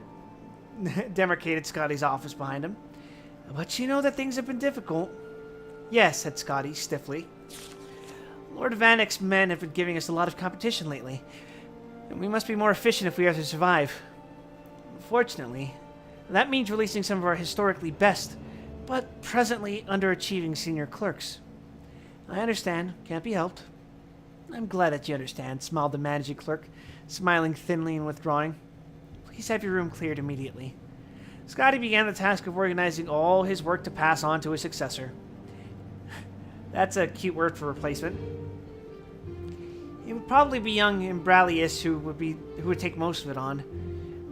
demarcated Scotty's office behind him. But you know that things have been difficult. Yes, said Scotty stiffly. Lord Vanek's men have been giving us a lot of competition lately, and we must be more efficient if we are to survive. Unfortunately, that means releasing some of our historically best, but presently underachieving senior clerks. I understand. Can't be helped. I'm glad that you understand, smiled the managing clerk, smiling thinly and withdrawing. Please have your room cleared immediately. Scotty began the task of organizing all his work to pass on to his successor. That's a cute word for replacement. It would probably be young Imbralius who would take most of it on,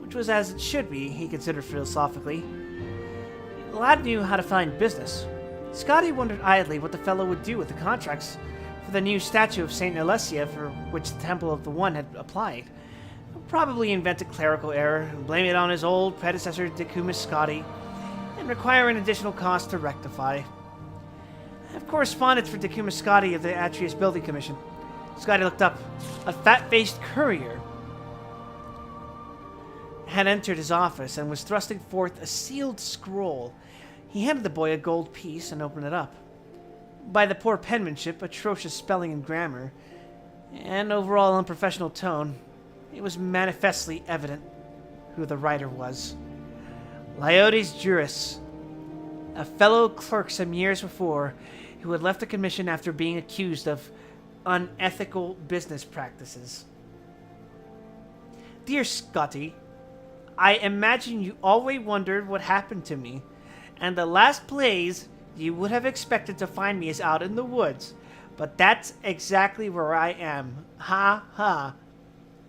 which was as it should be, he considered philosophically. The lad knew how to find business. Scotty wondered idly what the fellow would do with the contracts for the new statue of Saint Alessia for which the Temple of the One had applied. He'll probably invent a clerical error, blame it on his old predecessor Decumus Scotty, and require an additional cost to rectify. I have correspondence for Decumus Scotty of the Atreus Building Commission. Scotty looked up. A fat-faced courier had entered his office and was thrusting forth a sealed scroll. He handed the boy a gold piece and opened it up. By the poor penmanship, atrocious spelling and grammar, and overall unprofessional tone, it was manifestly evident who the writer was. Leodes Juris, a fellow clerk some years before, who had left the commission after being accused of unethical business practices. Dear Scotty, I imagine you always wondered what happened to me, and the last place you would have expected to find me is out in the woods, but that's exactly where I am. Ha ha.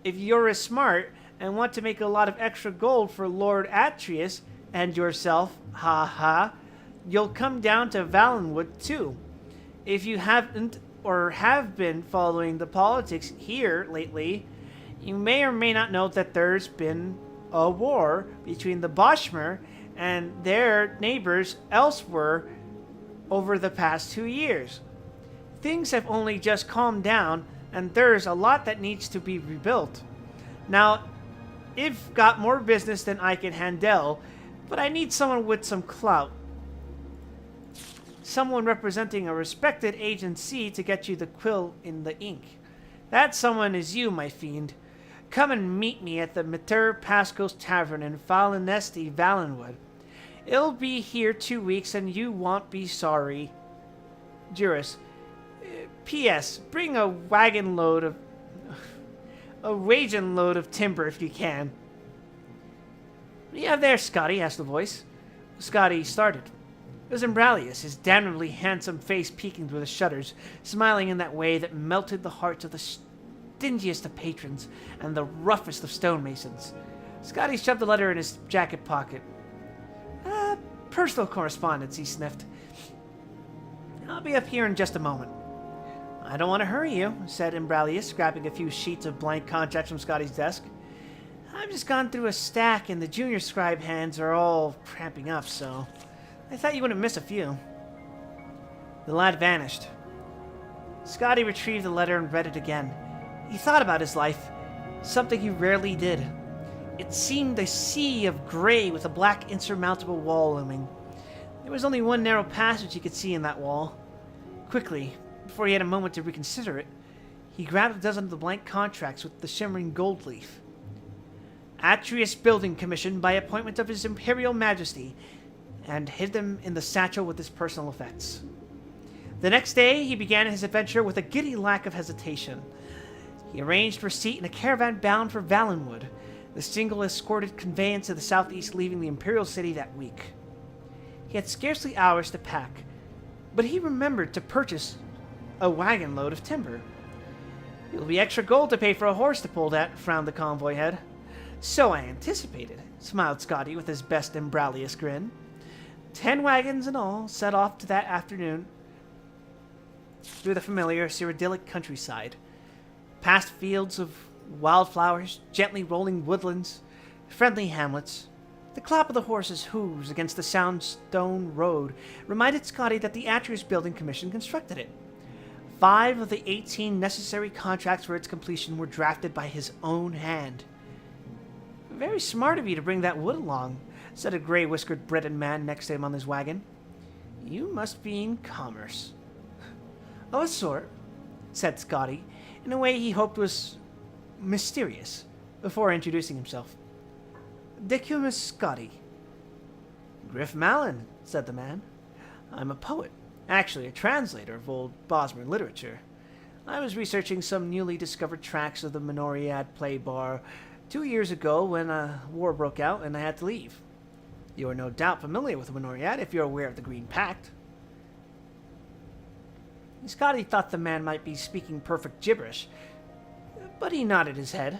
If you're as smart and want to make a lot of extra gold for Lord Atreus and yourself, ha ha, you'll come down to Valenwood too. If you haven't or have been following the politics here lately, you may or may not know that there's been a war between the Boschmer and their neighbors elsewhere over the past 2 years. Things have only just calmed down, and there's a lot that needs to be rebuilt. Now, I've got more business than I can handle, but I need someone with some clout. Someone representing a respected agency to get you the quill in the ink. That someone is you, my fiend. Come and meet me at the Mater Pascos Tavern in Falinesti, Valenwood. It'll be here 2 weeks and you won't be sorry. Juris. P.S. Bring a wagon load of timber if you can. What do you have there, Scotty? Asked the voice. Scotty started. It was Imbralius, his damnably handsome face peeking through the shutters, smiling in that way that melted the hearts of the stingiest of patrons and the roughest of stonemasons. Scotty shoved the letter in his jacket pocket. Personal correspondence, he sniffed. I'll be up here in just a moment. I don't want to hurry you, said Imbralius, grabbing a few sheets of blank contracts from Scotty's desk. I've just gone through a stack and the junior scribe hands are all cramping up, so I thought you wouldn't miss a few. The lad vanished. Scotty retrieved the letter and read it again. He thought about his life, something he rarely did. It seemed a sea of gray with a black insurmountable wall looming. There was only one narrow passage he could see in that wall. Quickly, before he had a moment to reconsider it, he grabbed a dozen of the blank contracts with the shimmering gold leaf. Atreus Building Commission by appointment of His Imperial Majesty, and hid them in the satchel with his personal effects. The next day, he began his adventure with a giddy lack of hesitation. He arranged for a seat in a caravan bound for Valenwood, the single escorted conveyance to the southeast leaving the Imperial City that week. He had scarcely hours to pack, but he remembered to purchase a wagon load of timber. It'll be extra gold to pay for a horse to pull that, frowned the convoy head. So I anticipated, smiled Scotty with his best Imbralius grin. 10 wagons in all set off to that afternoon through the familiar, idyllic countryside, past fields of wildflowers, gently rolling woodlands, friendly hamlets. The clap of the horses' hooves against the soundstone road reminded Scotty that the Atreus Building Commission constructed it. 5 of the 18 necessary contracts for its completion were drafted by his own hand. Very smart of you to bring that wood along, said a gray-whiskered Breton man next to him on his wagon. You must be in commerce. Of a sort. said Scotty, in a way he hoped was mysterious, before introducing himself. Decumus Scotty. Griff Malin, said the man. I'm a poet, actually a translator of old Bosmer literature. I was researching some newly discovered tracks of the Morrowind play bar 2 years ago when a war broke out and I had to leave. You are no doubt familiar with Morrowind if you're aware of the Green Pact. Scotty thought the man might be speaking perfect gibberish, but he nodded his head.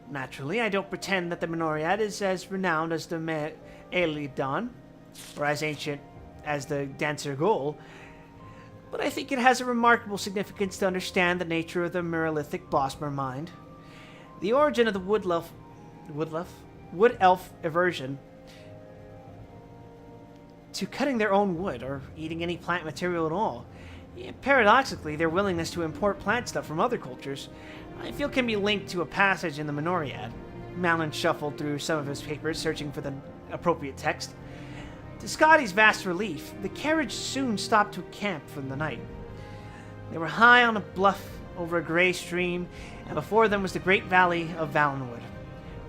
Naturally, I don't pretend that the Morrowind is as renowned as the Eilidon, or as ancient as the Dancer Ghoul, but I think it has a remarkable significance to understand the nature of the Merolithic Bosmer mind. The origin of the wood elf aversion to cutting their own wood or eating any plant material at all. Paradoxically, their willingness to import plant stuff from other cultures, I feel can be linked to a passage in the Morrowind. Malin shuffled through some of his papers, searching for the appropriate text. To Scotty's vast relief, the carriage soon stopped to camp for the night. They were high on a bluff over a gray stream, and before them was the great valley of Valenwood.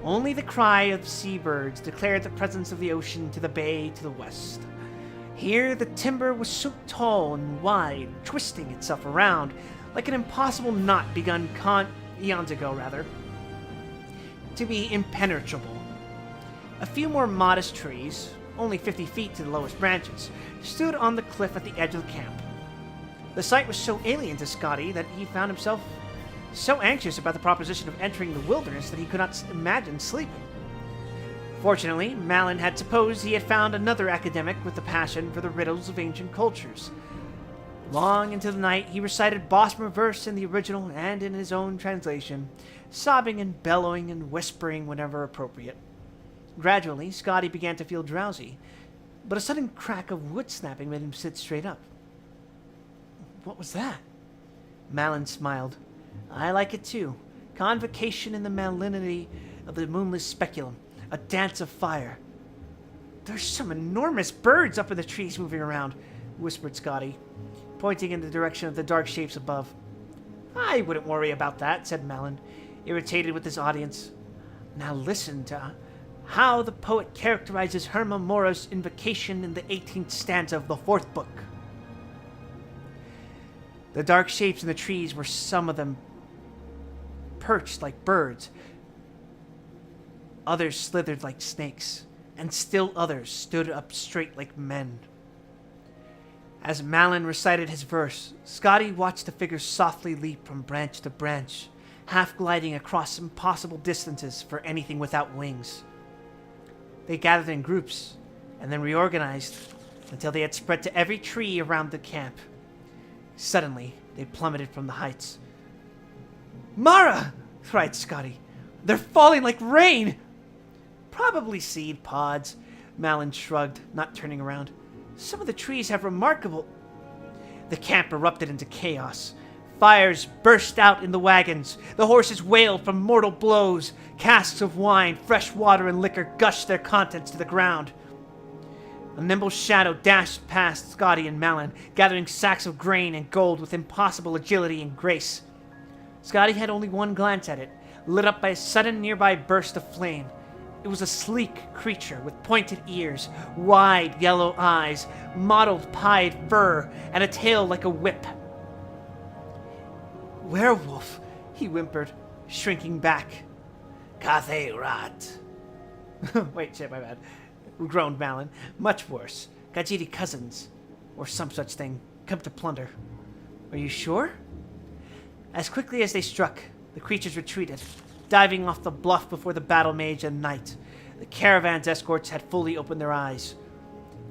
Only the cry of seabirds declared the presence of the ocean to the bay to the west. Here the timber was so tall and wide, twisting itself around like an impossible knot begun eons ago, to be impenetrable. A few more modest trees, only 50 feet to the lowest branches, stood on the cliff at the edge of the camp. The sight was so alien to Scotty that he found himself so anxious about the proposition of entering the wilderness that he could not imagine sleeping. Fortunately, Malin had supposed he had found another academic with a passion for the riddles of ancient cultures. Long into the night, he recited Bosmer verse in the original and in his own translation, sobbing and bellowing and whispering whenever appropriate. Gradually, Scotty began to feel drowsy, but a sudden crack of wood snapping made him sit straight up. What was that? Malin smiled. I like it too. Convocation in the malignity of the moonless speculum. A dance of fire. There's some enormous birds up in the trees moving around, whispered Scotty, pointing in the direction of the dark shapes above. I wouldn't worry about that, said Malin, irritated with his audience. Now listen to how the poet characterizes Herma Mora's invocation in the 18th stanza of the 4th book. The dark shapes in the trees were some of them perched like birds. Others slithered like snakes, and still others stood up straight like men. As Malin recited his verse, Scotty watched the figures softly leap from branch to branch, half gliding across impossible distances for anything without wings. They gathered in groups, and then reorganized until they had spread to every tree around the camp. Suddenly, they plummeted from the heights. Mara! Cried Scotty. They're falling like rain! Probably seed pods, Malin shrugged, not turning around. Some of the trees have remarkable... The camp erupted into chaos. Fires burst out in the wagons. The horses wailed from mortal blows. Casks of wine, fresh water, and liquor gushed their contents to the ground. A nimble shadow dashed past Scotty and Malin, gathering sacks of grain and gold with impossible agility and grace. Scotty had only one glance at it, lit up by a sudden nearby burst of flame. It was a sleek creature with pointed ears, wide yellow eyes, mottled pied fur, and a tail like a whip. Werewolf, he whimpered, shrinking back. Cathay rat. Wait, shit, my bad. Groaned Malin. Much worse. Gajiti cousins, or some such thing, come to plunder. Are you sure? As quickly as they struck, the creatures retreated, diving off the bluff before the battle mage and knight. The caravan's escorts had fully opened their eyes.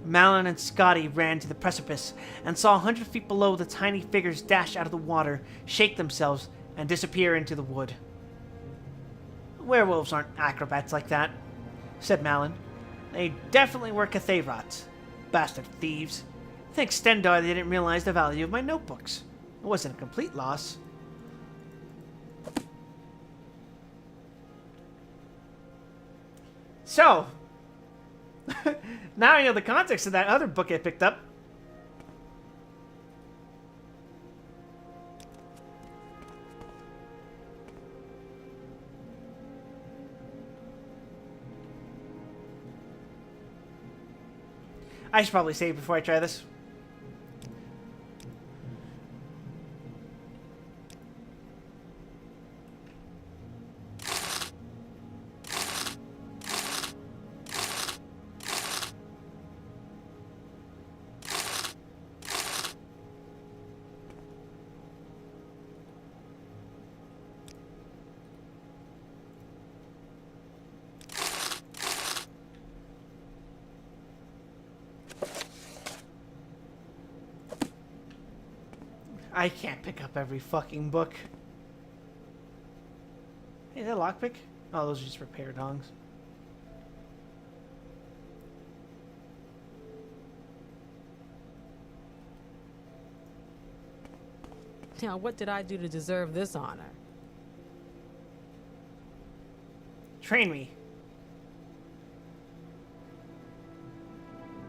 Malin and Scotty ran to the precipice and saw 100 feet below the tiny figures dash out of the water, shake themselves, and disappear into the wood. Werewolves aren't acrobats like that, said Malin. They definitely were Cathayrats. Bastard thieves. Thanks Stendar they didn't realize the value of my notebooks. It wasn't a complete loss. So, now I know the context of that other book I picked up. I should probably save before I try this. I can't pick up every fucking book. Hey, is that a lockpick? Oh, those are just repair dongs. Now, what did I do to deserve this honor? Train me.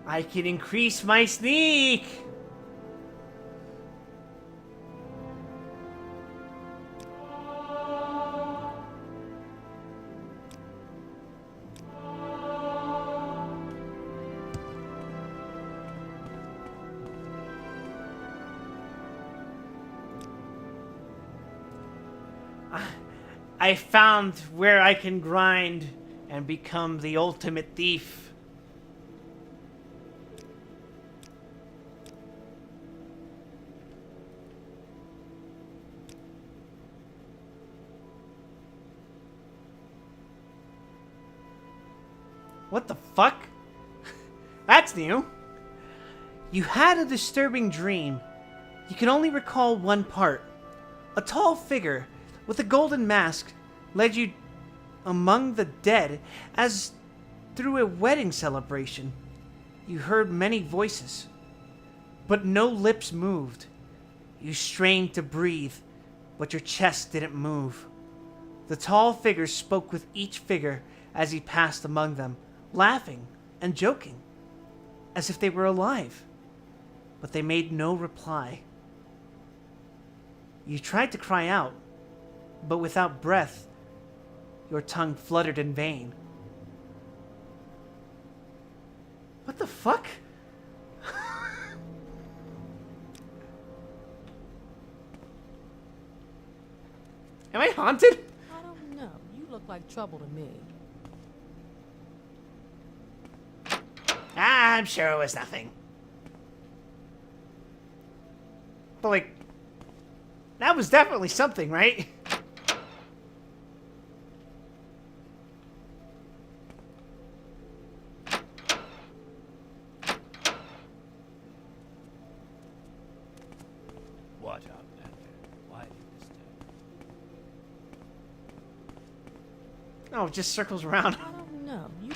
I can increase my sneak! I found where I can grind and become the ultimate thief. What the fuck? That's new. You had a disturbing dream. You can only recall one part. A tall figure with a golden mask led you among the dead as through a wedding celebration. You heard many voices, but no lips moved. You strained to breathe, but your chest didn't move. The tall figure spoke with each figure as he passed among them, laughing and joking, as if they were alive, but they made no reply. You tried to cry out, but without breath, your tongue fluttered in vain. What the fuck? Am I haunted? I don't know. You look like trouble to me. Ah, I'm sure it was nothing. But like, that was definitely something, right? What outlander? Why do you disturb? Oh, it just circles around. I don't know. You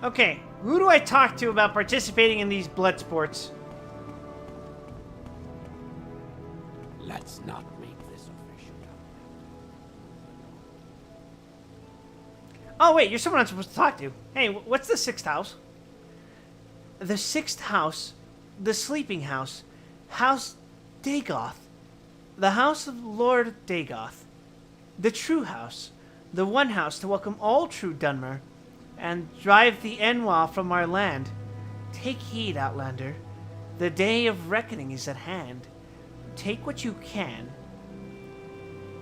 Okay, who do I talk to about participating in these blood sports? Let's not make this official. Oh, wait, you're someone I'm supposed to talk to. Hey, what's the sixth house? The sixth house, the sleeping house, House Dagoth, the house of Lord Dagoth, the true house, the one house to welcome all true Dunmer, and drive the Enwa from our land. Take heed, Outlander. The day of reckoning is at hand. Take what you can,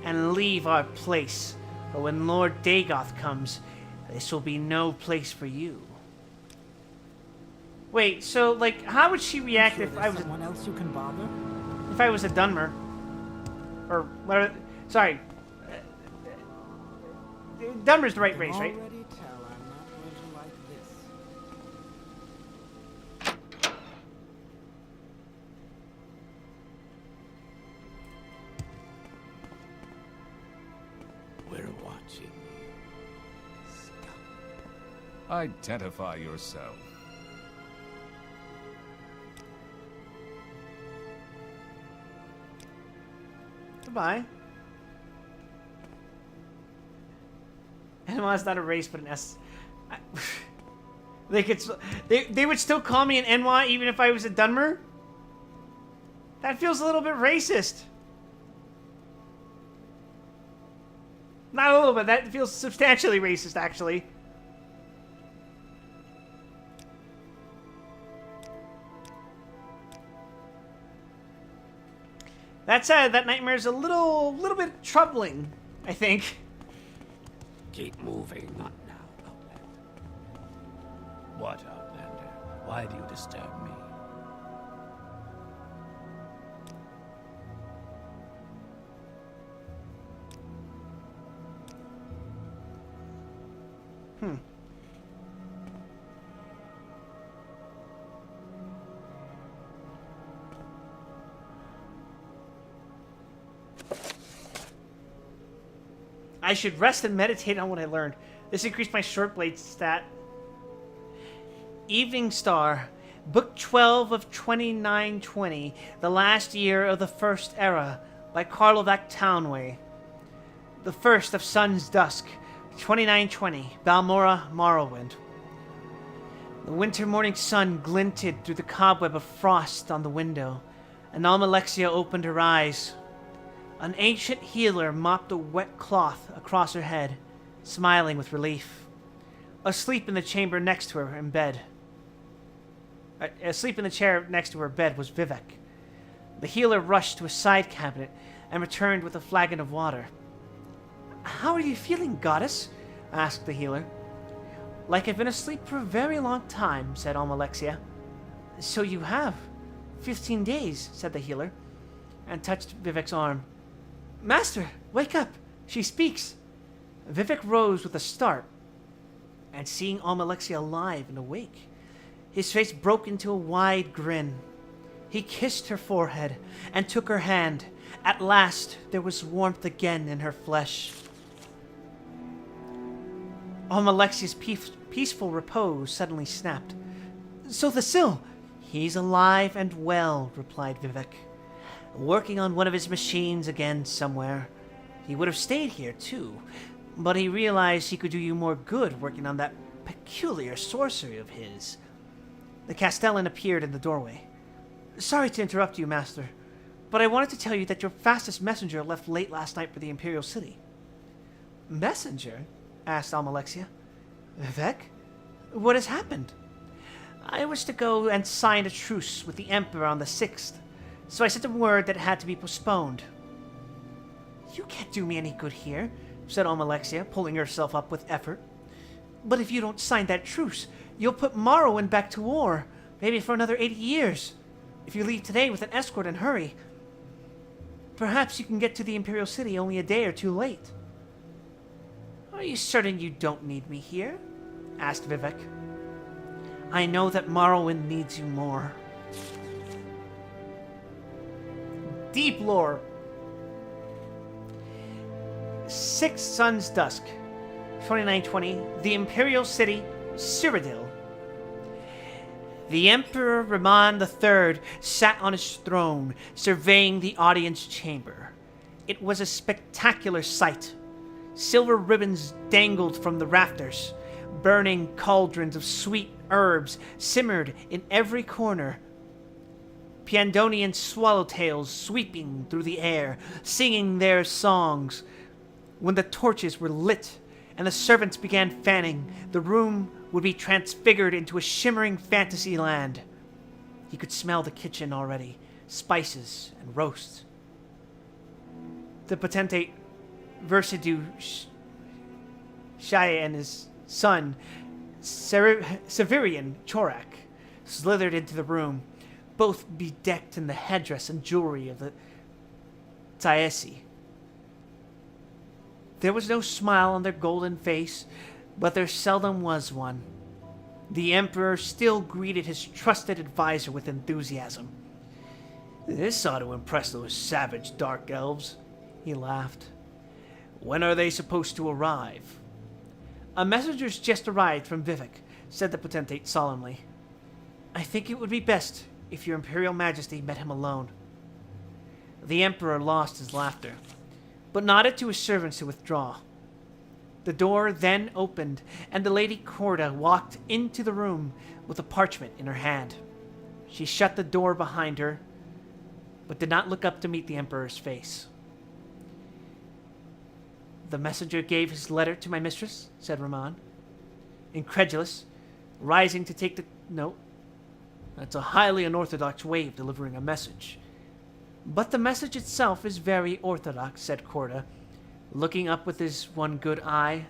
and leave our place, or when Lord Dagoth comes, this will be no place for you. Wait, so, like, how would she react Sure if there's I was someone else you can bother? if I was a Dunmer? Or, whatever, sorry. Dunmer's the right race, right? Already tell I'm not going to like this. We're watching you. Scum. Identify yourself. Goodbye. Enwa's not a race, but an S. They could. They would still call me an Enwa even if I was a Dunmer. That feels a little bit racist. Not a little bit. That feels substantially racist, actually. That said, that nightmare is a little bit troubling, I think. Keep moving. Not now, Outlander. What, Outlander? Why do you disturb me? I should rest and meditate on what I learned. This increased my short blade stat. Evening Star, Book 12 of 2920, The Last Year of the First Era, by Karlovac Townway. The First of Sun's Dusk, 2920, Balmora, Morrowind. The winter morning sun glinted through the cobweb of frost on the window, and Almalexia opened her eyes. An ancient healer mopped a wet cloth across her head, smiling with relief. Asleep in the chamber next to her in bed. Asleep in the chair next to her bed was Vivek. The healer rushed to a side cabinet and returned with a flagon of water. "How are you feeling, goddess?" asked the healer. "Like I've been asleep for a very long time," said Almalexia. "So you have. 15 days, said the healer, and touched Vivek's arm. "Master, wake up! She speaks!" Vivek rose with a start, and seeing Almalexia alive and awake, his face broke into a wide grin. He kissed her forehead and took her hand. At last, there was warmth again in her flesh. Almalexia's peaceful repose suddenly snapped. "So the Sill, he's alive and well," replied Vivek. "Working on one of his machines again somewhere. He would have stayed here, too, but he realized he could do you more good working on that peculiar sorcery of his." The Castellan appeared in the doorway. "Sorry to interrupt you, Master, but I wanted to tell you that your fastest messenger left late last night for the Imperial City." "Messenger?" asked Almalexia. "Vivek? What has happened?" "I was to go and sign a truce with the Emperor on the 6th. So I sent him word that it had to be postponed." "You can't do me any good here," said Almalexia, pulling herself up with effort. "But if you don't sign that truce, you'll put Morrowind back to war, maybe for another 80 years. If you leave today with an escort and hurry, perhaps you can get to the Imperial City only a day or two late." "Are you certain you don't need me here?" asked Vivek. "I know that Morrowind needs you more." Deep lore. 6 Sun's Dusk, 2920, the Imperial City, Cyrodiil. The Emperor Raman III sat on his throne, surveying the audience chamber. It was a spectacular sight. Silver ribbons dangled from the rafters. Burning cauldrons of sweet herbs simmered in every corner. Piandonian swallowtails sweeping through the air, singing their songs. When the torches were lit and the servants began fanning, the room would be transfigured into a shimmering fantasy land. He could smell the kitchen already, spices and roasts. The potentate Versidu Shai and his son, Severian Chorak, slithered into the room, both bedecked in the headdress and jewelry of the TES. There was no smile on their golden face, but there seldom was one. The Emperor still greeted his trusted advisor with enthusiasm. "This ought to impress those savage dark elves," he laughed. "When are they supposed to arrive?" "A messenger's just arrived from Vivek," said the potentate solemnly. "I think it would be best if your Imperial Majesty met him alone." The Emperor lost his laughter, but nodded to his servants to withdraw. The door then opened, and the Lady Corda walked into the room with a parchment in her hand. She shut the door behind her, but did not look up to meet the Emperor's face. "The messenger gave his letter to my mistress," said Raman, incredulous, rising to take the note. "That's a highly unorthodox way of delivering a message." But the message itself is very orthodox, said Corda, looking up with his one good eye.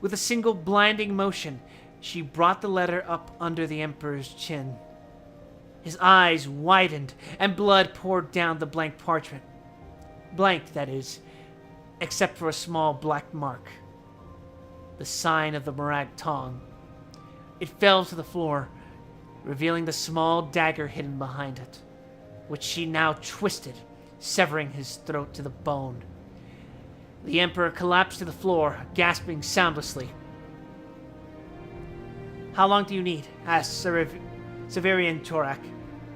With a single blinding motion, she brought the letter up under the Emperor's chin. His eyes widened, and blood poured down the blank parchment. Blank, that is, except for a small black mark. The sign of the Morag Tong. It fell to the floor, revealing the small dagger hidden behind it, which she now twisted, severing his throat to the bone. The Emperor collapsed to the floor, gasping soundlessly. "How long do you need?" asked Severian Torak.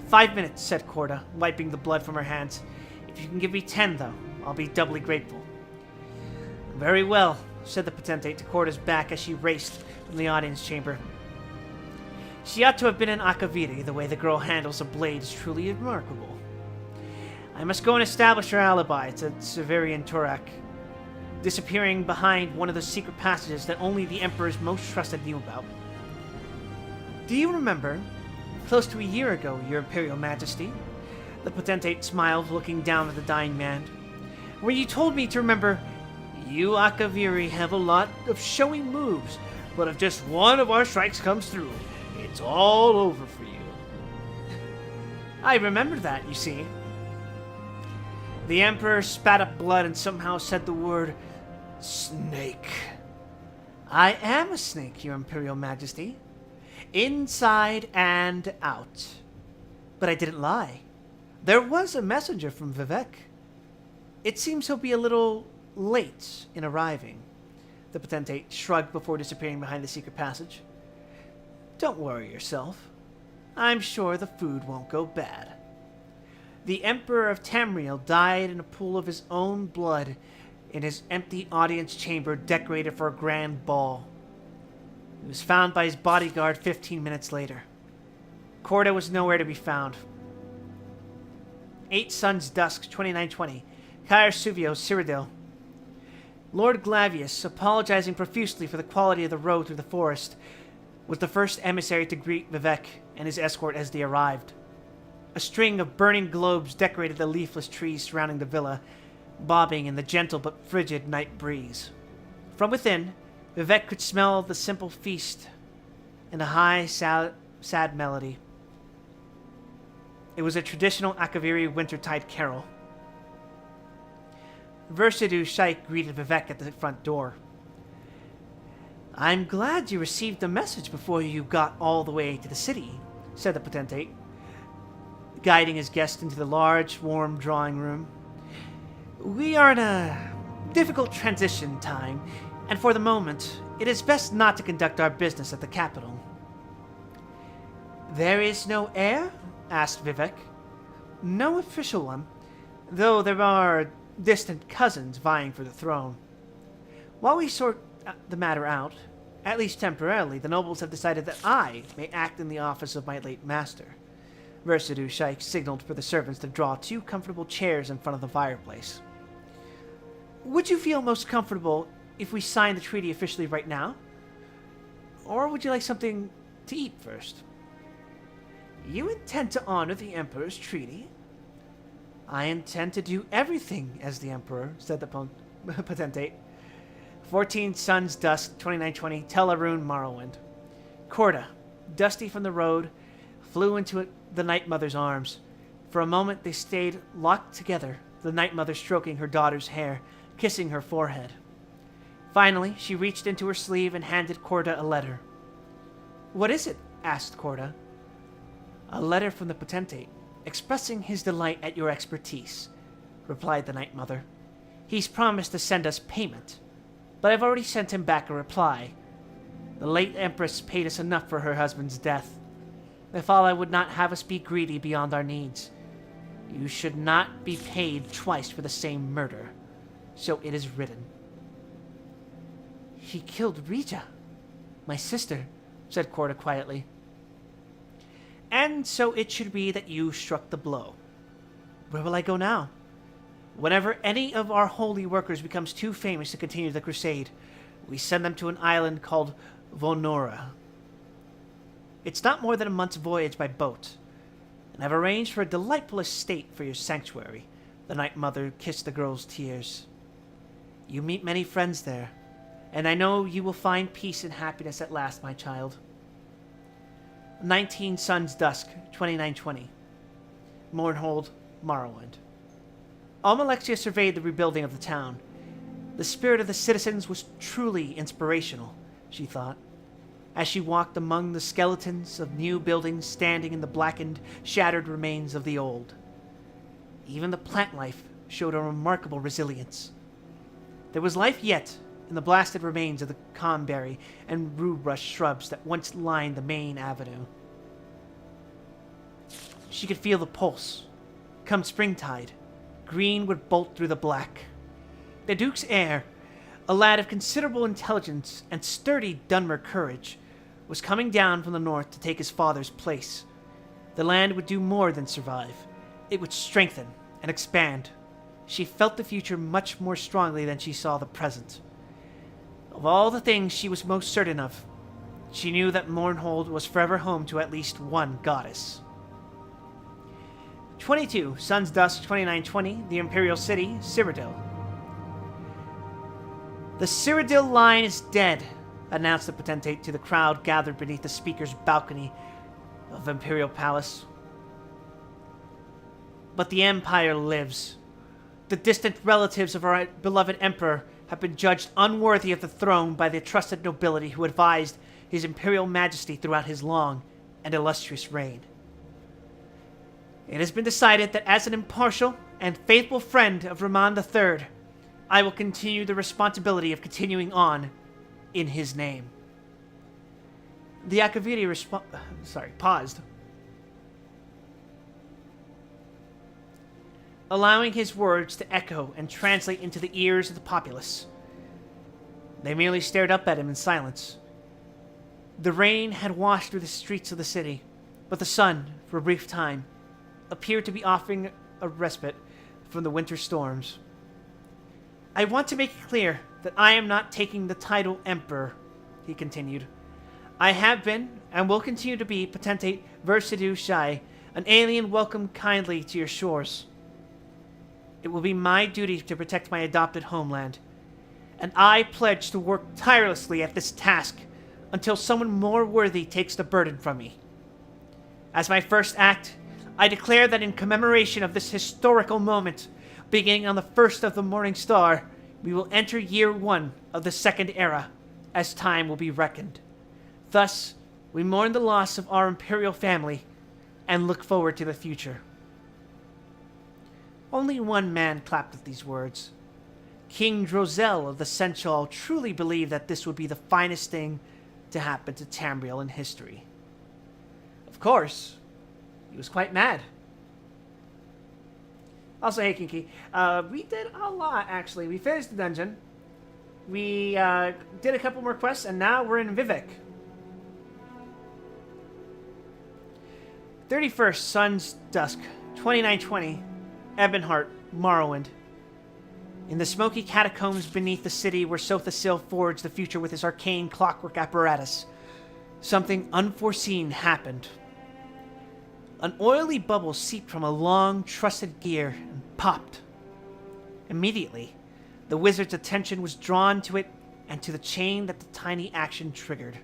5 minutes, said Corda, wiping the blood from her hands. "If you can give me 10, though, I'll be doubly grateful." "Very well," said the Potentate to Corda's back as she raced from the audience chamber. She ought to have been an Akaviri. The way the girl handles a blade is truly remarkable. "I must go and establish her alibi," said Severian Torak, disappearing behind one of the secret passages that only the Emperor's most trusted knew about. "Do you remember, close to a year ago, Your Imperial Majesty," the Potentate smiled, looking down at the dying man, "where you told me to remember, you Akaviri have a lot of showy moves, but if just one of our strikes comes through, it's all over for you." "I remember that, you see." The Emperor spat up blood and somehow said the word snake. "I am a snake, Your Imperial Majesty. Inside and out. But I didn't lie. There was a messenger from Vivek. It seems he'll be a little late in arriving." The Potentate shrugged before disappearing behind the secret passage. "Don't worry yourself. I'm sure the food won't go bad." The Emperor of Tamriel died in a pool of his own blood in his empty audience chamber decorated for a grand ball. He was found by his bodyguard 15 minutes later. Corda was nowhere to be found. 8 Suns Dusk, 2920. Caer Suvio, Cyrodiil. Lord Glavius, apologizing profusely for the quality of the road through the forest, was the first emissary to greet Vivek and his escort as they arrived. A string of burning globes decorated the leafless trees surrounding the villa, bobbing in the gentle but frigid night breeze. From within, Vivek could smell the simple feast and a high, sad melody. It was a traditional Akaviri wintertide carol. Versidu Shaik greeted Vivek at the front door. "I'm glad you received the message before you got all the way to the city," said the Potentate, guiding his guest into the large, warm drawing room. "We are in a difficult transition time, and for the moment, it is best not to conduct our business at the capital." "There is no heir?" asked Vivek. "No official one, though there are distant cousins vying for the throne. While we sort the matter out, at least temporarily, the nobles have decided that I may act in the office of my late master." Versidu Shaik signaled for the servants to draw 2 comfortable chairs in front of the fireplace. "Would you feel most comfortable if we sign the treaty officially right now? Or would you like something to eat first?" "You intend to honor the Emperor's treaty?" "I intend to do everything as the Emperor," said the Potentate. 14 Suns Dusk, 2920, Tel Arun, Morrowind. Corda, dusty from the road, flew into the Night Mother's arms. For a moment they stayed locked together, the Night Mother stroking her daughter's hair, kissing her forehead. Finally, she reached into her sleeve and handed Corda a letter. "What is it?" asked Corda. "A letter from the Potentate, expressing his delight at your expertise," replied the Night Mother. "He's promised to send us payment, but I've already sent him back a reply. The late Empress paid us enough for her husband's death. Mephala would not have us be greedy beyond our needs. You should not be paid twice for the same murder. So it is written." "He killed Rija, my sister," said Corda quietly. "And so it should be that you struck the blow. Where will I go now? Whenever any of our holy workers becomes too famous to continue the crusade, we send them to an island called Vonora. It's not more than a month's voyage by boat. and I've arranged for a delightful estate for your sanctuary. The Night Mother kissed the girl's tears. You meet many friends there, and I know you will find peace and happiness at last, my child. 19 Suns Dusk, 2920. Mornhold, Morrowind. Almalexia surveyed the rebuilding of the town. The spirit of the citizens was truly inspirational, she thought, as she walked among the skeletons of new buildings standing in the blackened, shattered remains of the old. Even the plant life showed a remarkable resilience. There was life yet in the blasted remains of the comberry and rue-brush shrubs that once lined the main avenue. She could feel the pulse. Come springtide, green would bolt through the black. The Duke's heir, a lad of considerable intelligence and sturdy Dunmer courage, was coming down from the north to take his father's place. The land would do more than survive. It would strengthen and expand. She felt the future much more strongly than she saw the present. Of all the things she was most certain of, she knew that Mournhold was forever home to at least one goddess. 22 Suns Dusk 2920, the Imperial City, Cyrodiil. The Cyrodiil line is dead, announced the potentate to the crowd gathered beneath the speaker's balcony of Imperial Palace. But the Empire lives. The distant relatives of our beloved Emperor have been judged unworthy of the throne by the trusted nobility who advised His Imperial Majesty throughout his long and illustrious reign. It has been decided that as an impartial and faithful friend of Raman III, I will continue the responsibility of continuing on in his name. The Akaviri paused, allowing his words to echo and translate into the ears of the populace. They merely stared up at him in silence. The rain had washed through the streets of the city, but the sun, for a brief time, appeared to be offering a respite from the winter storms. I want to make it clear that I am not taking the title Emperor, he continued. I have been, and will continue to be, Potentate Versidu Shai, an alien welcomed kindly to your shores. It will be my duty to protect my adopted homeland, and I pledge to work tirelessly at this task until someone more worthy takes the burden from me. As my first act, I declare that in commemoration of this historical moment, beginning on the 1st of the morning star, we will enter year 1 of the Second Era, as time will be reckoned. Thus, we mourn the loss of our imperial family and look forward to the future. Only one man clapped at these words. King Drozel of the Senchal truly believed that this would be the finest thing to happen to Tamriel in history. Of course, he was quite mad. Also, hey Kinky, we did a lot actually. We finished the dungeon. We did a couple more quests, and now we're in Vivek. 31st Suns Dusk, 2920, Ebonheart, Morrowind. In the smoky catacombs beneath the city where Sothasil forged the future with his arcane clockwork apparatus, something unforeseen happened. An oily bubble seeped from a long, trusted gear and popped. Immediately, the wizard's attention was drawn to it and to the chain that the tiny action triggered.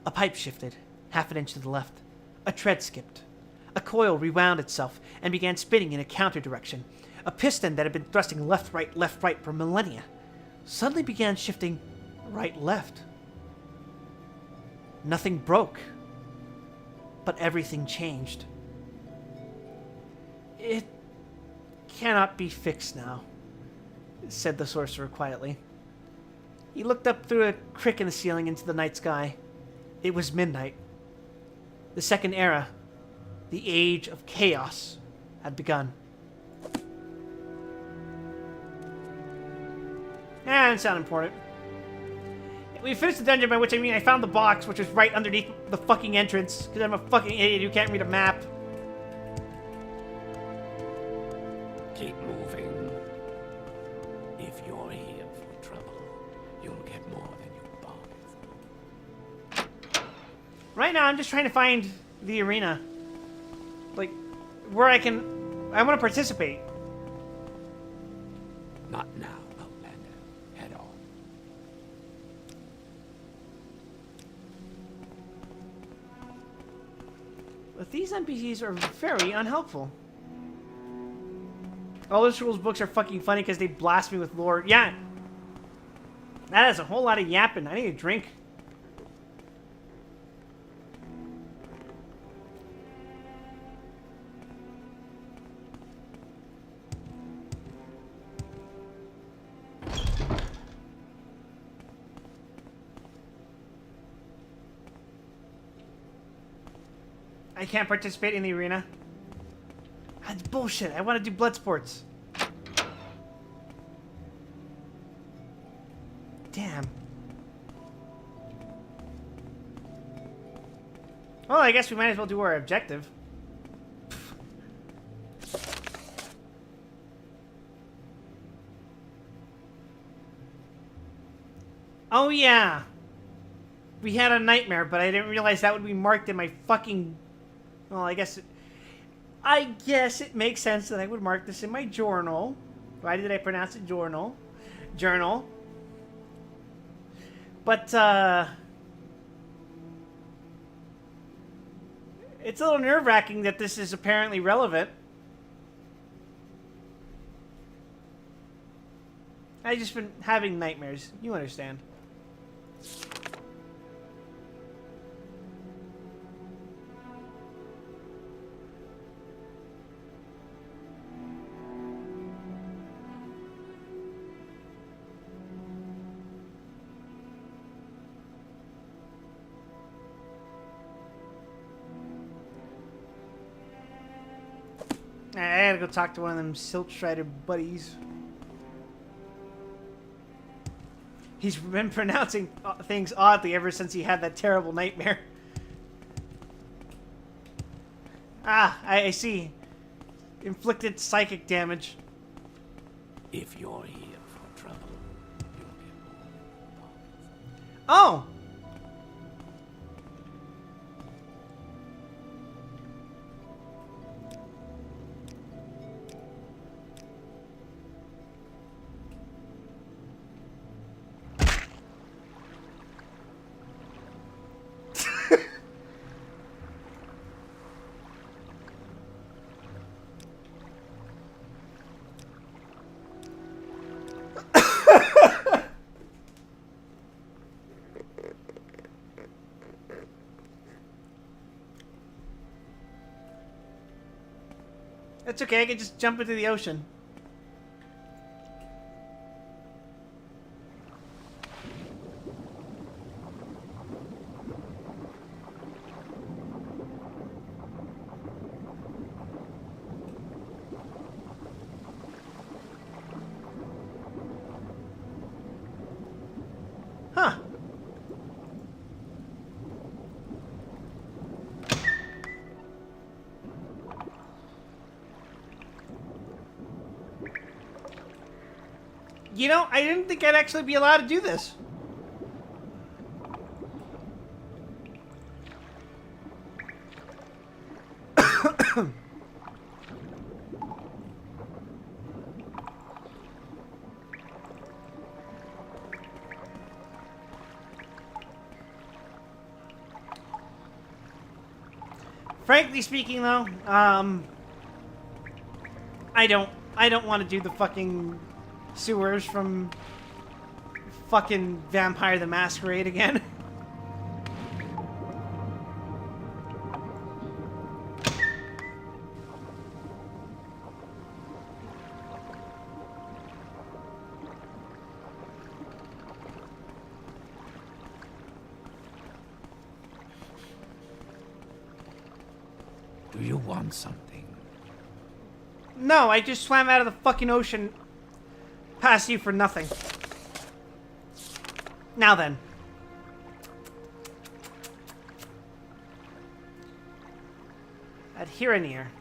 A pipe shifted, half an inch to the left. A tread skipped. A coil rewound itself and began spinning in a counter direction. A piston that had been thrusting left, right for millennia suddenly began shifting right, left. Nothing broke, but everything changed. It cannot be fixed now, said the sorcerer quietly. He looked up through a crick in the ceiling into the night sky. It was midnight. The Second Era, the Age of Chaos, had begun. It's not important. We finished the dungeon, by which I mean I found the box, which was right underneath the fucking entrance, because I'm a fucking idiot who can't read a map. Keep moving. If you're here for trouble, you'll get more than you bargained for. Right now, I'm just trying to find the arena. Like, where I want to participate. Not now, Outlander. Head on. But these NPCs are very unhelpful. Elder Scrolls books are fucking funny because they blast me with lore. Yeah. That is a whole lot of yapping. I need a drink. I can't participate in the arena. That's bullshit. I want to do blood sports. Damn. Well, I guess we might as well do our objective. Oh yeah. We had a nightmare, but I didn't realize that would be marked in my fucking... Well, I guess it makes sense that I would mark this in my journal. Why did I pronounce it journal? Journal. But, it's a little nerve-wracking that this is apparently relevant. I've just been having nightmares. You understand. I gotta go talk to one of them Silk Strider buddies. He's been pronouncing things oddly ever since he had that terrible nightmare. Ah, I see. Inflicted psychic damage. If you're here for trouble, you'll get more. Oh! That's okay, I can just jump into the ocean. Huh. You know, I didn't think I'd actually be allowed to do this. Frankly speaking, though, I don't want to do the fucking sewers from fucking Vampire the Masquerade again. Do you want something? No, I just swam out of the fucking ocean past you for nothing. Now then. Adhere near.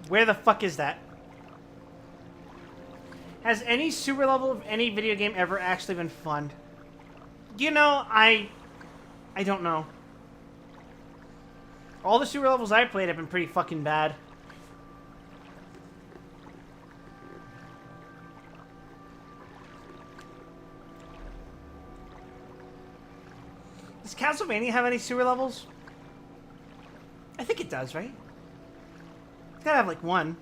Where the fuck is that? Has any sewer level of any video game ever actually been fun? You know, I don't know. All the sewer levels I played have been pretty fucking bad. Does Castlevania have any sewer levels? I think it does, right? It's gotta have like one.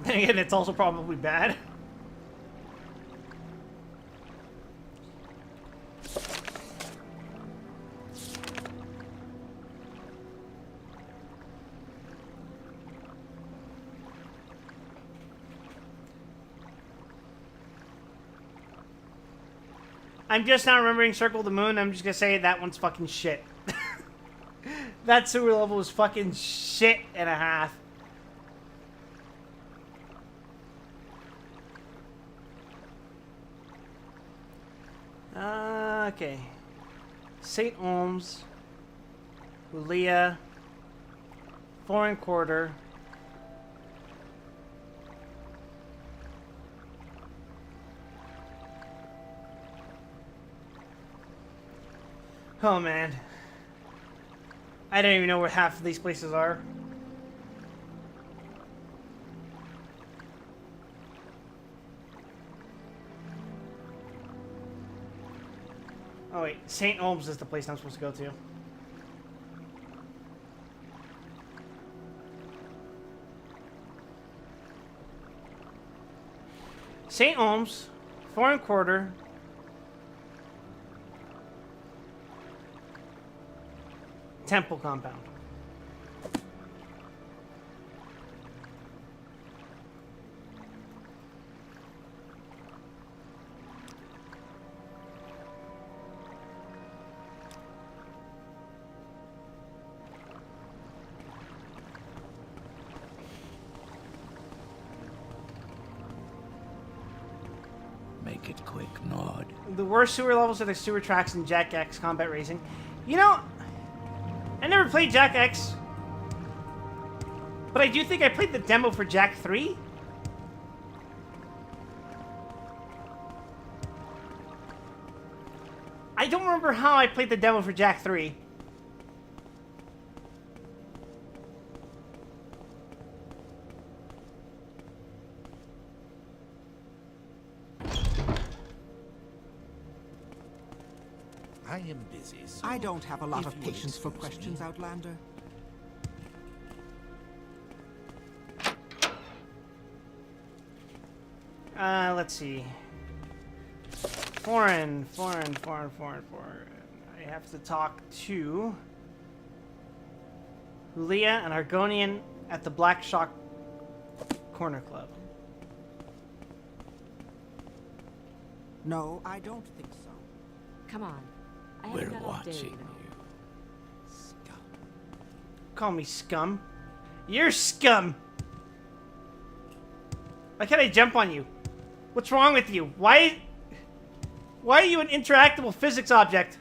Then again, it's also probably bad. I'm just now remembering Circle the Moon. I'm just gonna say that one's fucking shit. That sewer level was fucking shit and a half. Okay. St. Olms, Leah, Foreign Quarter. Oh man. I don't even know where half of these places are. Oh wait, St. Olms is the place I'm supposed to go to. St. Olms, Foreign Quarter, Temple Compound. Make it quick, Nod. The worst sewer levels are the sewer tracks in Jack X Combat Racing. You know, I never played Jack X, but I do think I played the demo for Jack 3. I don't remember how I played the demo for Jack 3. I am busy, so I don't have a lot if of you will patience for excuse questions, me. Outlander. Let's see. Foreign. I have to talk to Leah and Argonian at the Black Shock Corner Club. No, I don't think so. Come on. I We're haven't got all day, watching you know. you. Scum. Call me scum. You're scum! Why can't I jump on you? What's wrong with you? Why are you an interactable physics object?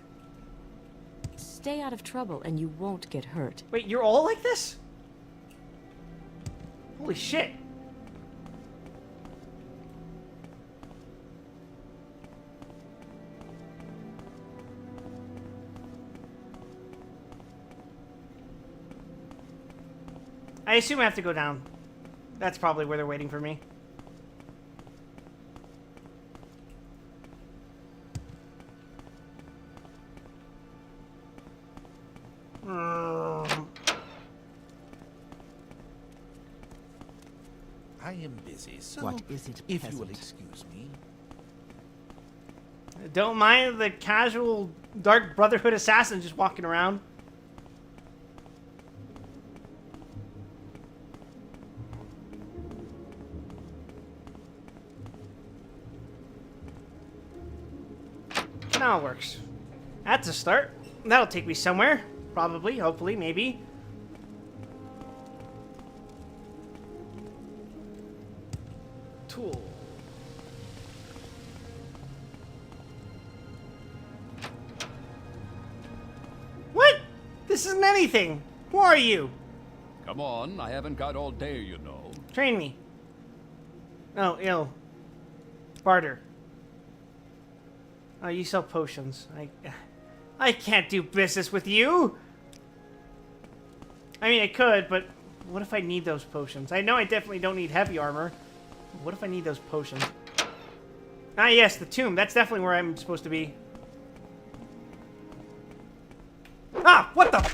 Stay out of trouble and you won't get hurt. Wait, you're all like this? Holy shit. I assume I have to go down. That's probably where they're waiting for me. I am busy, so What is it, if you will peasant? excuse me. Don't mind the casual Dark Brotherhood assassin just walking around. Now it works. That's a start. That'll take me somewhere. Probably, hopefully, maybe. Tool. What? This isn't anything. Who are you? Come on, I haven't got all day, you know. Train me. Oh, ill. Barter. Oh, you sell potions. I can't do business with you! I mean, I could, but what if I need those potions? I know I definitely don't need heavy armor. What if I need those potions? Ah, yes, the tomb. That's definitely where I'm supposed to be. Ah, what the?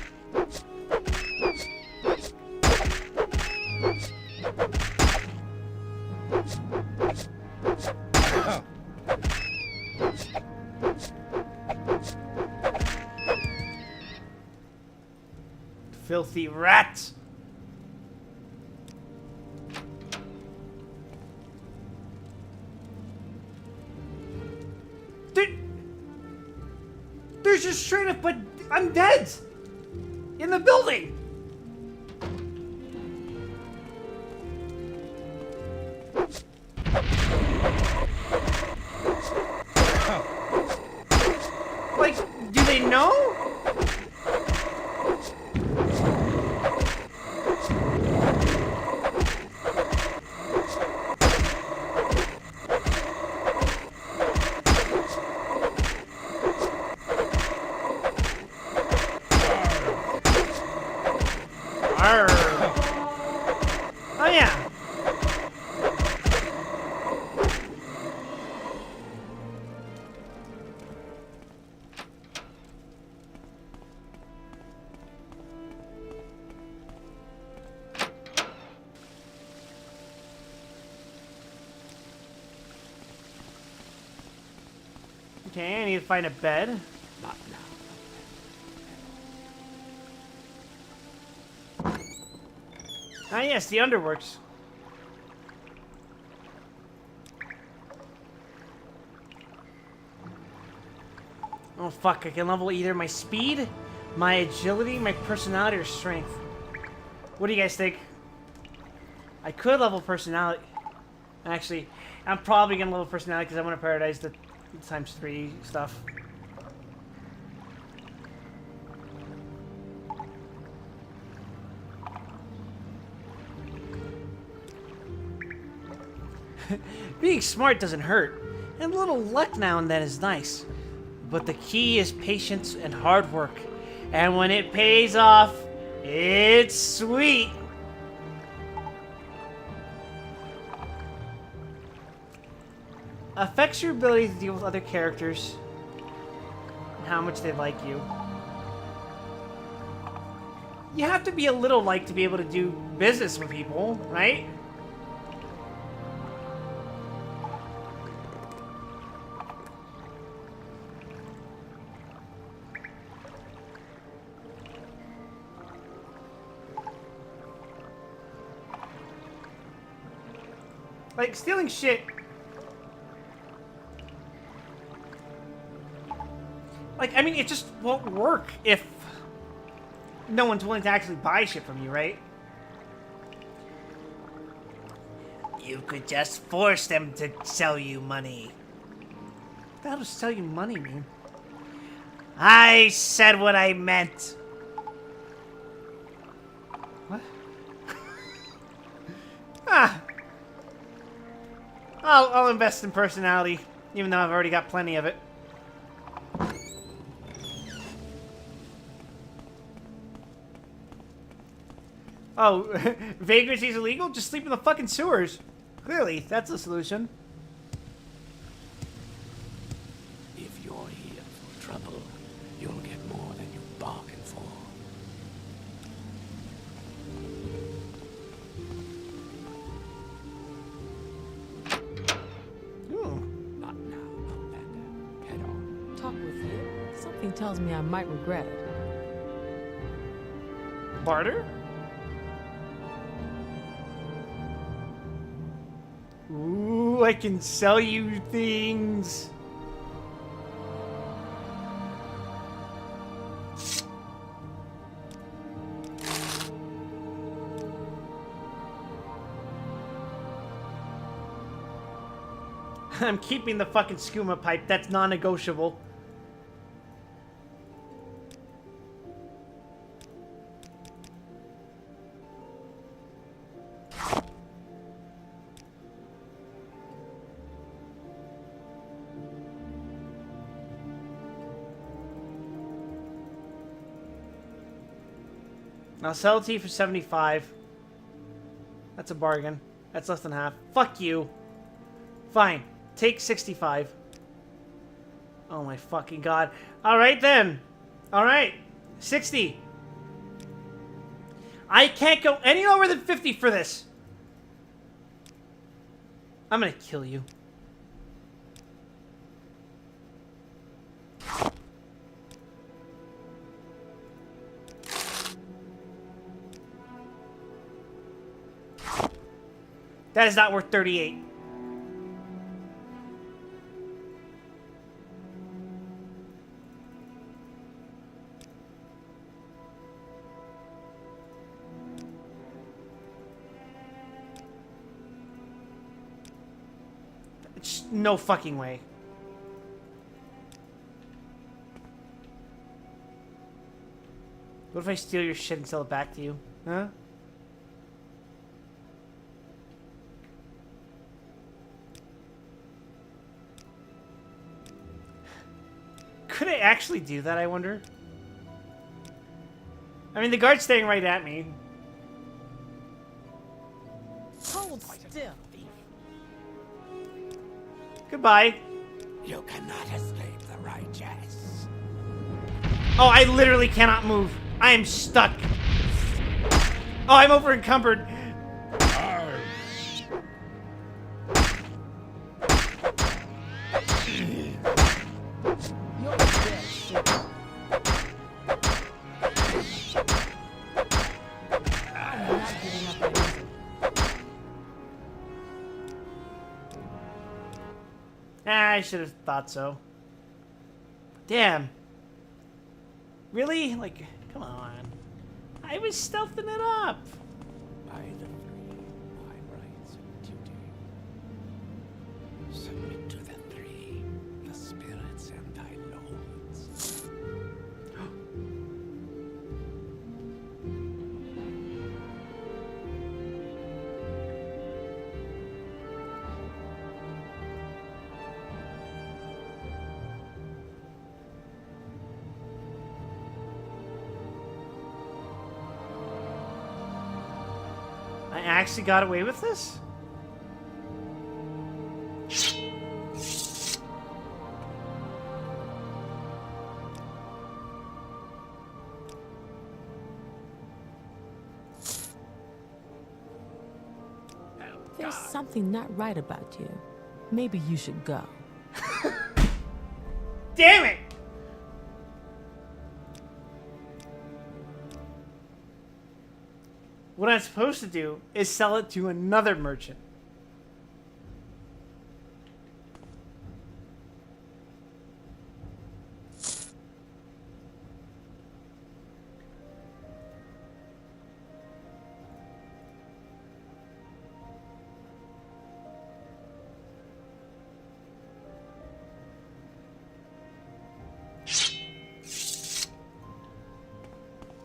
Filthy rats! There's just straight up, but I'm dead! In the building! Like, do they know? Arr. Oh yeah. Okay, I need to find a bed. Not now. Ah, yes, the underworks. Oh, fuck. I can level either my speed, my agility, my personality, or strength. What do you guys think? I could level personality. Actually, I'm probably going to level personality because I want to prioritize the ×3 stuff. Being smart doesn't hurt, and a little luck now and then is nice. But the key is patience and hard work, and when it pays off, it's sweet. Affects your ability to deal with other characters and how much they like you. You have to be a little like to be able to do business with people, right? Like, stealing shit... Like, I mean, it just won't work if no one's willing to actually buy shit from you, right? You could just force them to sell you money. What the hell does sell you money mean? I said what I meant. What? Ah. I'll invest in personality, even though I've already got plenty of it. Oh, vagrancy is illegal? Just sleep in the fucking sewers. Clearly, that's the solution. If you're here for trouble, you'll get more than you bargain for. Not now, Outlander. Head on. Talk with you. Something tells me I might regret it. Barter? Ooh, I can sell you things. I'm keeping the fucking skooma pipe. That's non-negotiable. I'll sell it to you for 75. That's a bargain. That's less than half. Fuck you. Fine. Take 65. Oh my fucking god. Alright then. Alright. 60. I can't go any lower than 50 for this. I'm gonna kill you. That is not worth 38. It's no fucking way. What if I steal your shit and sell it back to you? Huh? Could I actually do that, I wonder? I mean, the guard's staring right at me. Hold still. Goodbye. You cannot escape the righteous. Oh, I literally cannot move. I am stuck. Oh, I'm over encumbered. You're dead, shit. I'm not giving up that easy. I should have thought so. Damn. Really? Like, come on. I was stealthing it up. By the three, my rights and duty. Submit to the three, the spirits and thy lords. I actually got away with this? There's something not right about you. Maybe you should go. Damn it! What I'm supposed to do is sell it to another merchant.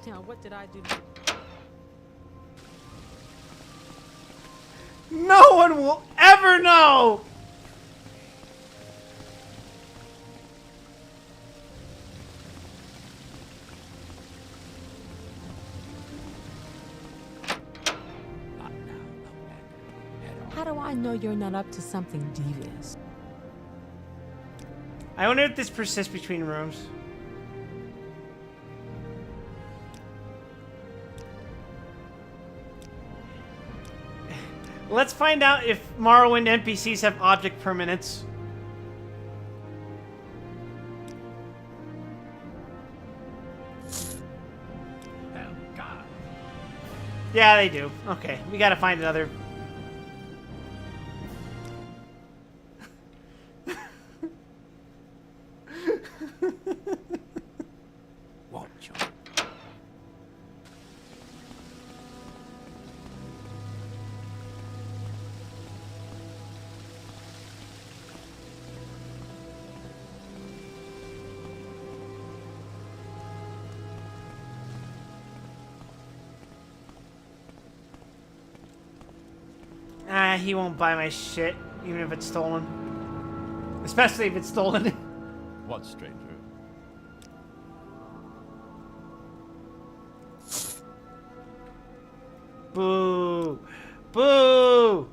Now, what did I do? No one will ever know! Not now, Outlander. Head on. How do I know you're not up to something devious? I wonder if this persists between rooms. Let's find out if Morrowind NPCs have object permanence. Oh, God. Yeah, they do. Okay, we gotta find another. Won't you? Ah, he won't buy my shit, even if it's stolen. Especially if it's stolen. What, stranger? Boo! Boo!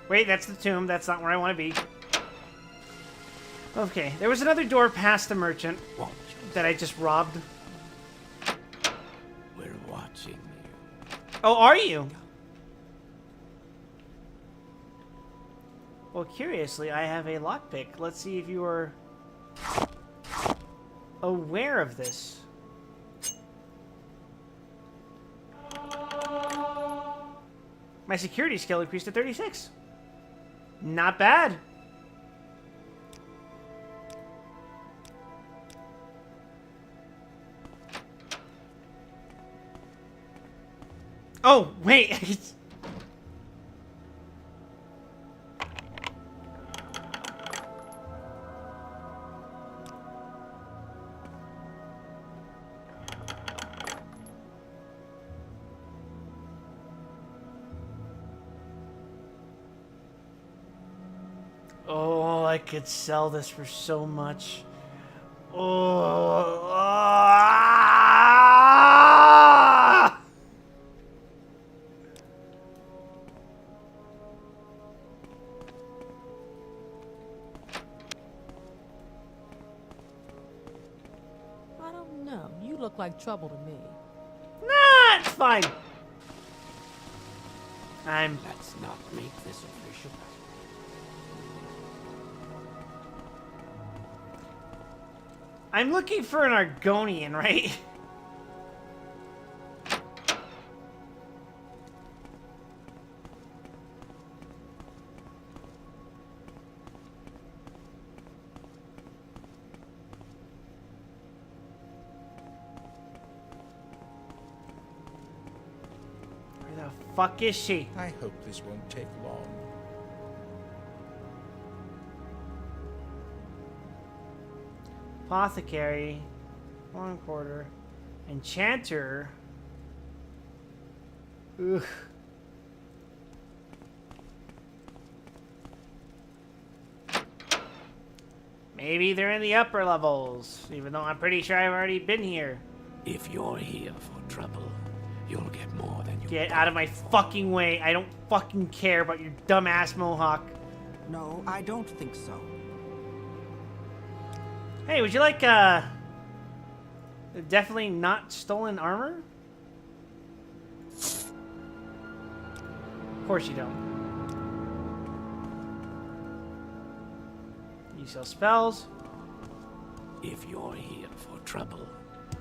Wait, that's the tomb. That's not where I want to be. Okay, there was another door past the merchant that I just robbed. We're watching you. Oh, are you? Well, curiously, I have a lockpick. Let's see if you are aware of this. My security skill increased to 36. Not bad. Oh, wait. Oh, I could sell this for so much. Oh, ah! I don't know. You look like trouble to me. Nah, it's fine. Let's not make this official. I'm looking for an Argonian, right? Where the fuck is she? I hope this won't take long. Apothecary, 1/4, enchanter. Ugh. Maybe they're in the upper levels, even though I'm pretty sure I've already been here. If you're here for trouble, you'll get more than you Get out of my fucking way. I don't fucking care about your dumbass mohawk. No, I don't think so. Hey, would you like, definitely not stolen armor? Of course you don't. You sell spells. If you're here for trouble,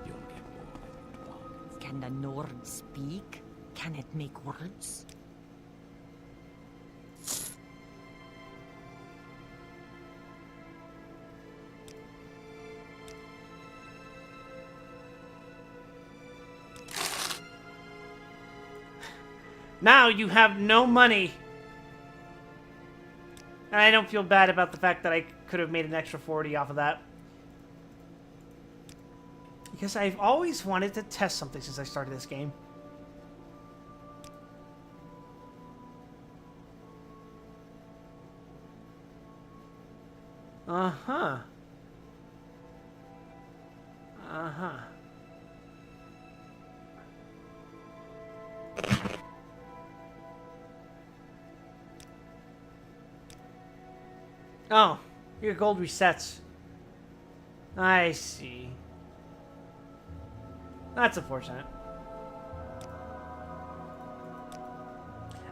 you'll get more than you want. Can the Nord speak? Can it make words? Now you have no money. And I don't feel bad about the fact that I could have made an extra 40 off of that. Because I've always wanted to test something since I started this game. Uh-huh. Uh-huh. Oh, your gold resets. I see. That's unfortunate.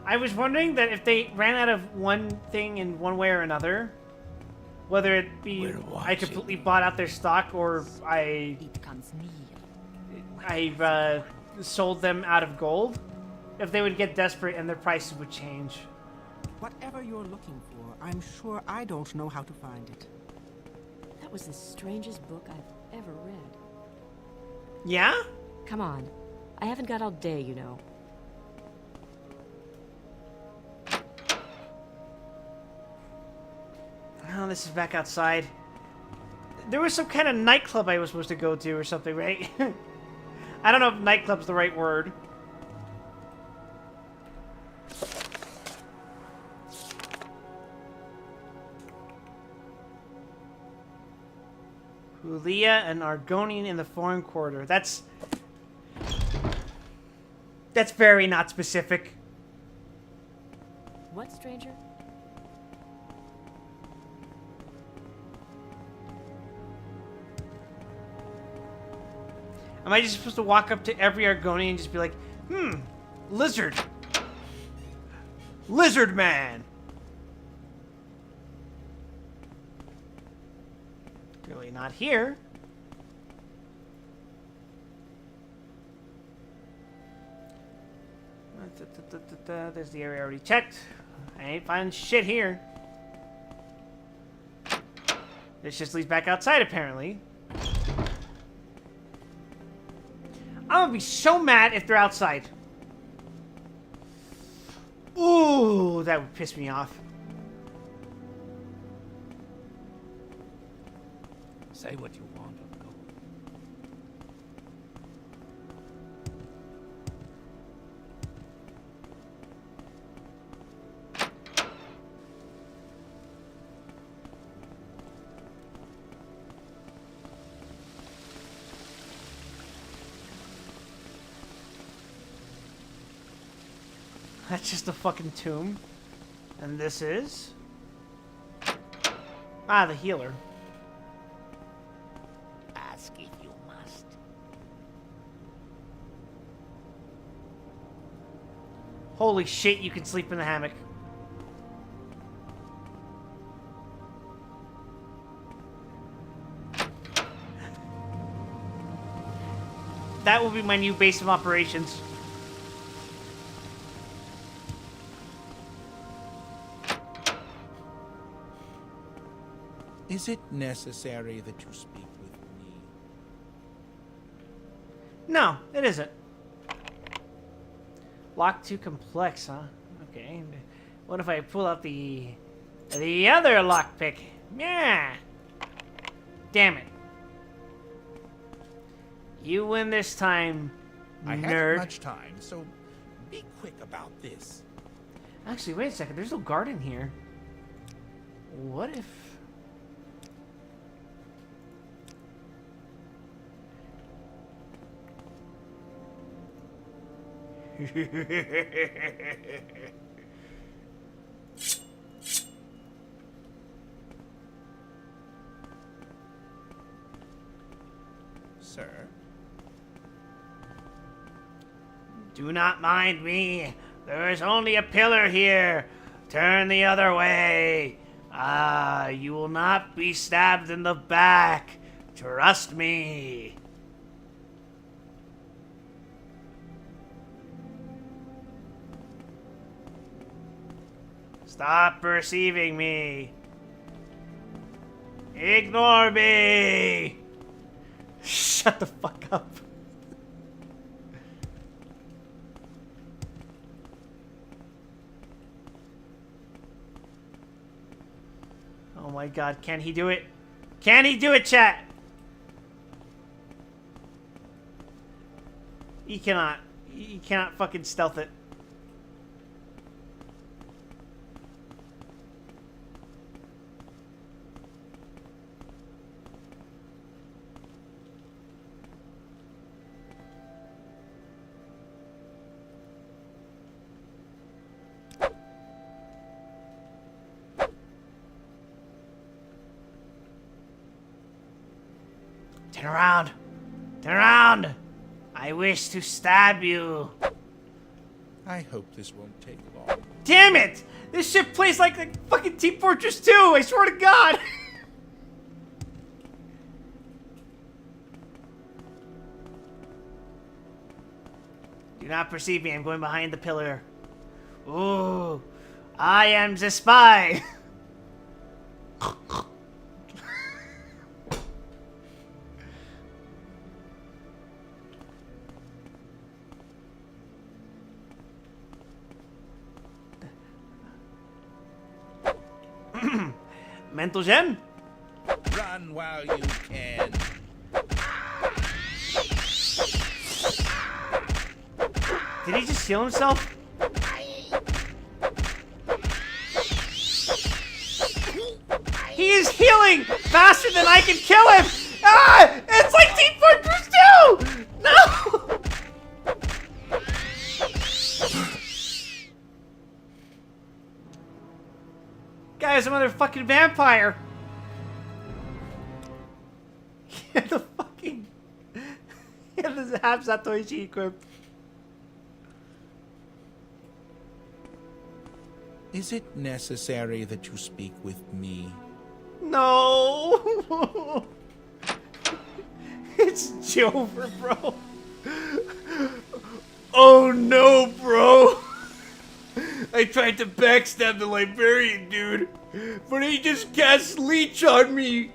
I was wondering that if they ran out of one thing in one way or another, whether it be I completely bought out their stock or I sold them out of gold, if they would get desperate and their prices would change. Whatever you're looking for, I'm sure I don't know how to find it. That was the strangest book I've ever read. Yeah? Come on. I haven't got all day, you know. Oh, this is back outside. There was some kind of nightclub I was supposed to go to or something, right? I don't know if nightclub's the right word. Ulia and Argonian in the foreign quarter. That's very not specific. What, stranger? Am I just supposed to walk up to every Argonian and just be like, lizard. Lizard man. Clearly not here. There's the area I already checked. I ain't finding shit here. This just leads back outside, apparently. I'm gonna be so mad if they're outside. Ooh, that would piss me off. Say what you want, Uncle. That's just a fucking tomb. And this is... Ah, the healer. Ask if you must. Holy shit, you can sleep in the hammock. That will be my new base of operations. Is it necessary that you speak with me? No, it isn't. Lock too complex, huh? Okay. What if I pull out the other lockpick? Yeah. Damn it. You win this time, I nerd. haven't much time, so be quick about this. Actually, wait a second. There's no garden here. What if... Sir? Do not mind me. There is only a pillar here. Turn the other way. Ah, you will not be stabbed in the back. Trust me. Stop perceiving me. Ignore me. Shut the fuck up. Oh my god, can he do it? Can he do it, chat? He cannot. He cannot fucking stealth it. Turn around! Turn around! I wish to stab you. I hope this won't take long. Damn it! This shit plays like the fucking Team Fortress 2, I swear to God! Do not perceive me, I'm going behind the pillar. Ooh, I am the spy! Mental gem? Run while you can. Did he just heal himself? He is healing faster than I can kill him! Ah! It's like Team Fortress 2! No! Guy's a motherfucking vampire. He had the fucking... He had the half Satoshi equipped. Is it necessary that you speak with me? No! It's Jover, bro. Oh no, bro. I tried to backstab the librarian dude, but he just cast leech on me.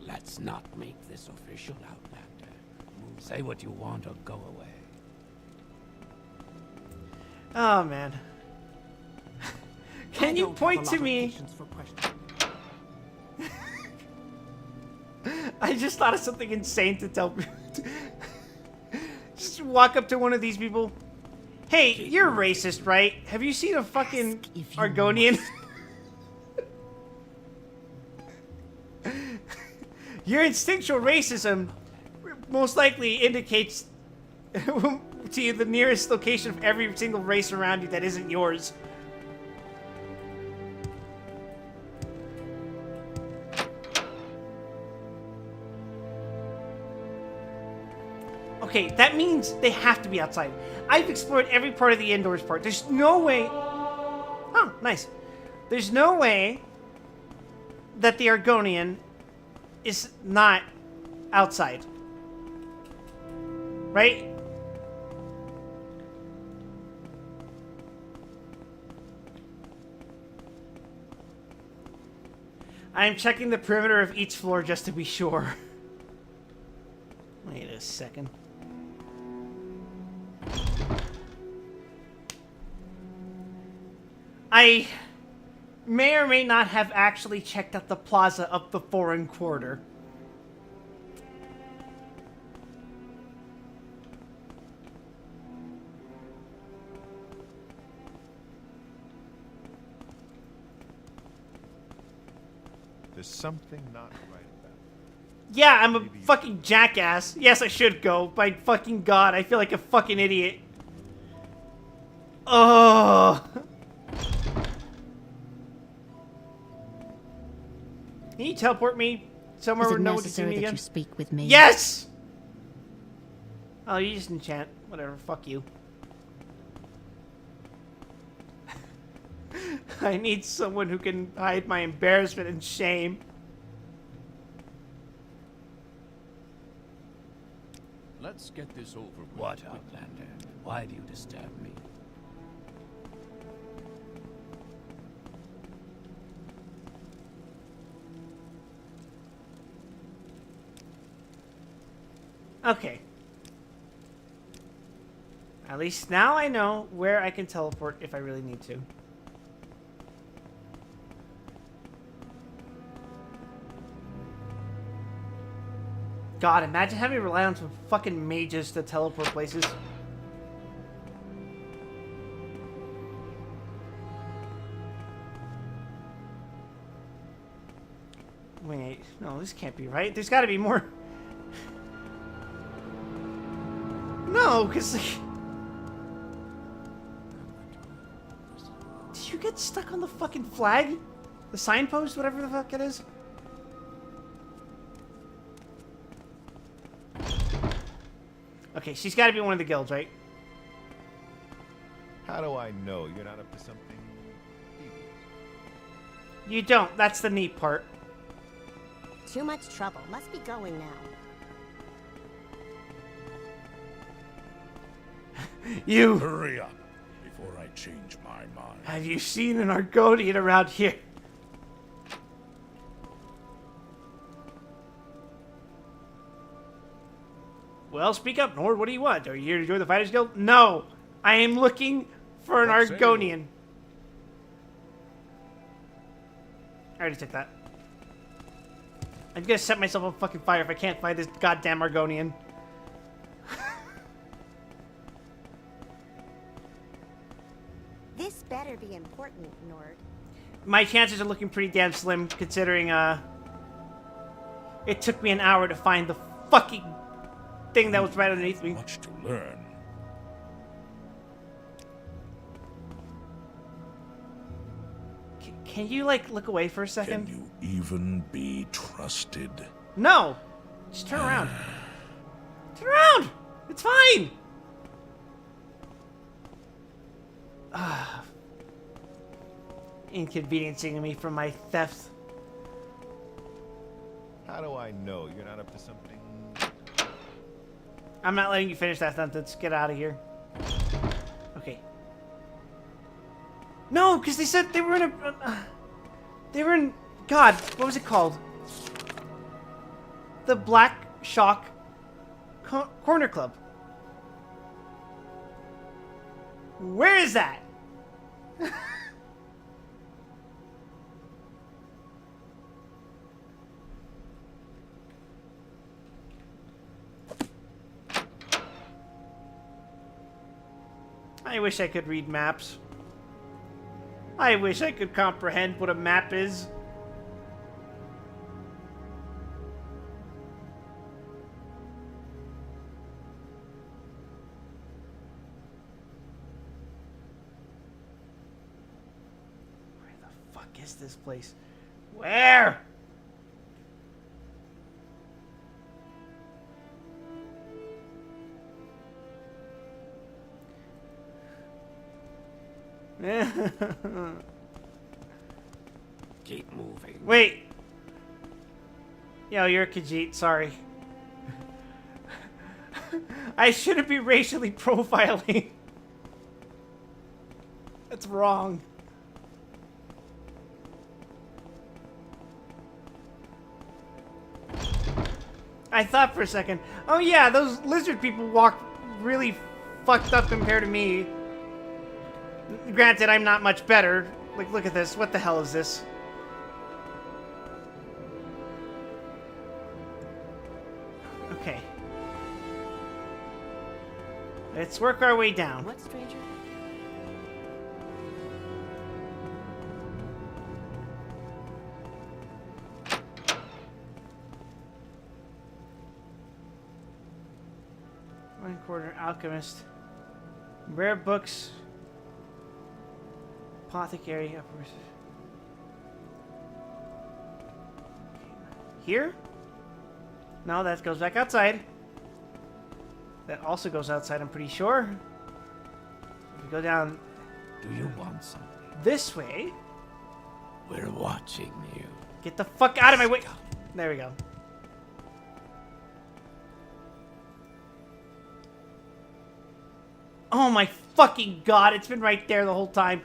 Let's not make this official, Outlander. Say what you want or go away. Oh man. Can you point to me? I just thought of something insane to tell people. Just walk up to one of these people. Hey, you're racist, right? Have you seen a fucking Argonian? Your instinctual racism most likely indicates to you the nearest location of every single race around you that isn't yours. Okay, that means they have to be outside. I've explored every part of the indoors part. There's no way... Oh, nice. There's no way that the Argonian is not outside. Right? I'm checking the perimeter of each floor just to be sure. Wait a second. I may or may not have actually checked out the plaza up the foreign quarter. There's something not right about it. Yeah, I'm a fucking jackass. Yes, I should go. By fucking God, I feel like a fucking idiot. Oh. Can you teleport me somewhere where no one can see me again? You speak with me? Yes! Oh, you just enchant. Whatever, fuck you. I need someone who can hide my embarrassment and shame. Let's get this over with. What, Outlander? Why do you disturb me? Okay. At least now I know where I can teleport if I really need to. God, imagine having to rely on some fucking mages to teleport places. Wait, no, this can't be right. There's gotta be more. No, because... Did you get stuck on the fucking flag? The signpost? Whatever the fuck it is? Okay, she's got to be one of the guilds, right? How do I know you're not up to something evil? You don't. That's the neat part. Too much trouble. Must be going now. You... Hurry up before I change my mind. Have you seen an Argonian around here? Well, speak up, Nord. What do you want? Are you here to join the Fighters Guild? No! I am looking for an Argonian. I already took that. I'm gonna set myself on fucking fire if I can't find this goddamn Argonian. This better be important, Nord. My chances are looking pretty damn slim, considering, it took me an hour to find the fucking thing that was right underneath me. Much to learn. Can you, like, look away for a second? Can you even be trusted? No! Just turn around. Turn around! It's fine! Inconveniencing me from my theft. How do I know you're not up to something? I'm not letting you finish that sentence. Get out of here. Okay. No, because they said they were in a... they were in... God, what was it called? The Black Shock Corner Club. Where is that? I wish I could read maps. I wish I could comprehend what a map is. Where the fuck is this place? Where? Keep moving. Wait. Yo, you're Khajiit, sorry. I shouldn't be racially profiling. That's wrong. I thought for a second, oh yeah, those lizard people walk really fucked up compared to me. Granted, I'm not much better. Like, look at this. What the hell is this? Okay. Let's work our way down. What, stranger? One quarter alchemist. Rare books. Apothecary. Upwards. Here? No, that goes back outside. That also goes outside, I'm pretty sure. If we go down Do you want something? this way. We're watching you. Get the fuck out of my way. There we go. Oh my fucking god, it's been right there the whole time.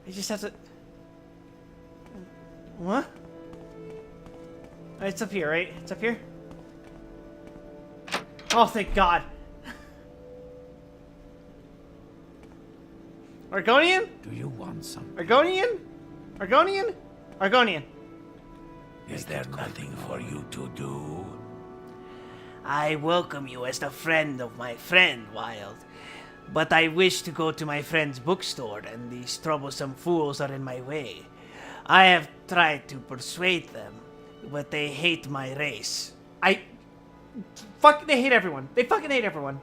I just have to... What? It's up here, right? It's up here? Oh, thank God. Argonian? Do you want something? Argonian? Argonian? Argonian. Is there nothing for you to do? I welcome you as the friend of my friend, Wild. But I wish to go to my friend's bookstore, and these troublesome fools are in my way. I have tried to persuade them, but they hate my race. They hate everyone. They fucking hate everyone.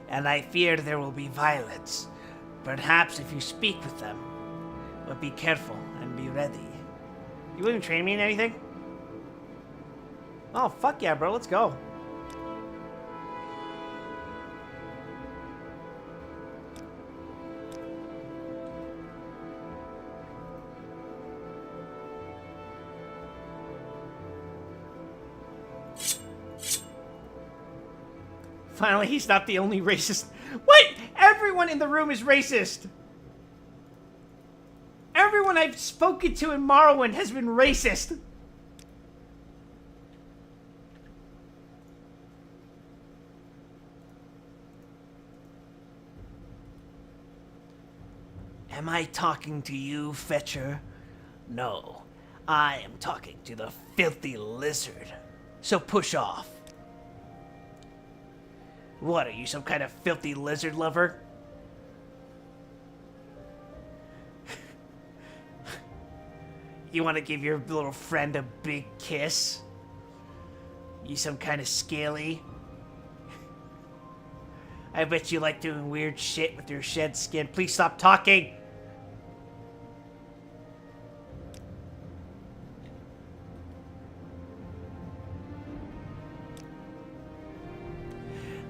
And I fear there will be violence. Perhaps if you speak with them. But be careful and be ready. You wouldn't train me in anything? Oh, fuck yeah, bro. Let's go. Finally, he's not the only racist. What? Everyone in the room is racist. Everyone I've spoken to in Morrowind has been racist. Am I talking to you, Fetcher? No, I am talking to the filthy lizard. So push off. What, are you some kind of filthy lizard lover? You want to give your little friend a big kiss? You some kind of scaly? I bet you like doing weird shit with your shed skin. Please stop talking!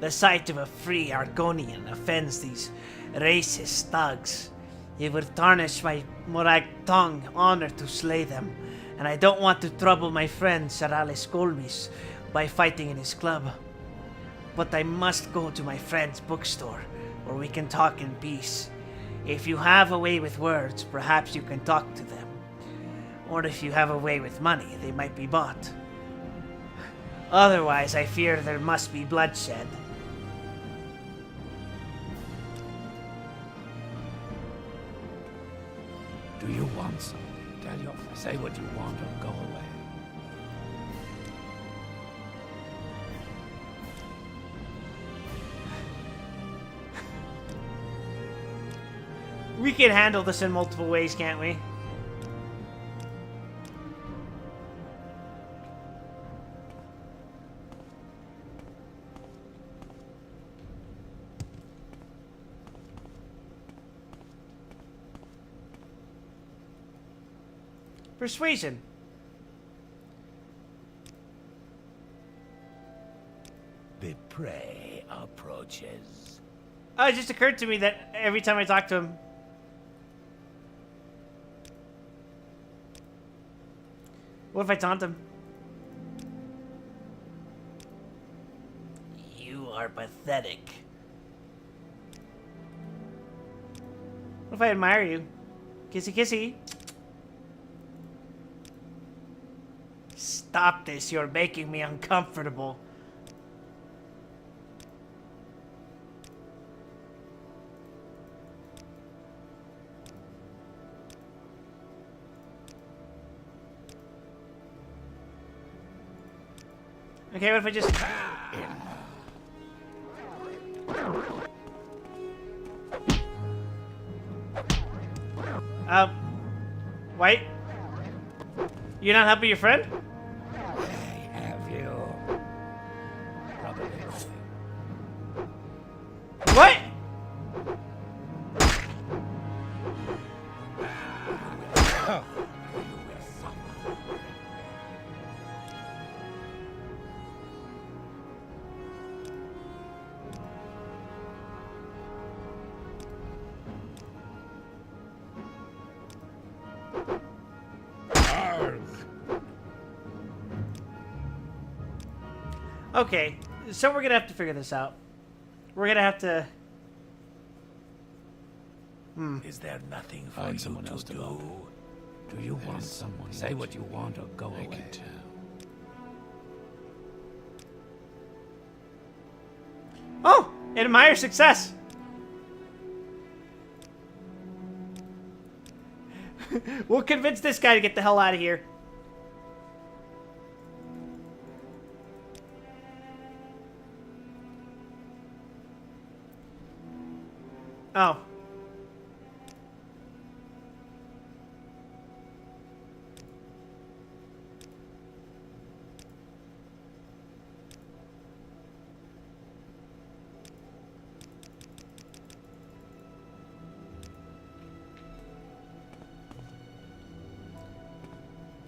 The sight of a free Argonian offends these racist thugs. It would tarnish my Morag tongue honor to slay them, and I don't want to trouble my friend Sarales Golmis by fighting in his club. But I must go to my friend's bookstore, where we can talk in peace. If you have a way with words, perhaps you can talk to them. Or if you have a way with money, they might be bought. Otherwise, I fear there must be bloodshed. Do you want something? Tell your friend. Say what you want or go away. We can handle this in multiple ways, can't we? Persuasion. The prey approaches. Oh, it just occurred to me that every time I talk to him... What if I taunt him? You are pathetic. What if I admire you? Kissy kissy. Stop this, you're making me uncomfortable. Okay, what if I just... Wait. You're not helping your friend? I have you. Probably nothing. What? Okay, so we're gonna have to figure this out. We're gonna have to... Is there nothing for you to do? Do you want someone? Say what you want or go away. I can tell. Oh! Admire success! We'll convince this guy to get the hell out of here. Oh.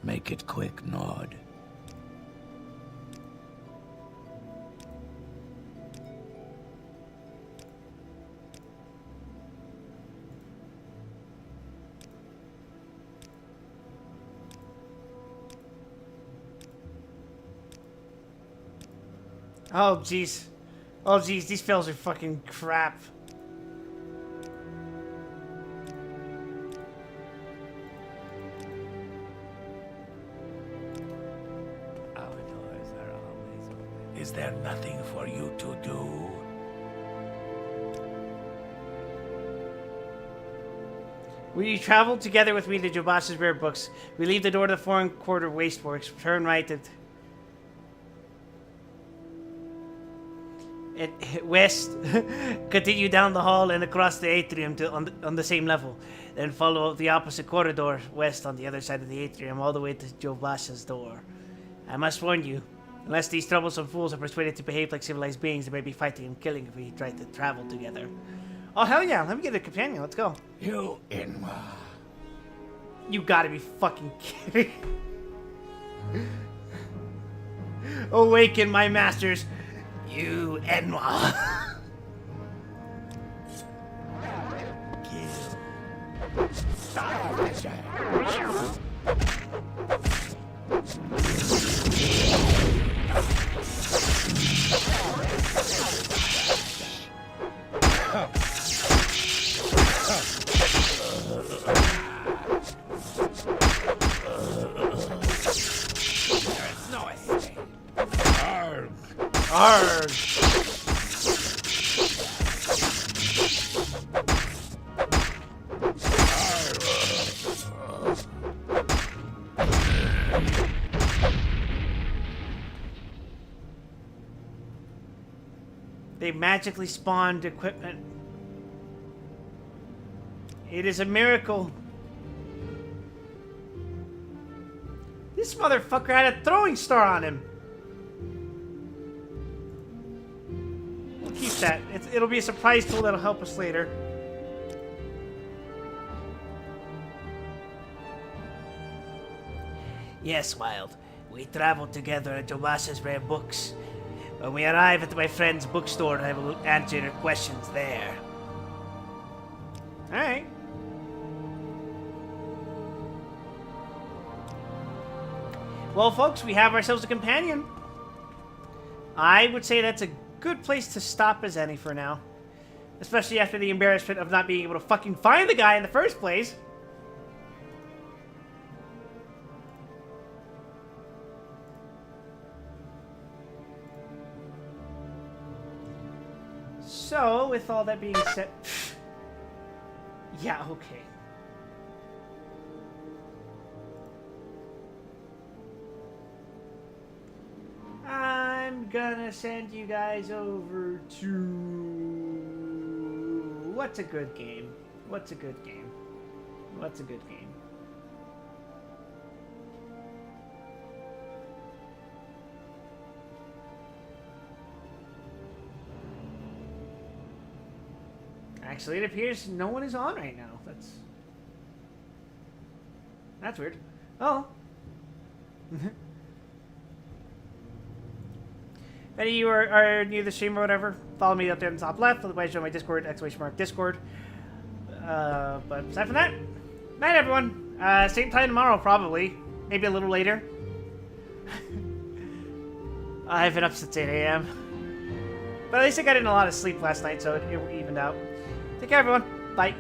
Make it quick, Nord. Oh, jeez. Oh, jeez. These fills are fucking crap. Our doors are always open. Is there nothing for you to do? Will you travel together with me to Jobash's rare books? We leave the door to the foreign quarter wasteworks. Turn right at west. Continue down the hall and across the atrium to on the same level. Then follow the opposite corridor west on the other side of the atrium all the way to Jobash's door. I must warn you, unless these troublesome fools are persuaded to behave like civilized beings, they may be fighting and killing if we try to travel together. Oh, hell yeah. Let me get a companion. Let's go. You Inwa. You gotta be fucking kidding. Awaken my masters. You Enwa. Kill. Starvation. There's no escape. Arg. Arg. They magically spawned equipment. It is a miracle. This motherfucker had a throwing star on him. We'll keep that. It'll be a surprise tool that'll help us later. Yes, Wild. We traveled together at Jobash's rare books. When we arrive at my friend's bookstore, I will answer your questions there. Alright. Well, folks, we have ourselves a companion. I would say that's a good place to stop as any for now. Especially after the embarrassment of not being able to fucking find the guy in the first place. So, with all that being said... yeah, okay. I'm gonna send you guys over to... What's a good game? What's a good game? What's a good game? Actually, it appears no one is on right now. That's weird. Oh. If any of you are new to the stream or whatever, follow me up there in the top left. Otherwise, join my Discord, !Discord. But aside from that, night everyone. Same time tomorrow, probably. Maybe a little later. I've been up since 8 a.m. But at least I got in a lot of sleep last night, so it evened out. Take care, everyone. Bye.